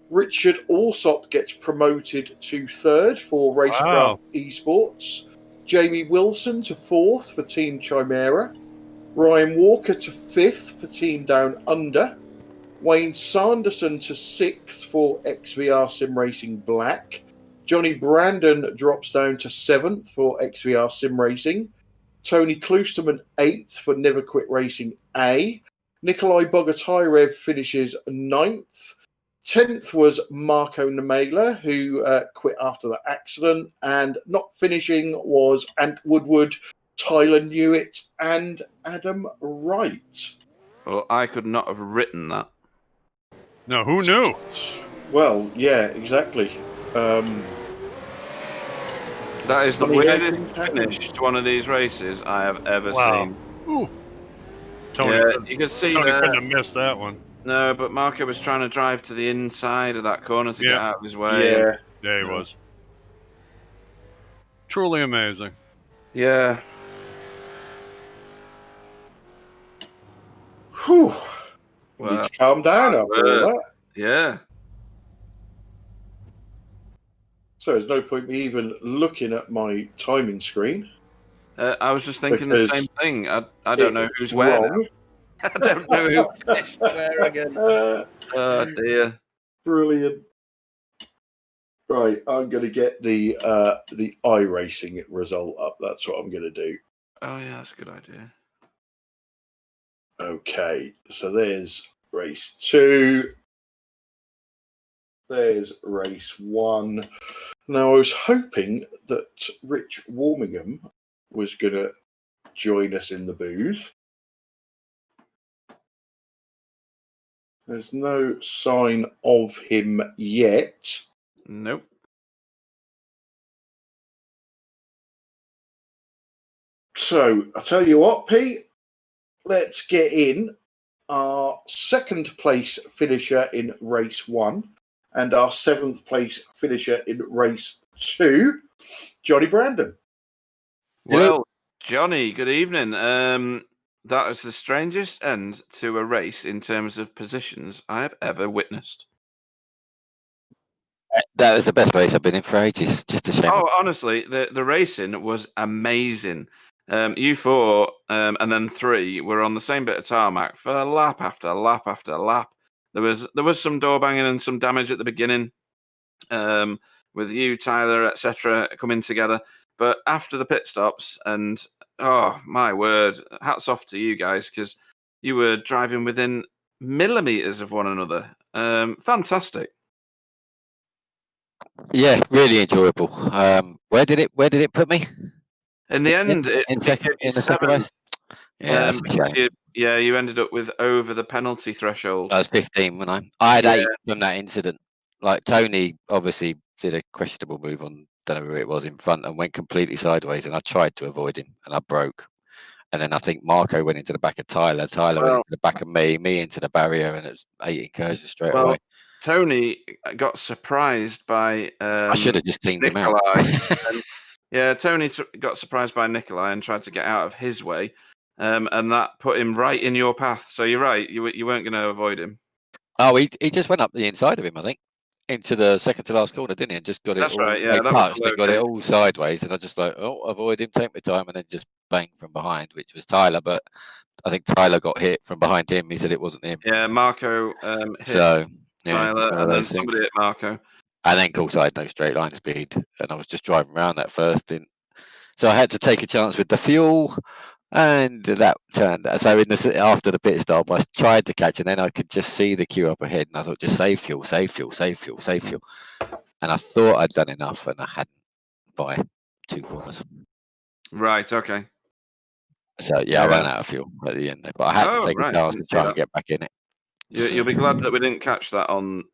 Richard Alsop gets promoted to third for Racecraft Esports. Jamie Wilson to fourth for Team Chimera. Ryan Walker to fifth for Team Down Under. Wayne Sanderson to sixth for XVR Sim Racing Black. Johnny Brandon drops down to seventh for XVR Sim Racing. Tony Kloosterman eighth for Never Quit Racing A. Nikolai Bogotyrev finishes ninth. 10th was Marco Namela, who quit after the accident. And not finishing was Ant Woodward, Tyler Newitt, and Adam Wright. Well, I could not have written that. No, who knew? Well, yeah, exactly. That is the Funny weirdest how things finish to one of these races I have ever Wow. seen. Ooh. Tony, Yeah, you can see Tony there. couldn't have missed that one. No, but Marco was trying to drive to the inside of that corner to get Yeah. out of his way. Yeah. Yeah, he was. Truly amazing. Yeah. Whew. Well, Need to calm down after all that. yeah. So there's no point me even looking at my timing screen. I was just thinking Because the same thing. I don't know who's where now. Wrong. I don't know who finished where again. Oh dear. Brilliant. Right, I'm going to get the iRacing result up. That's what I'm going to do. Oh yeah, that's a good idea. Okay, so there's race 2. There's race 1. Now, I was hoping that Rich Warmingham was going to join us in the booth. There's no sign of him yet. Nope. So, I'll tell you what, Pete. Let's get in our second place finisher in race 1 and our 7th place finisher in race 2. Johnny Brandon. Well, Johnny, good evening. That was the strangest end to a race in terms of positions I have ever witnessed. That was the best race I've been in for ages. Just a shame. Oh, honestly, the racing was amazing. You four and then three were on the same bit of tarmac for lap after lap after lap. There was some door banging and some damage at the beginning, with you, Tyler, etc., coming together. But after the pit stops, and oh my word, hats off to you guys, because you were driving within millimeters of one another. Fantastic. Yeah, really enjoyable. Where did it put me? In the end, in it second, gave you in the second 7. race. Yeah, that's a Because shame. you ended up with over the penalty threshold. I was 15 when I had Yeah. 8 from that incident. Like Tony obviously did a questionable move on, don't know who it was, in front and went completely sideways, and I tried to avoid him and I broke. And then I think Marco went into the back of Tyler. Tyler went Well- into the back of me into the barrier, and it was 8 incursions straight Well, away. Tony got surprised by I should have just cleaned him out. Nikolai. Yeah, Tony got surprised by Nikolai and tried to get out of his way, and that put him right in your path. So you're right, you weren't going to avoid him. Oh, he just went up the inside of him, I think, into the second to last corner, didn't he? And just got it That's all right, yeah, that was touched the and got it low all sideways. And I just like, oh, avoid him, take my time, and then just bang from behind, which was Tyler. But I think Tyler got hit from behind him. He said it wasn't him. Yeah, Marco hit So yeah, Tyler, and then somebody hit Marco. And then, of course, I had no straight line speed, and I was just driving around that first. So I had to take a chance with the fuel, and that turned. So after the pit stop, I tried to catch, and then I could just see the queue up ahead, and I thought, just save fuel, save fuel, save fuel, save fuel. And I thought I'd done enough, and I hadn't by 2 corners. Right. Okay. So yeah, I ran out of fuel at the end, but I had to take a chance and try and get back in it. You'll be glad that we didn't catch that on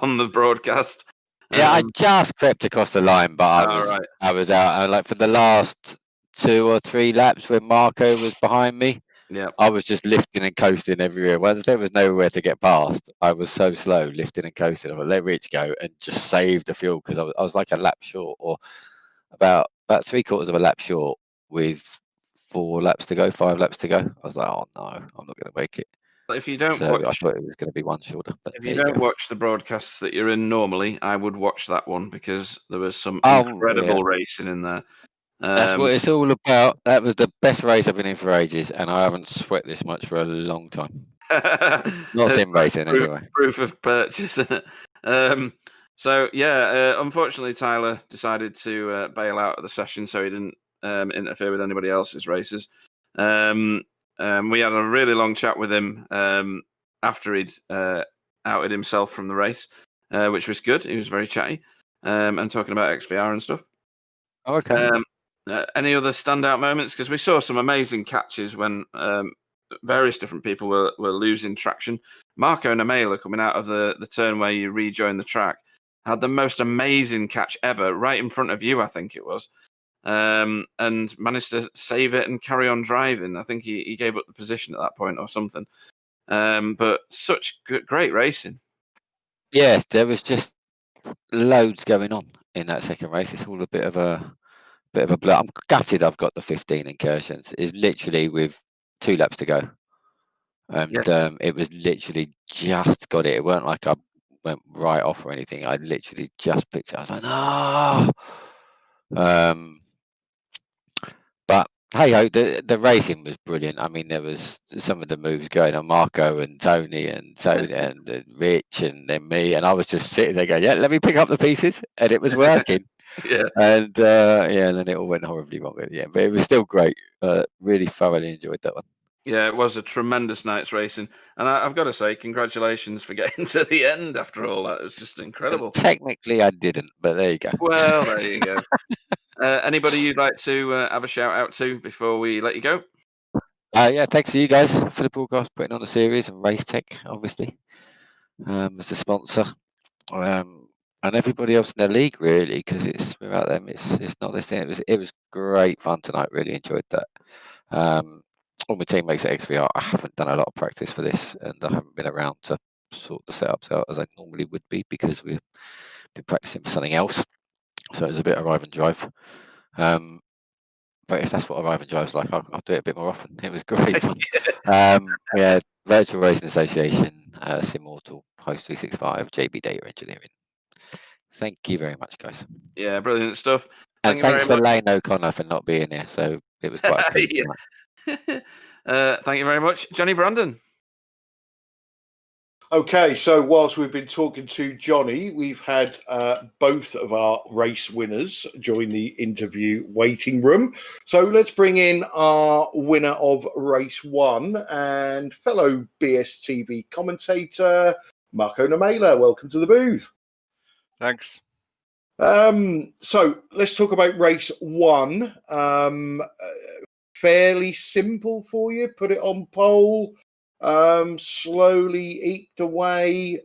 on the broadcast. Yeah, I just crept across the line, but I was out. Like for the last 2 or 3 laps when Marco was behind me, yeah, I was just lifting and coasting everywhere. Once there was nowhere to get past, I was so slow, lifting and coasting. I would let Rich go and just save the fuel because I was like a lap short, or about 3/4 of a lap short with 4 laps to go, 5 laps to go. I was like, oh no, I'm not going to make it. If you don't I thought it was going to be 1 shorter. But if you don't watch the broadcasts that you're in normally, I would watch that one because there was some incredible racing in there. That's what it's all about. That was the best race I've been in for ages, and I haven't sweat this much for a long time. Not sim racing, anyway. Proof of purchase. So yeah, unfortunately, Tyler decided to bail out of the session, so he didn't interfere with anybody else's races. We had a really long chat with him after he'd outed himself from the race, which was good. He was very chatty and talking about XVR and stuff. Okay. Any other standout moments? Because we saw some amazing catches when various different people were losing traction. Marco and Amela coming out of the turn where you rejoin the track had the most amazing catch ever right in front of you, I think it was. And managed to save it and carry on driving. I think he gave up the position at that point or something. But such great racing. Yeah, there was just loads going on in that second race. It's all a bit of a blur. I'm gutted I've got the 15 incursions. It's literally with 2 laps to go. And it was literally just got it. It weren't like I went right off or anything. I literally just picked it. I was like, no. But hey ho, the racing was brilliant. I mean, there was some of the moves going on, Marco and Tony and Rich and then me, and I was just sitting there going, yeah, let me pick up the pieces, and it was working. And then it all went horribly wrong at the end, but it was still great. Really thoroughly enjoyed that one. Yeah, it was a tremendous night's racing, and I've got to say, congratulations for getting to the end after all that. It was just incredible. Technically, I didn't, but there you go. Well, there you go. Anybody you'd like to have a shout out to before we let you go? Yeah, thanks to you guys for the broadcast, putting on the series, and Racetech, obviously, as the sponsor, and everybody else in the league, really, because it's without them, it's not this thing. It was great fun tonight. Really enjoyed that. All my teammates at XVR, I haven't done a lot of practice for this, and I haven't been around to sort the setups out as I normally would be because we've been practicing for something else. So it was a bit of arrive and drive. But if that's what arrive and drive's like, I'll do it a bit more often. It was great fun. We had Virtual Racing Association, Simortal, Host 365, JB Data Engineering. Thank you very much, guys. Yeah, brilliant stuff. And Thank you thanks very for much. Lane O'Connor for not being here. So it was quite a pleasant night. Thank you very much, Johnny Brandon. Okay, so whilst we've been talking to Johnny, we've had both of our race winners join the interview waiting room. So let's bring in our winner of race 1 and fellow BSTV commentator, Marco Namela. Welcome to the booth. Thanks. So let's talk about race 1. Fairly simple for you. Put it on pole. Slowly eked away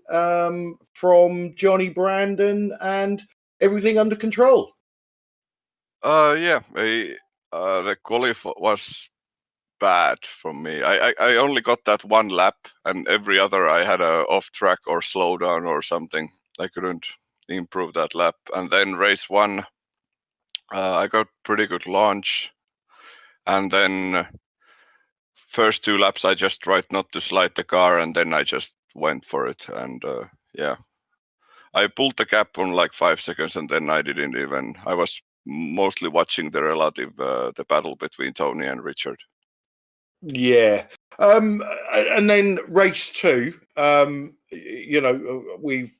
from Johnny Brandon and everything under control. The qualify was bad for me. I only got that one lap, and every other I had a off track or slowdown or something. I couldn't improve that lap. And then race 1, I got pretty good launch, and then first 2 laps I just tried not to slide the car, and then I just went for it. And I pulled the gap on like 5 seconds, and then I didn't even. I was mostly watching the battle between Tony and Richard. Yeah. And then race 2,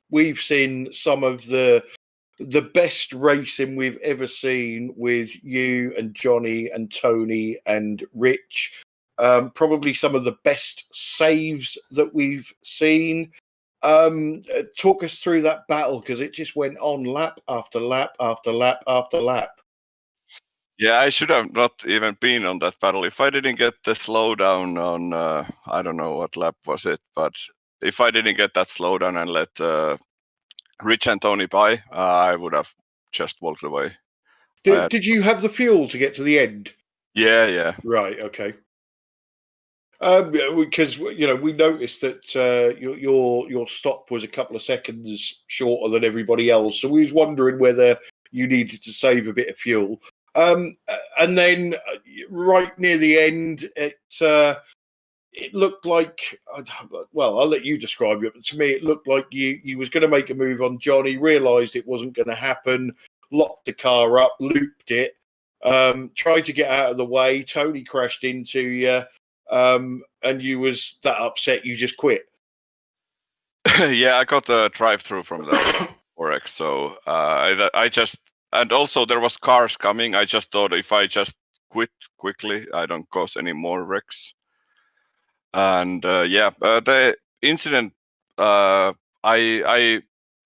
we've seen some of the best racing we've ever seen with you and Johnny and Tony and Rich. Probably some of the best saves that we've seen. Talk us through that battle, because it just went on lap after lap after lap after lap. Yeah, I should have not even been on that battle. If I didn't get the slowdown on, I don't know what lap was it, but if I didn't get that slowdown and let Rich and Tony by, I would have just walked away. Did you have the fuel to get to the end? Yeah. Right, okay. Because we noticed that your stop was a couple of seconds shorter than everybody else, so we was wondering whether you needed to save a bit of fuel. And then right near the end, it looked like, well, I'll let you describe it, but to me, it looked like you was going to make a move on Johnny, realised it wasn't going to happen, locked the car up, looped it, tried to get out of the way. Tony crashed into you, and you was that upset you just quit. Yeah, I got the drive-through from the Forex, so I just, and also there was cars coming. I just thought if I just quit quickly, I don't cause any more wrecks. And the incident, I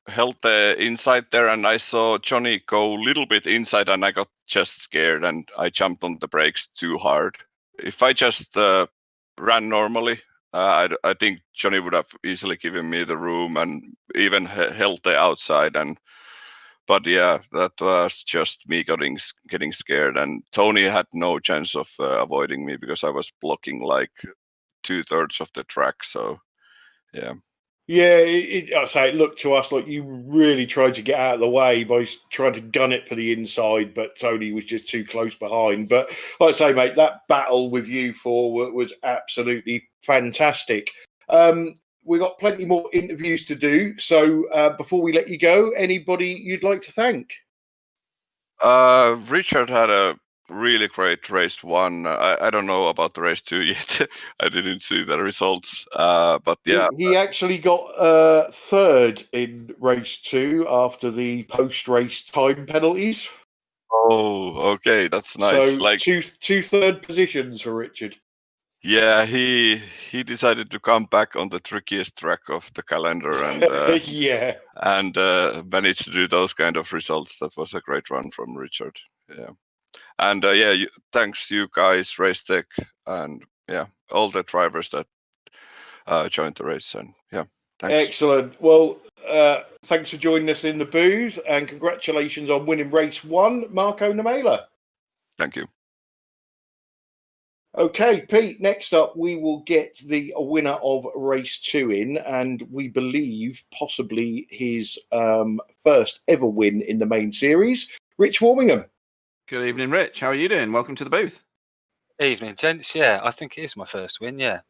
held the inside there, and I saw Johnny go a little bit inside, and I got just scared, and I jumped on the brakes too hard. If I just ran normally, I think Johnny would have easily given me the room and even held the outside. But yeah, that was just me getting scared, and Tony had no chance of avoiding me because I was blocking like 2/3 of the track. So yeah. Yeah, I say it looked to us like you really tried to get out of the way by trying to gun it for the inside, but Tony was just too close behind. But like I say, mate, that battle with you four was absolutely fantastic. We've got plenty more interviews to do. So before we let you go, anybody you'd like to thank? Richard had a really great race 1. I don't know about the race 2 yet. I didn't see the results. But yeah, he actually got 3rd in race 2 after the post-race time penalties. Oh, okay, that's nice. So like two third positions for Richard. Yeah, he decided to come back on the trickiest track of the calendar and yeah, and managed to do those kind of results. That was a great run from Richard. Yeah, and thanks you guys, Racetech, and all the drivers that joined the race. And thanks. Excellent. Well, thanks for joining us in the booth, and congratulations on winning race 1, Marco Namela. Thank you. Okay, Pete, next up, we will get the winner of race 2 in, and we believe possibly his first ever win in the main series, Rich Warmingham. Good evening, Rich. How are you doing? Welcome to the booth. Evening, gents. Yeah, I think it is my first win. Yeah.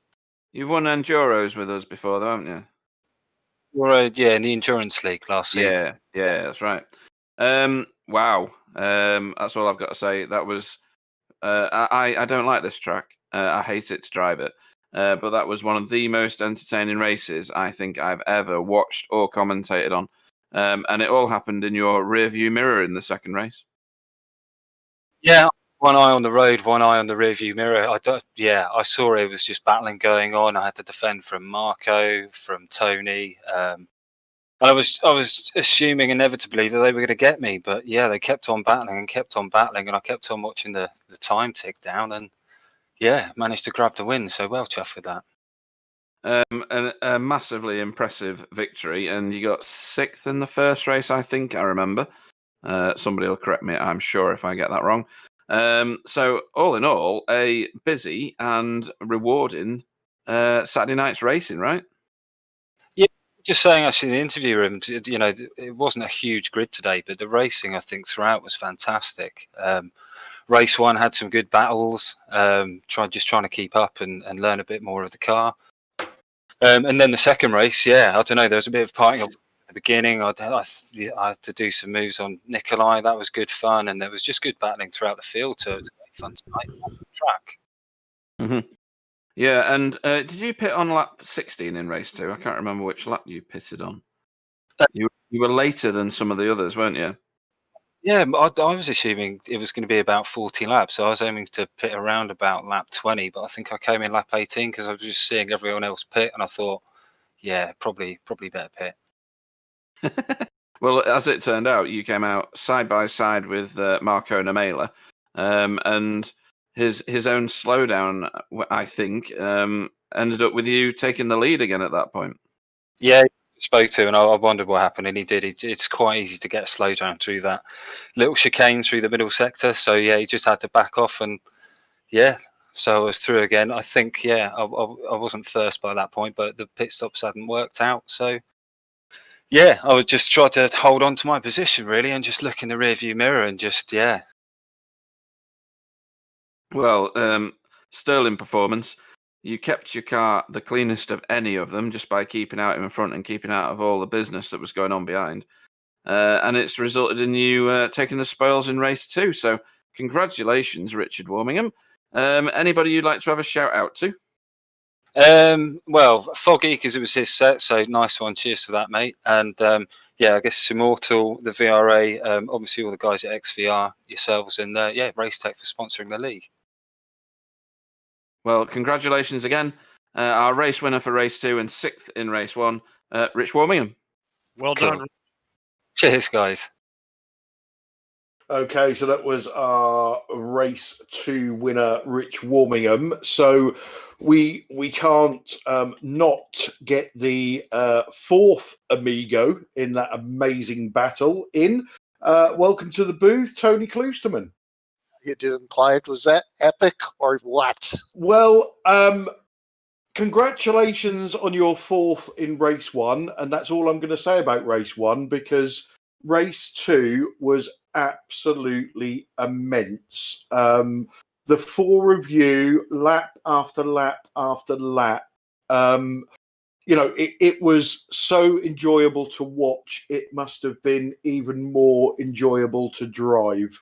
You've won Enduros with us before, though, haven't you? Well, yeah, in the Endurance League last season. Yeah, that's right. Wow. That's all I've got to say. That was. I don't like this track. I hate it to drive it. But that was one of the most entertaining races I think I've ever watched or commentated on. And it all happened in your rear view mirror in the second race. Yeah, one eye on the road, one eye on the rearview mirror. I saw it was just battling going on. I had to defend from Marco, from Tony. I was assuming inevitably that they were going to get me, but yeah, they kept on battling, and I kept on watching the time tick down, and yeah, managed to grab the win. So well chuffed with that. A massively impressive victory, and you got 6th in the first race, I think I remember. Somebody will correct me, I'm sure, if I get that wrong. So all in all, a busy and rewarding Saturday night's racing, right? Yeah, just saying actually in the interview room, you know, it wasn't a huge grid today, but the racing I think throughout was fantastic. Race 1 had some good battles, trying to keep up and learn a bit more of the car. And then the second race, yeah, I don't know, there was a bit of parting up at the beginning. I had to do some moves on Nikolai. That was good fun, and there was just good battling throughout the field. So it was great fun tonight. Awesome track. Mm-hmm. Yeah, and did you pit on lap 16 in race 2? I can't remember which lap you pitted on. You were later than some of the others, weren't you? Yeah, I was assuming it was going to be about 40 laps, so I was aiming to pit around about lap 20, but I think I came in lap 18 because I was just seeing everyone else pit, and I thought, yeah, probably better pit. Well, as it turned out, you came out side by side with Marco Namela, and his own slowdown, I think, ended up with you taking the lead again at that point. Yeah, spoke to, and I wondered what happened, and he did. It's quite easy to get a slowdown through that little chicane through the middle sector. So yeah, he just had to back off, and yeah, so I was through again. I think I wasn't first by that point, but the pit stops hadn't worked out. So yeah, I would just try to hold on to my position really, and just look in the rearview mirror, and just yeah. Well, sterling performance. You kept your car the cleanest of any of them just by keeping out in front and keeping out of all the business that was going on behind. And it's resulted in you taking the spoils in race 2. So congratulations, Richard Warmingham. Anybody you'd like to have a shout out to? Well, Foggy, because it was his set, so nice one. Cheers to that, mate. And yeah, I guess Immortal, the VRA, obviously all the guys at XVR, yourselves, and yeah, Racetech for sponsoring the league. Well, congratulations again. Our race winner for race 2 and 6th in race 1, Rich Warmingham. Well Cool. done. Cheers, guys. Okay, so that was our race 2 winner, Rich Warmingham. So we can't not get the 4th Amigo in that amazing battle in. Welcome to the booth, Tony Kloosterman. You didn't, Clyde. Was that epic or what? Well, congratulations on your 4th in race 1, and that's all I'm going to say about race 1, because race 2 was absolutely immense. The 4 of you, lap after lap after lap, you know, it was so enjoyable to watch. It must have been even more enjoyable to drive.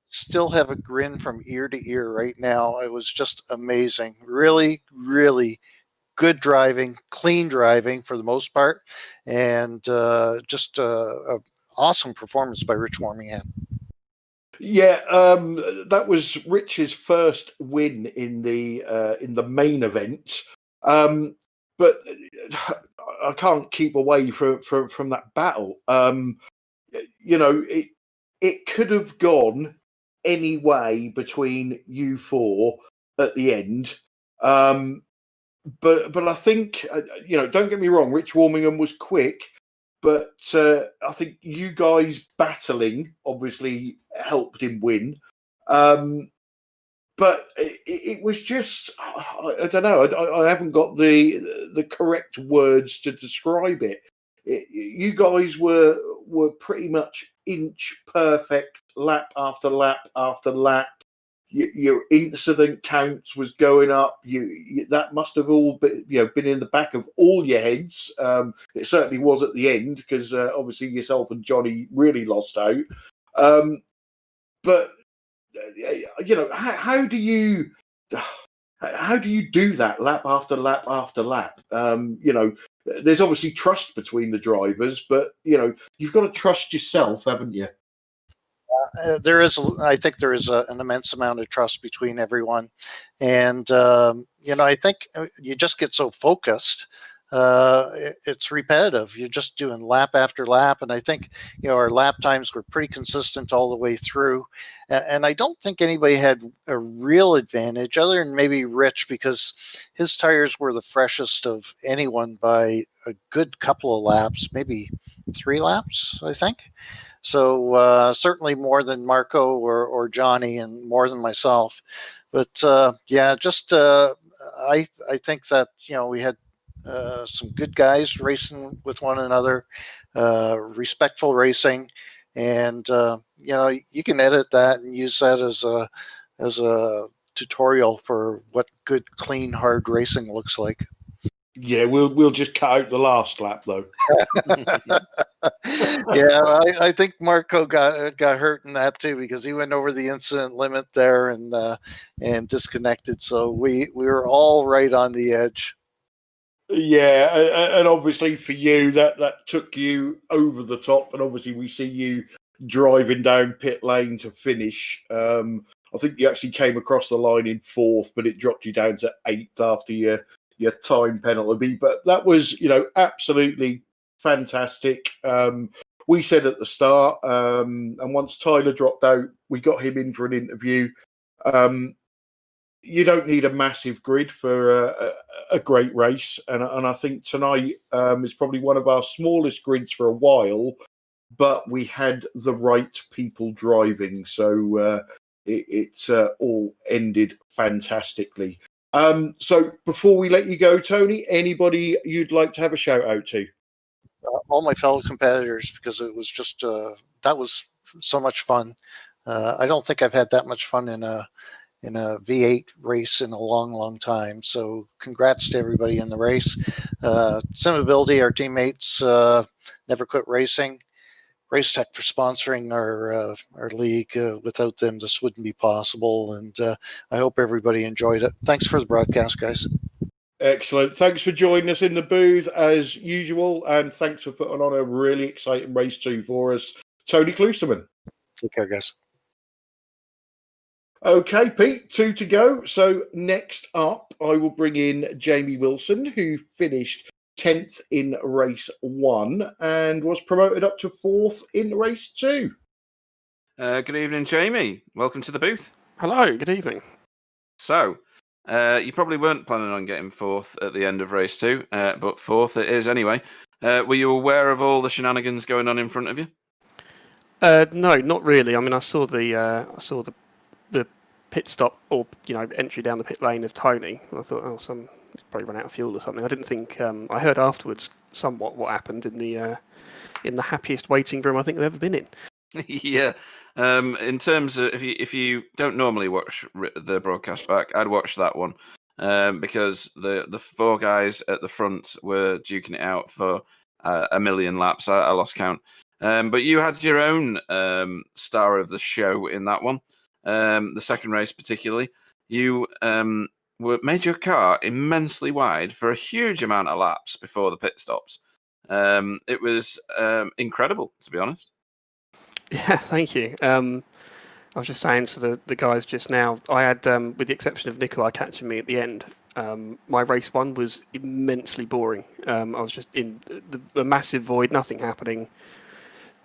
Still have a grin from ear to ear right now. It was just amazing. Really, really good driving, clean driving for the most part, and just a awesome performance by Rich Warmingham. Yeah, that was Rich's first win in the main event, but I can't keep away from that battle. You know, it could have gone any way between you 4 at the end. But I think, you know, don't get me wrong, Rich Warmingham was quick, but I think you guys battling obviously helped him win. but it was just, I don't know. I haven't got the correct words to describe it. You guys were pretty much inch perfect, lap after lap after lap. Your incident counts was going up. That must have all been in the back of all your heads. It certainly was at the end, because obviously yourself and Johnny really lost out. But how do you do that lap after lap after lap? There's obviously trust between the drivers, but you've got to trust yourself, haven't you? I think there is an immense amount of trust between everyone, and I think you just get so focused. It's repetitive. You're just doing lap after lap, and I think our lap times were pretty consistent all the way through. And I don't think anybody had a real advantage, other than maybe Rich, because his tires were the freshest of anyone by a good couple of laps, maybe 3 laps, I think. So certainly more than Marco or Johnny, and more than myself. But I think that we had some good guys racing with one another, respectful racing, and you can edit that and use that as a tutorial for what good, clean, hard racing looks like. Yeah, we'll just cut out the last lap though. Yeah, I think Marco got hurt in that too, because he went over the incident limit there and disconnected. So we were all right on the edge. Yeah, and obviously for you that took you over the top, and obviously we see you driving down pit lane to finish. I think you actually came across the line in 4th, but it dropped you down to 8th after your time penalty. But that was absolutely fantastic. We said at the start, and once Tyler dropped out, we got him in for an interview. You don't need a massive grid for a great race, and I think tonight is probably one of our smallest grids for a while, but we had the right people driving, so it's all ended fantastically. So before we let you go, Tony, anybody you'd like to have a shout out to? All my fellow competitors, because it was just that was so much fun. I don't think I've had that much fun in a V8 race in a long time. So congrats to everybody in the race. Simability, our teammates, Never Quit Racing, Racetech for sponsoring our league. Without them, this wouldn't be possible. And I hope everybody enjoyed it. Thanks for the broadcast, guys. Excellent. Thanks for joining us in the booth as usual, and thanks for putting on a really exciting race 2 for us, Tony Klusterman. Take care, guys. Okay, Pete, 2 to go. So next up, I will bring in Jamie Wilson, who finished 10th in race 1 and was promoted up to 4th in race 2. Good evening, Jamie. Welcome to the booth. Hello, good evening. So, you probably weren't planning on getting 4th at the end of race 2, but 4th it is anyway. Were you aware of all the shenanigans going on in front of you? No, not really. I mean, I saw the pit stop, or entry down the pit lane of Tony, and I thought, he's probably run out of fuel or something. I didn't think. I heard afterwards somewhat what happened in the happiest waiting room I think I've ever been in. Yeah. In terms of if you don't normally watch the broadcast back, I'd watch that one because the 4 guys at the front were duking it out for a million laps. I lost count. But you had your own star of the show in that one. The second race particularly, you made your car immensely wide for a huge amount of laps before the pit stops. It was incredible, to be honest. Yeah, thank you. I was just saying to the guys just now, I had, with the exception of Nikolai catching me at the end, my race 1 was immensely boring. I was just in the massive void, nothing happening,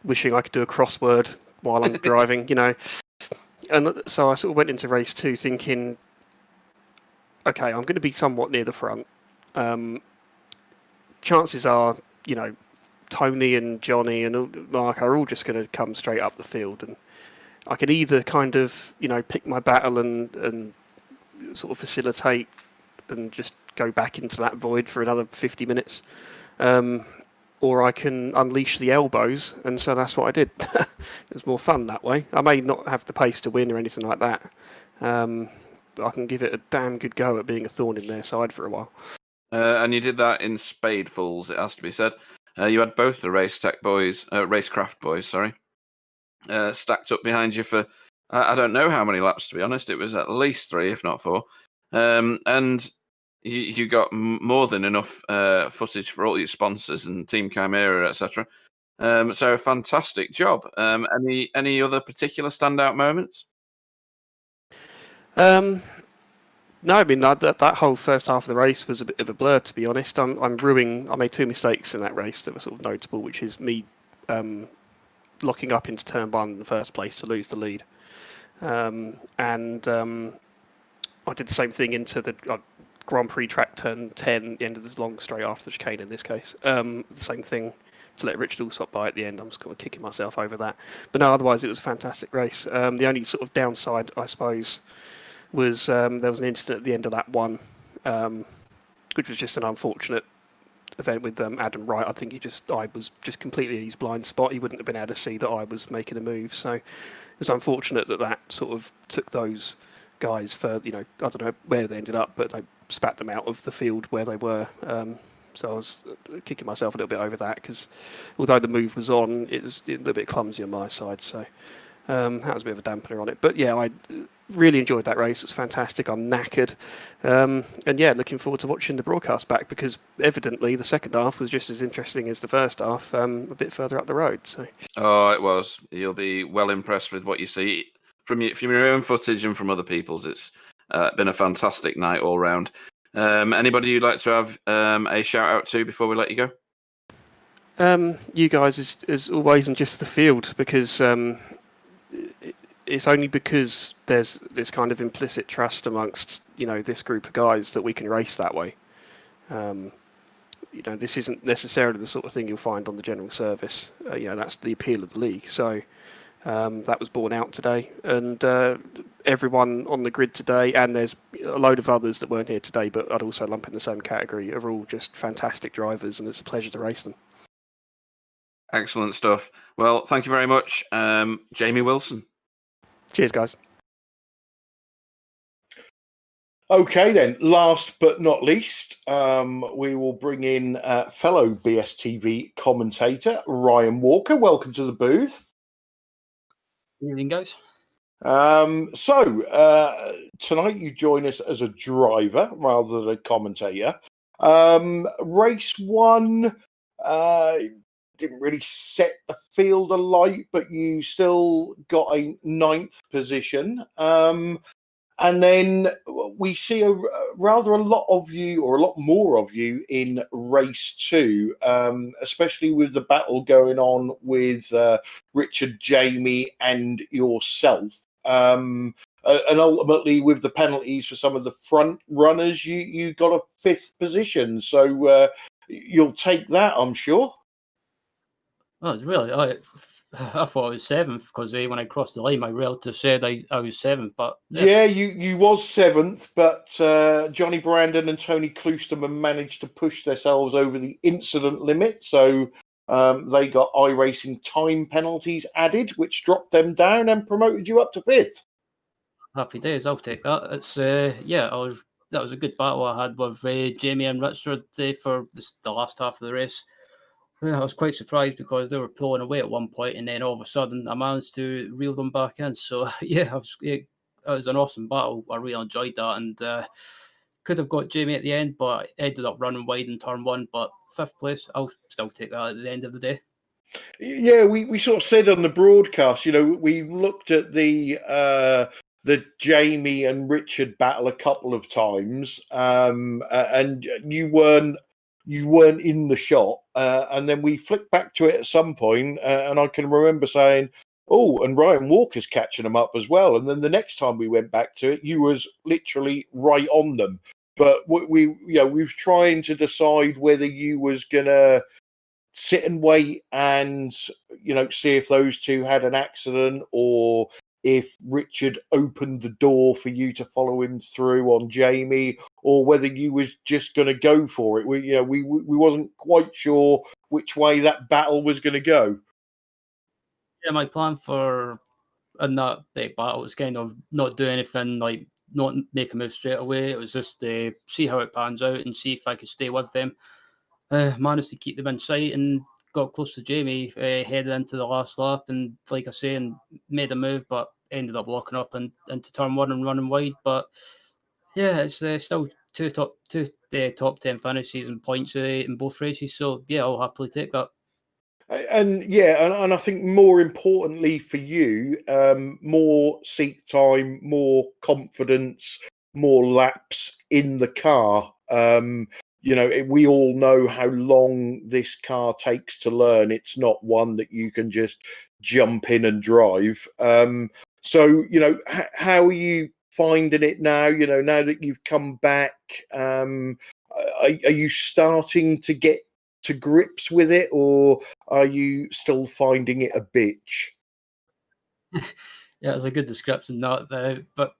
wishing I could do a crossword while I'm driving, And so I sort of went into race 2 thinking, okay, I'm going to be somewhat near the front. Chances are, Tony and Johnny and Mark are all just going to come straight up the field, and I could either kind of, pick my battle and sort of facilitate and just go back into that void for another 50 minutes. Or I can unleash the elbows, and so that's what I did. It was more fun that way. I may not have the pace to win or anything like that, but I can give it a damn good go at being a thorn in their side for a while. And you did that in spadefuls, it has to be said. You had both the Racecraft boys, stacked up behind you for, I don't know how many laps, to be honest. It was at least 3, if not 4. And you got more than enough footage for all your sponsors and Team Chimera, etc. So fantastic job. Any other particular standout moments? No, I mean that whole first half of the race was a bit of a blur, to be honest. I made 2 mistakes in that race that were sort of notable, which is me locking up into turn 1 in the first place to lose the lead, and I did the same thing into the Grand Prix track turn 10, the end of the long straight after the chicane in this case. The same thing to let Richard Allsop by at the end. I'm just kind of kicking myself over that. But no, otherwise it was a fantastic race. The only sort of downside, I suppose, was there was an incident at the end of that one, which was just an unfortunate event with Adam Wright. I think I was just completely in his blind spot. He wouldn't have been able to see that I was making a move. So it was unfortunate that sort of took those guys for, I don't know where they ended up, but they spat them out of the field where they were. So I was kicking myself a little bit over that, because although the move was on, it was a little bit clumsy on my side. So that was a bit of a dampener on it. But yeah, I really enjoyed that race. It was fantastic. I'm knackered. And yeah, looking forward to watching the broadcast back, because evidently the second half was just as interesting as the first half, a bit further up the road. So. Oh, it was. You'll be well impressed with what you see from your own footage and from other people's. It's been a fantastic night all round. Anybody you'd like to have a shout out to before we let you go? You guys, as always, and just the field, because it's only because there's this kind of implicit trust amongst this group of guys that we can race that way. This isn't necessarily the sort of thing you'll find on the general service. That's the appeal of the league. So that was borne out today, and everyone on the grid today, and there's a load of others that weren't here today, but I'd also lump in the same category, are all just fantastic drivers, and it's a pleasure to race them. Excellent stuff. Well, thank you very much, Jamie Wilson. Cheers, guys. Okay, then, last but not least, we will bring in fellow BSTV commentator Ryan Walker. Welcome to the booth. Good evening, guys. So tonight you join us as a driver rather than a commentator. Race 1 didn't really set the field alight, but you still got a 9th position. And then we see rather a lot of you, or a lot more of you, in race 2, especially with the battle going on with Richard, Jamie, and yourself. And ultimately, with the penalties for some of the front runners, you got a 5th position. So you'll take that, I'm sure. Well, it's really, I thought I was 7th, because when I crossed the line, my relative said I was 7th. But yeah, you was 7th, but Johnny Brandon and Tony Klosterman managed to push themselves over the incident limit, so they got iRacing time penalties added, which dropped them down and promoted you up to 5th. Happy days, I'll take that. It's that was a good battle I had with Jamie and Richard for the last half of the race. I was quite surprised, because they were pulling away at one point, and then all of a sudden I managed to reel them back in. So yeah, it was an awesome battle. I really enjoyed that, and could have got Jamie at the end, but I ended up running wide in turn 1. But 5th place, I'll still take that at the end of the day. Yeah, we sort of said on the broadcast, we looked at the Jamie and Richard battle a couple of times, and you weren't in the shot, and then we flicked back to it at some point, and I can remember saying, oh, and Ryan Walker's catching them up as well. And then the next time we went back to it, you was literally right on them. But we were trying to decide whether you was gonna sit and wait and see if those two had an accident, or if Richard opened the door for you to follow him through on Jamie, or whether you was just going to go for it. We wasn't quite sure which way that battle was going to go. Yeah, my plan for in that big battle was kind of not do anything, like not make a move straight away. It was just see how it pans out and see if I could stay with them. Managed to keep them in sight and got close to Jamie headed into the last lap, and like I say, and made a move, but ended up locking up and into turn one and running wide. But yeah, it's still two top 10 finishes and points in both races. So yeah, I'll happily take that. And yeah, and I think more importantly for you, more seat time, more confidence, more laps in the car. We all know how long this car takes to learn. It's not one that you can just jump in and drive. So, how are you finding it now? Now that you've come back, are you starting to get to grips with it, or are you still finding it a bitch? Yeah, it's a good description, that but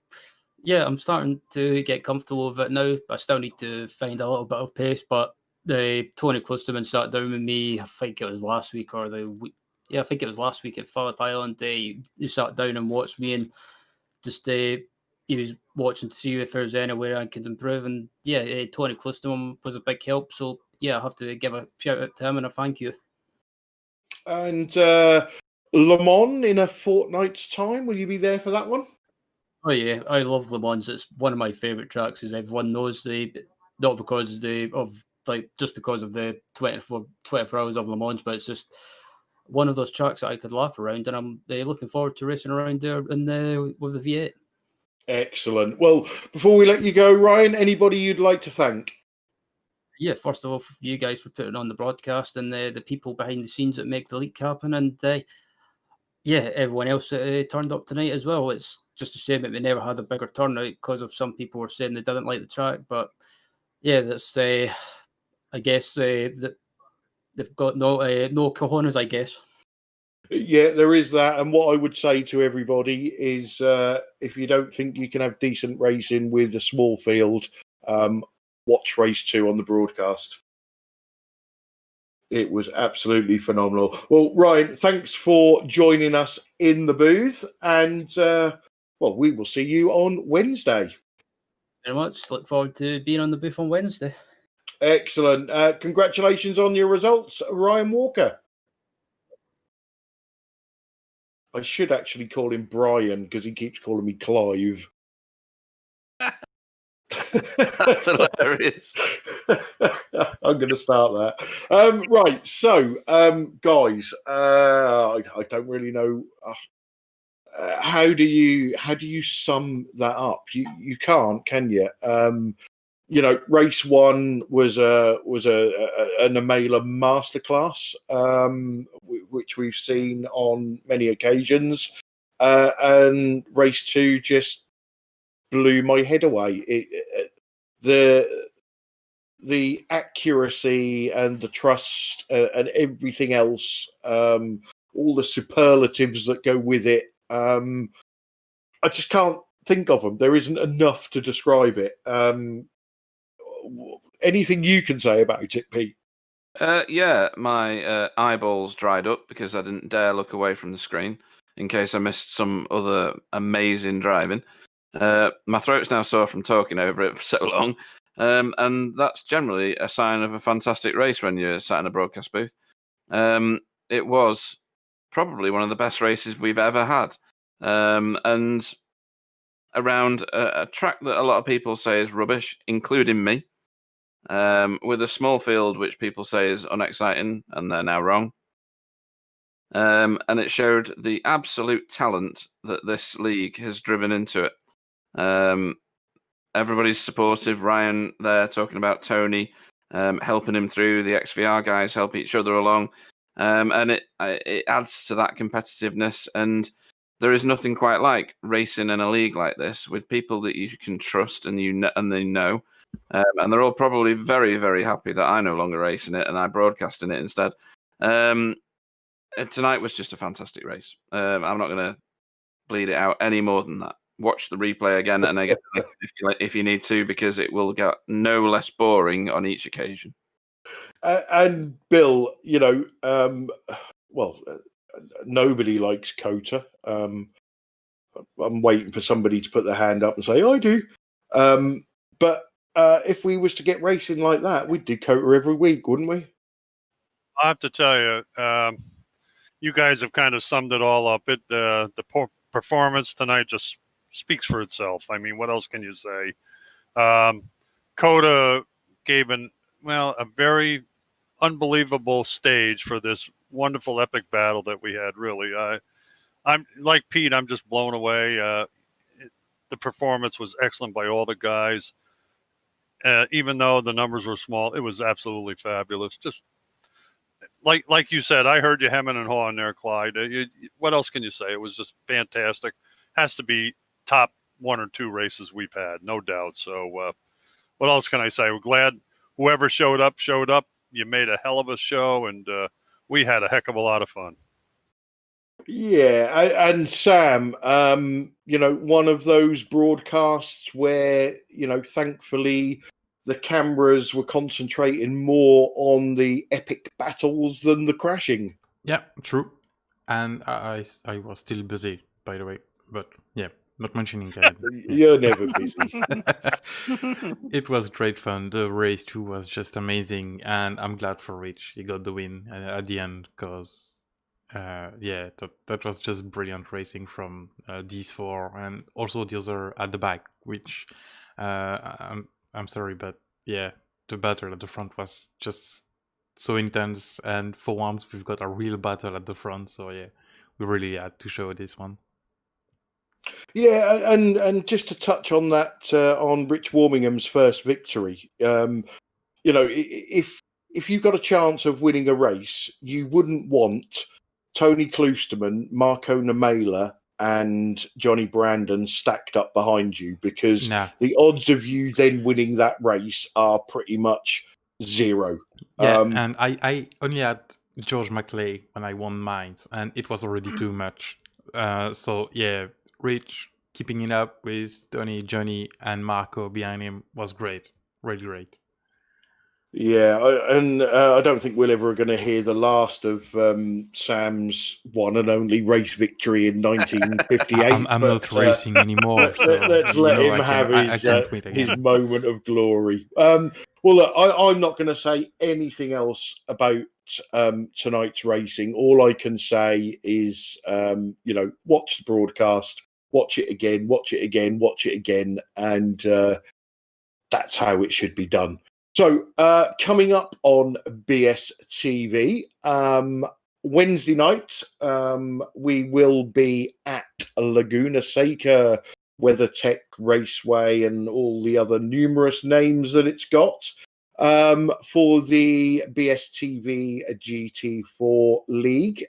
yeah, I'm starting to get comfortable with it now. I still need to find a little bit of pace, but the Tony Clusterman sat down with me. I think it was last week or the week. Yeah, I think it was last week at Phillip Island. He sat down and watched me, and just he was watching to see if there's anywhere I could improve. And yeah, Tony Clusterman was a big help. So yeah, I have to give a shout out to him and a thank you. And Le Mans in a fortnight's time, will you be there for that one? Oh yeah, I love Le Mans. It's one of my favourite tracks, as everyone knows. Not because just because of the 24 hours of Le Mans, but it's just one of those tracks that I could lap around, and I'm looking forward to racing around there with the V8. Excellent. Well, before we let you go, Ryan, anybody you'd like to thank? Yeah, first of all, for you guys for putting on the broadcast, and the people behind the scenes that make the leak happen, and yeah, everyone else that turned up tonight as well. It's just a shame that we never had a bigger turnout because of some people were saying they didn't like the track. But yeah, that's I guess that they've got no cojones, I guess. Yeah, there is that. And what I would say to everybody is if you don't think you can have decent racing with a small field, watch race 2 on the broadcast. It was absolutely phenomenal. Well, Ryan, thanks for joining us in the booth. And, we will see you on Wednesday. Very much. Look forward to being on the booth on Wednesday. Excellent. Congratulations on your results, Ryan Walker. I should actually call him Brian because he keeps calling me Clive. That's hilarious. I'm going to start that. Right. So, guys, I don't really know. How do you sum that up? You can't, can you? Race 1 was an Amela masterclass, which we've seen on many occasions, and race 2 just blew my head away. The accuracy and the trust and everything else, all the superlatives that go with it. I just can't think of them. There isn't enough to describe it. Anything you can say about it, Pete? Yeah, my eyeballs dried up because I didn't dare look away from the screen in case I missed some other amazing driving. My throat's now sore from talking over it for so long, and that's generally a sign of a fantastic race when you're sat in a broadcast booth. It was probably one of the best races we've ever had, and around a track that a lot of people say is rubbish, including me, with a small field which people say is unexciting, and they're now wrong. And it showed the absolute talent that this league has driven into it. Everybody's supportive. Ryan there talking about Tony, helping him through. The XVR guys help each other along, and it adds to that competitiveness. And there is nothing quite like racing in a league like this with people that you can trust and they know. And they're all probably very, very happy that I no longer race in it and I broadcast in it instead. Tonight was just a fantastic race. I'm not going to bleed it out any more than that. Watch the replay again and again if you need to, because it will get no less boring on each occasion. And Bill, nobody likes COTA. I'm waiting for somebody to put their hand up and say, I do. But if we was to get racing like that, we'd do COTA every week, wouldn't we? I have to tell you, you guys have kind of summed it all up. The performance tonight just speaks for itself. I mean, what else can you say? COTA gave a very unbelievable stage for this wonderful epic battle that we had. Really, I'm like Pete. I'm just blown away. The performance was excellent by all the guys. Even though the numbers were small, it was absolutely fabulous. Just like you said, I heard you hemming and hawing there, Clyde. What else can you say? It was just fantastic. Has to be top 1 or 2 races we've had, no doubt. So what else can I say? We're glad whoever showed up. You made a hell of a show, and we had a heck of a lot of fun. Yeah, and Sam, one of those broadcasts where, thankfully the cameras were concentrating more on the epic battles than the crashing. Yeah, true. And I was still busy, by the way. But yeah, not mentioning that. You're never busy. It was great fun. The race too was just amazing, and I'm glad for Rich. He got the win at the end, because that was just brilliant racing from these 4, and also the other at the back, which I'm sorry, but yeah, the battle at the front was just so intense, and for once we've got a real battle at the front, so yeah, we really had to show this one. Yeah, and just to touch on that, on Rich Warmingham's first victory, if you got a chance of winning a race, you wouldn't want Tony Kloosterman, Marco Namela, and Johnny Brandon stacked up behind you, because the odds of you then winning that race are pretty much 0. Yeah, and I only had George McLay when I won mine, and it was already too much. So yeah, Rich keeping it up with Tony, Johnny, and Marco behind him was great, really great. Yeah, I don't think we're ever going to hear the last of Sam's one and only race victory in 1958. I'm not racing anymore. Let's let him have his moment of glory. Well, look, I'm not going to say anything else about tonight's racing. All I can say is, watch the broadcast, watch it again, and that's how it should be done. So, coming up on BSTV, Wednesday night, we will be at Laguna Seca, WeatherTech Raceway, and all the other numerous names that it's got, for the BSTV GT4 League.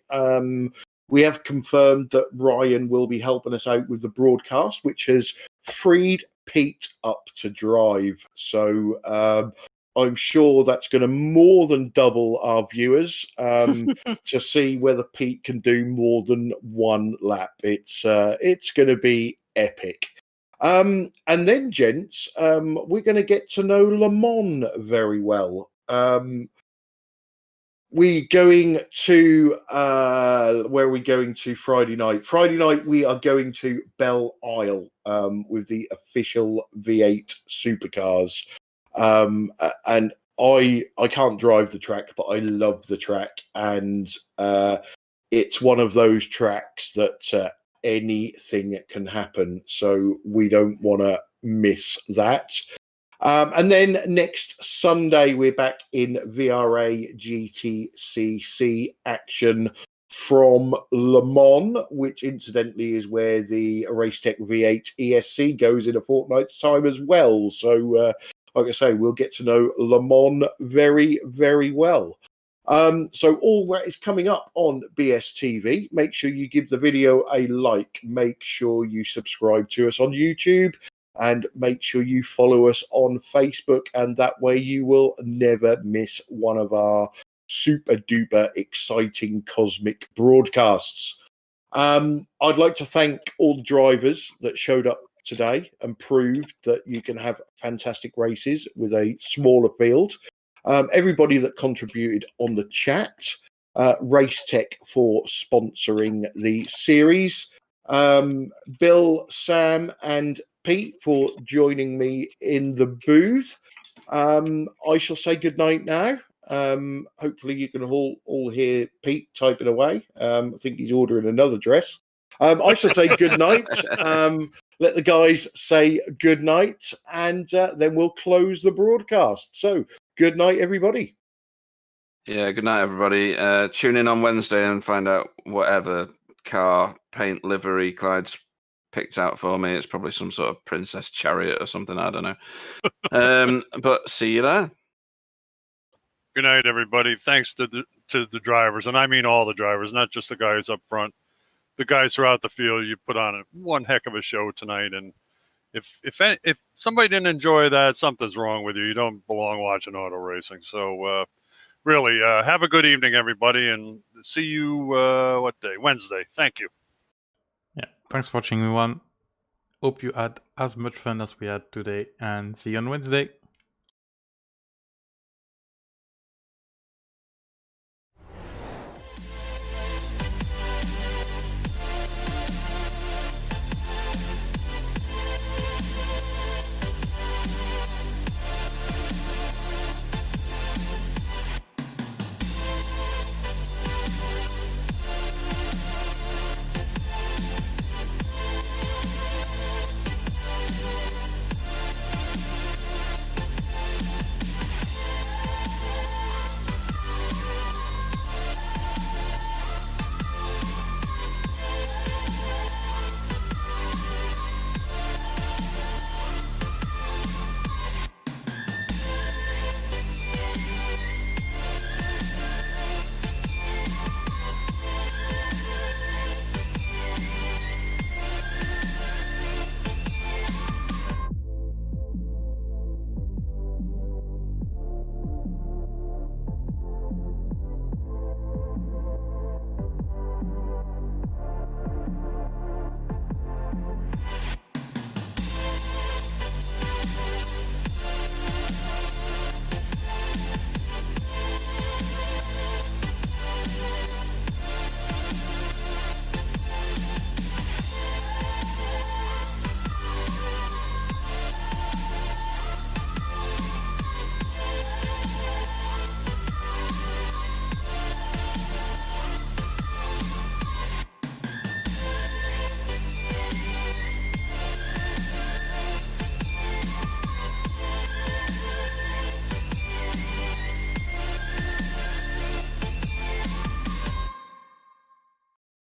We have confirmed that Ryan will be helping us out with the broadcast, which has freed Pete up to drive. So I'm sure that's going to more than double our viewers to see whether Pete can do more than 1 lap. It's going to be epic. And then, gents, we're going to get to know Le Mans very well. We're going to where are we going to Friday night? Friday night we are going to Belle Isle with the official V8 supercars. And I can't drive the track, but I love the track, and it's one of those tracks that anything can happen. So we don't want to miss that. And then next Sunday, we're back in VRA GTCC action from Le Mans, which incidentally is where the Racetech V8ESC goes in a fortnight's time as well. So, like I say, we'll get to know Le Mans very, very well. So all that is coming up on BSTV. Make sure you give the video a like. Make sure you subscribe to us on YouTube. And make sure you follow us on Facebook, and that way you will never miss one of our super duper exciting cosmic broadcasts. I'd like to thank all the drivers that showed up today and proved that you can have fantastic races with a smaller field. Everybody that contributed on the chat, Racetech for sponsoring the series, Bill, Sam, and Pete for joining me in the booth. I shall say good night now. Hopefully you can all hear Pete typing away. I think he's ordering another dress. I shall say good night. Let the guys say good night, and then we'll close the broadcast. So good night, everybody. Yeah, good night, everybody. Tune in on Wednesday and find out whatever car, paint, livery Clyde's picked out for me. It's probably some sort of princess chariot or something. I don't know. But see you there. Good night, everybody. Thanks to the drivers, and I mean all the drivers, not just the guys up front. The guys throughout the field, you put on one heck of a show tonight. And if somebody didn't enjoy that, something's wrong with you. You don't belong watching auto racing. So really, have a good evening, everybody, and see you what day? Wednesday. Thank you. Yeah, thanks for watching, everyone. Hope you had as much fun as we had today, and see you on Wednesday.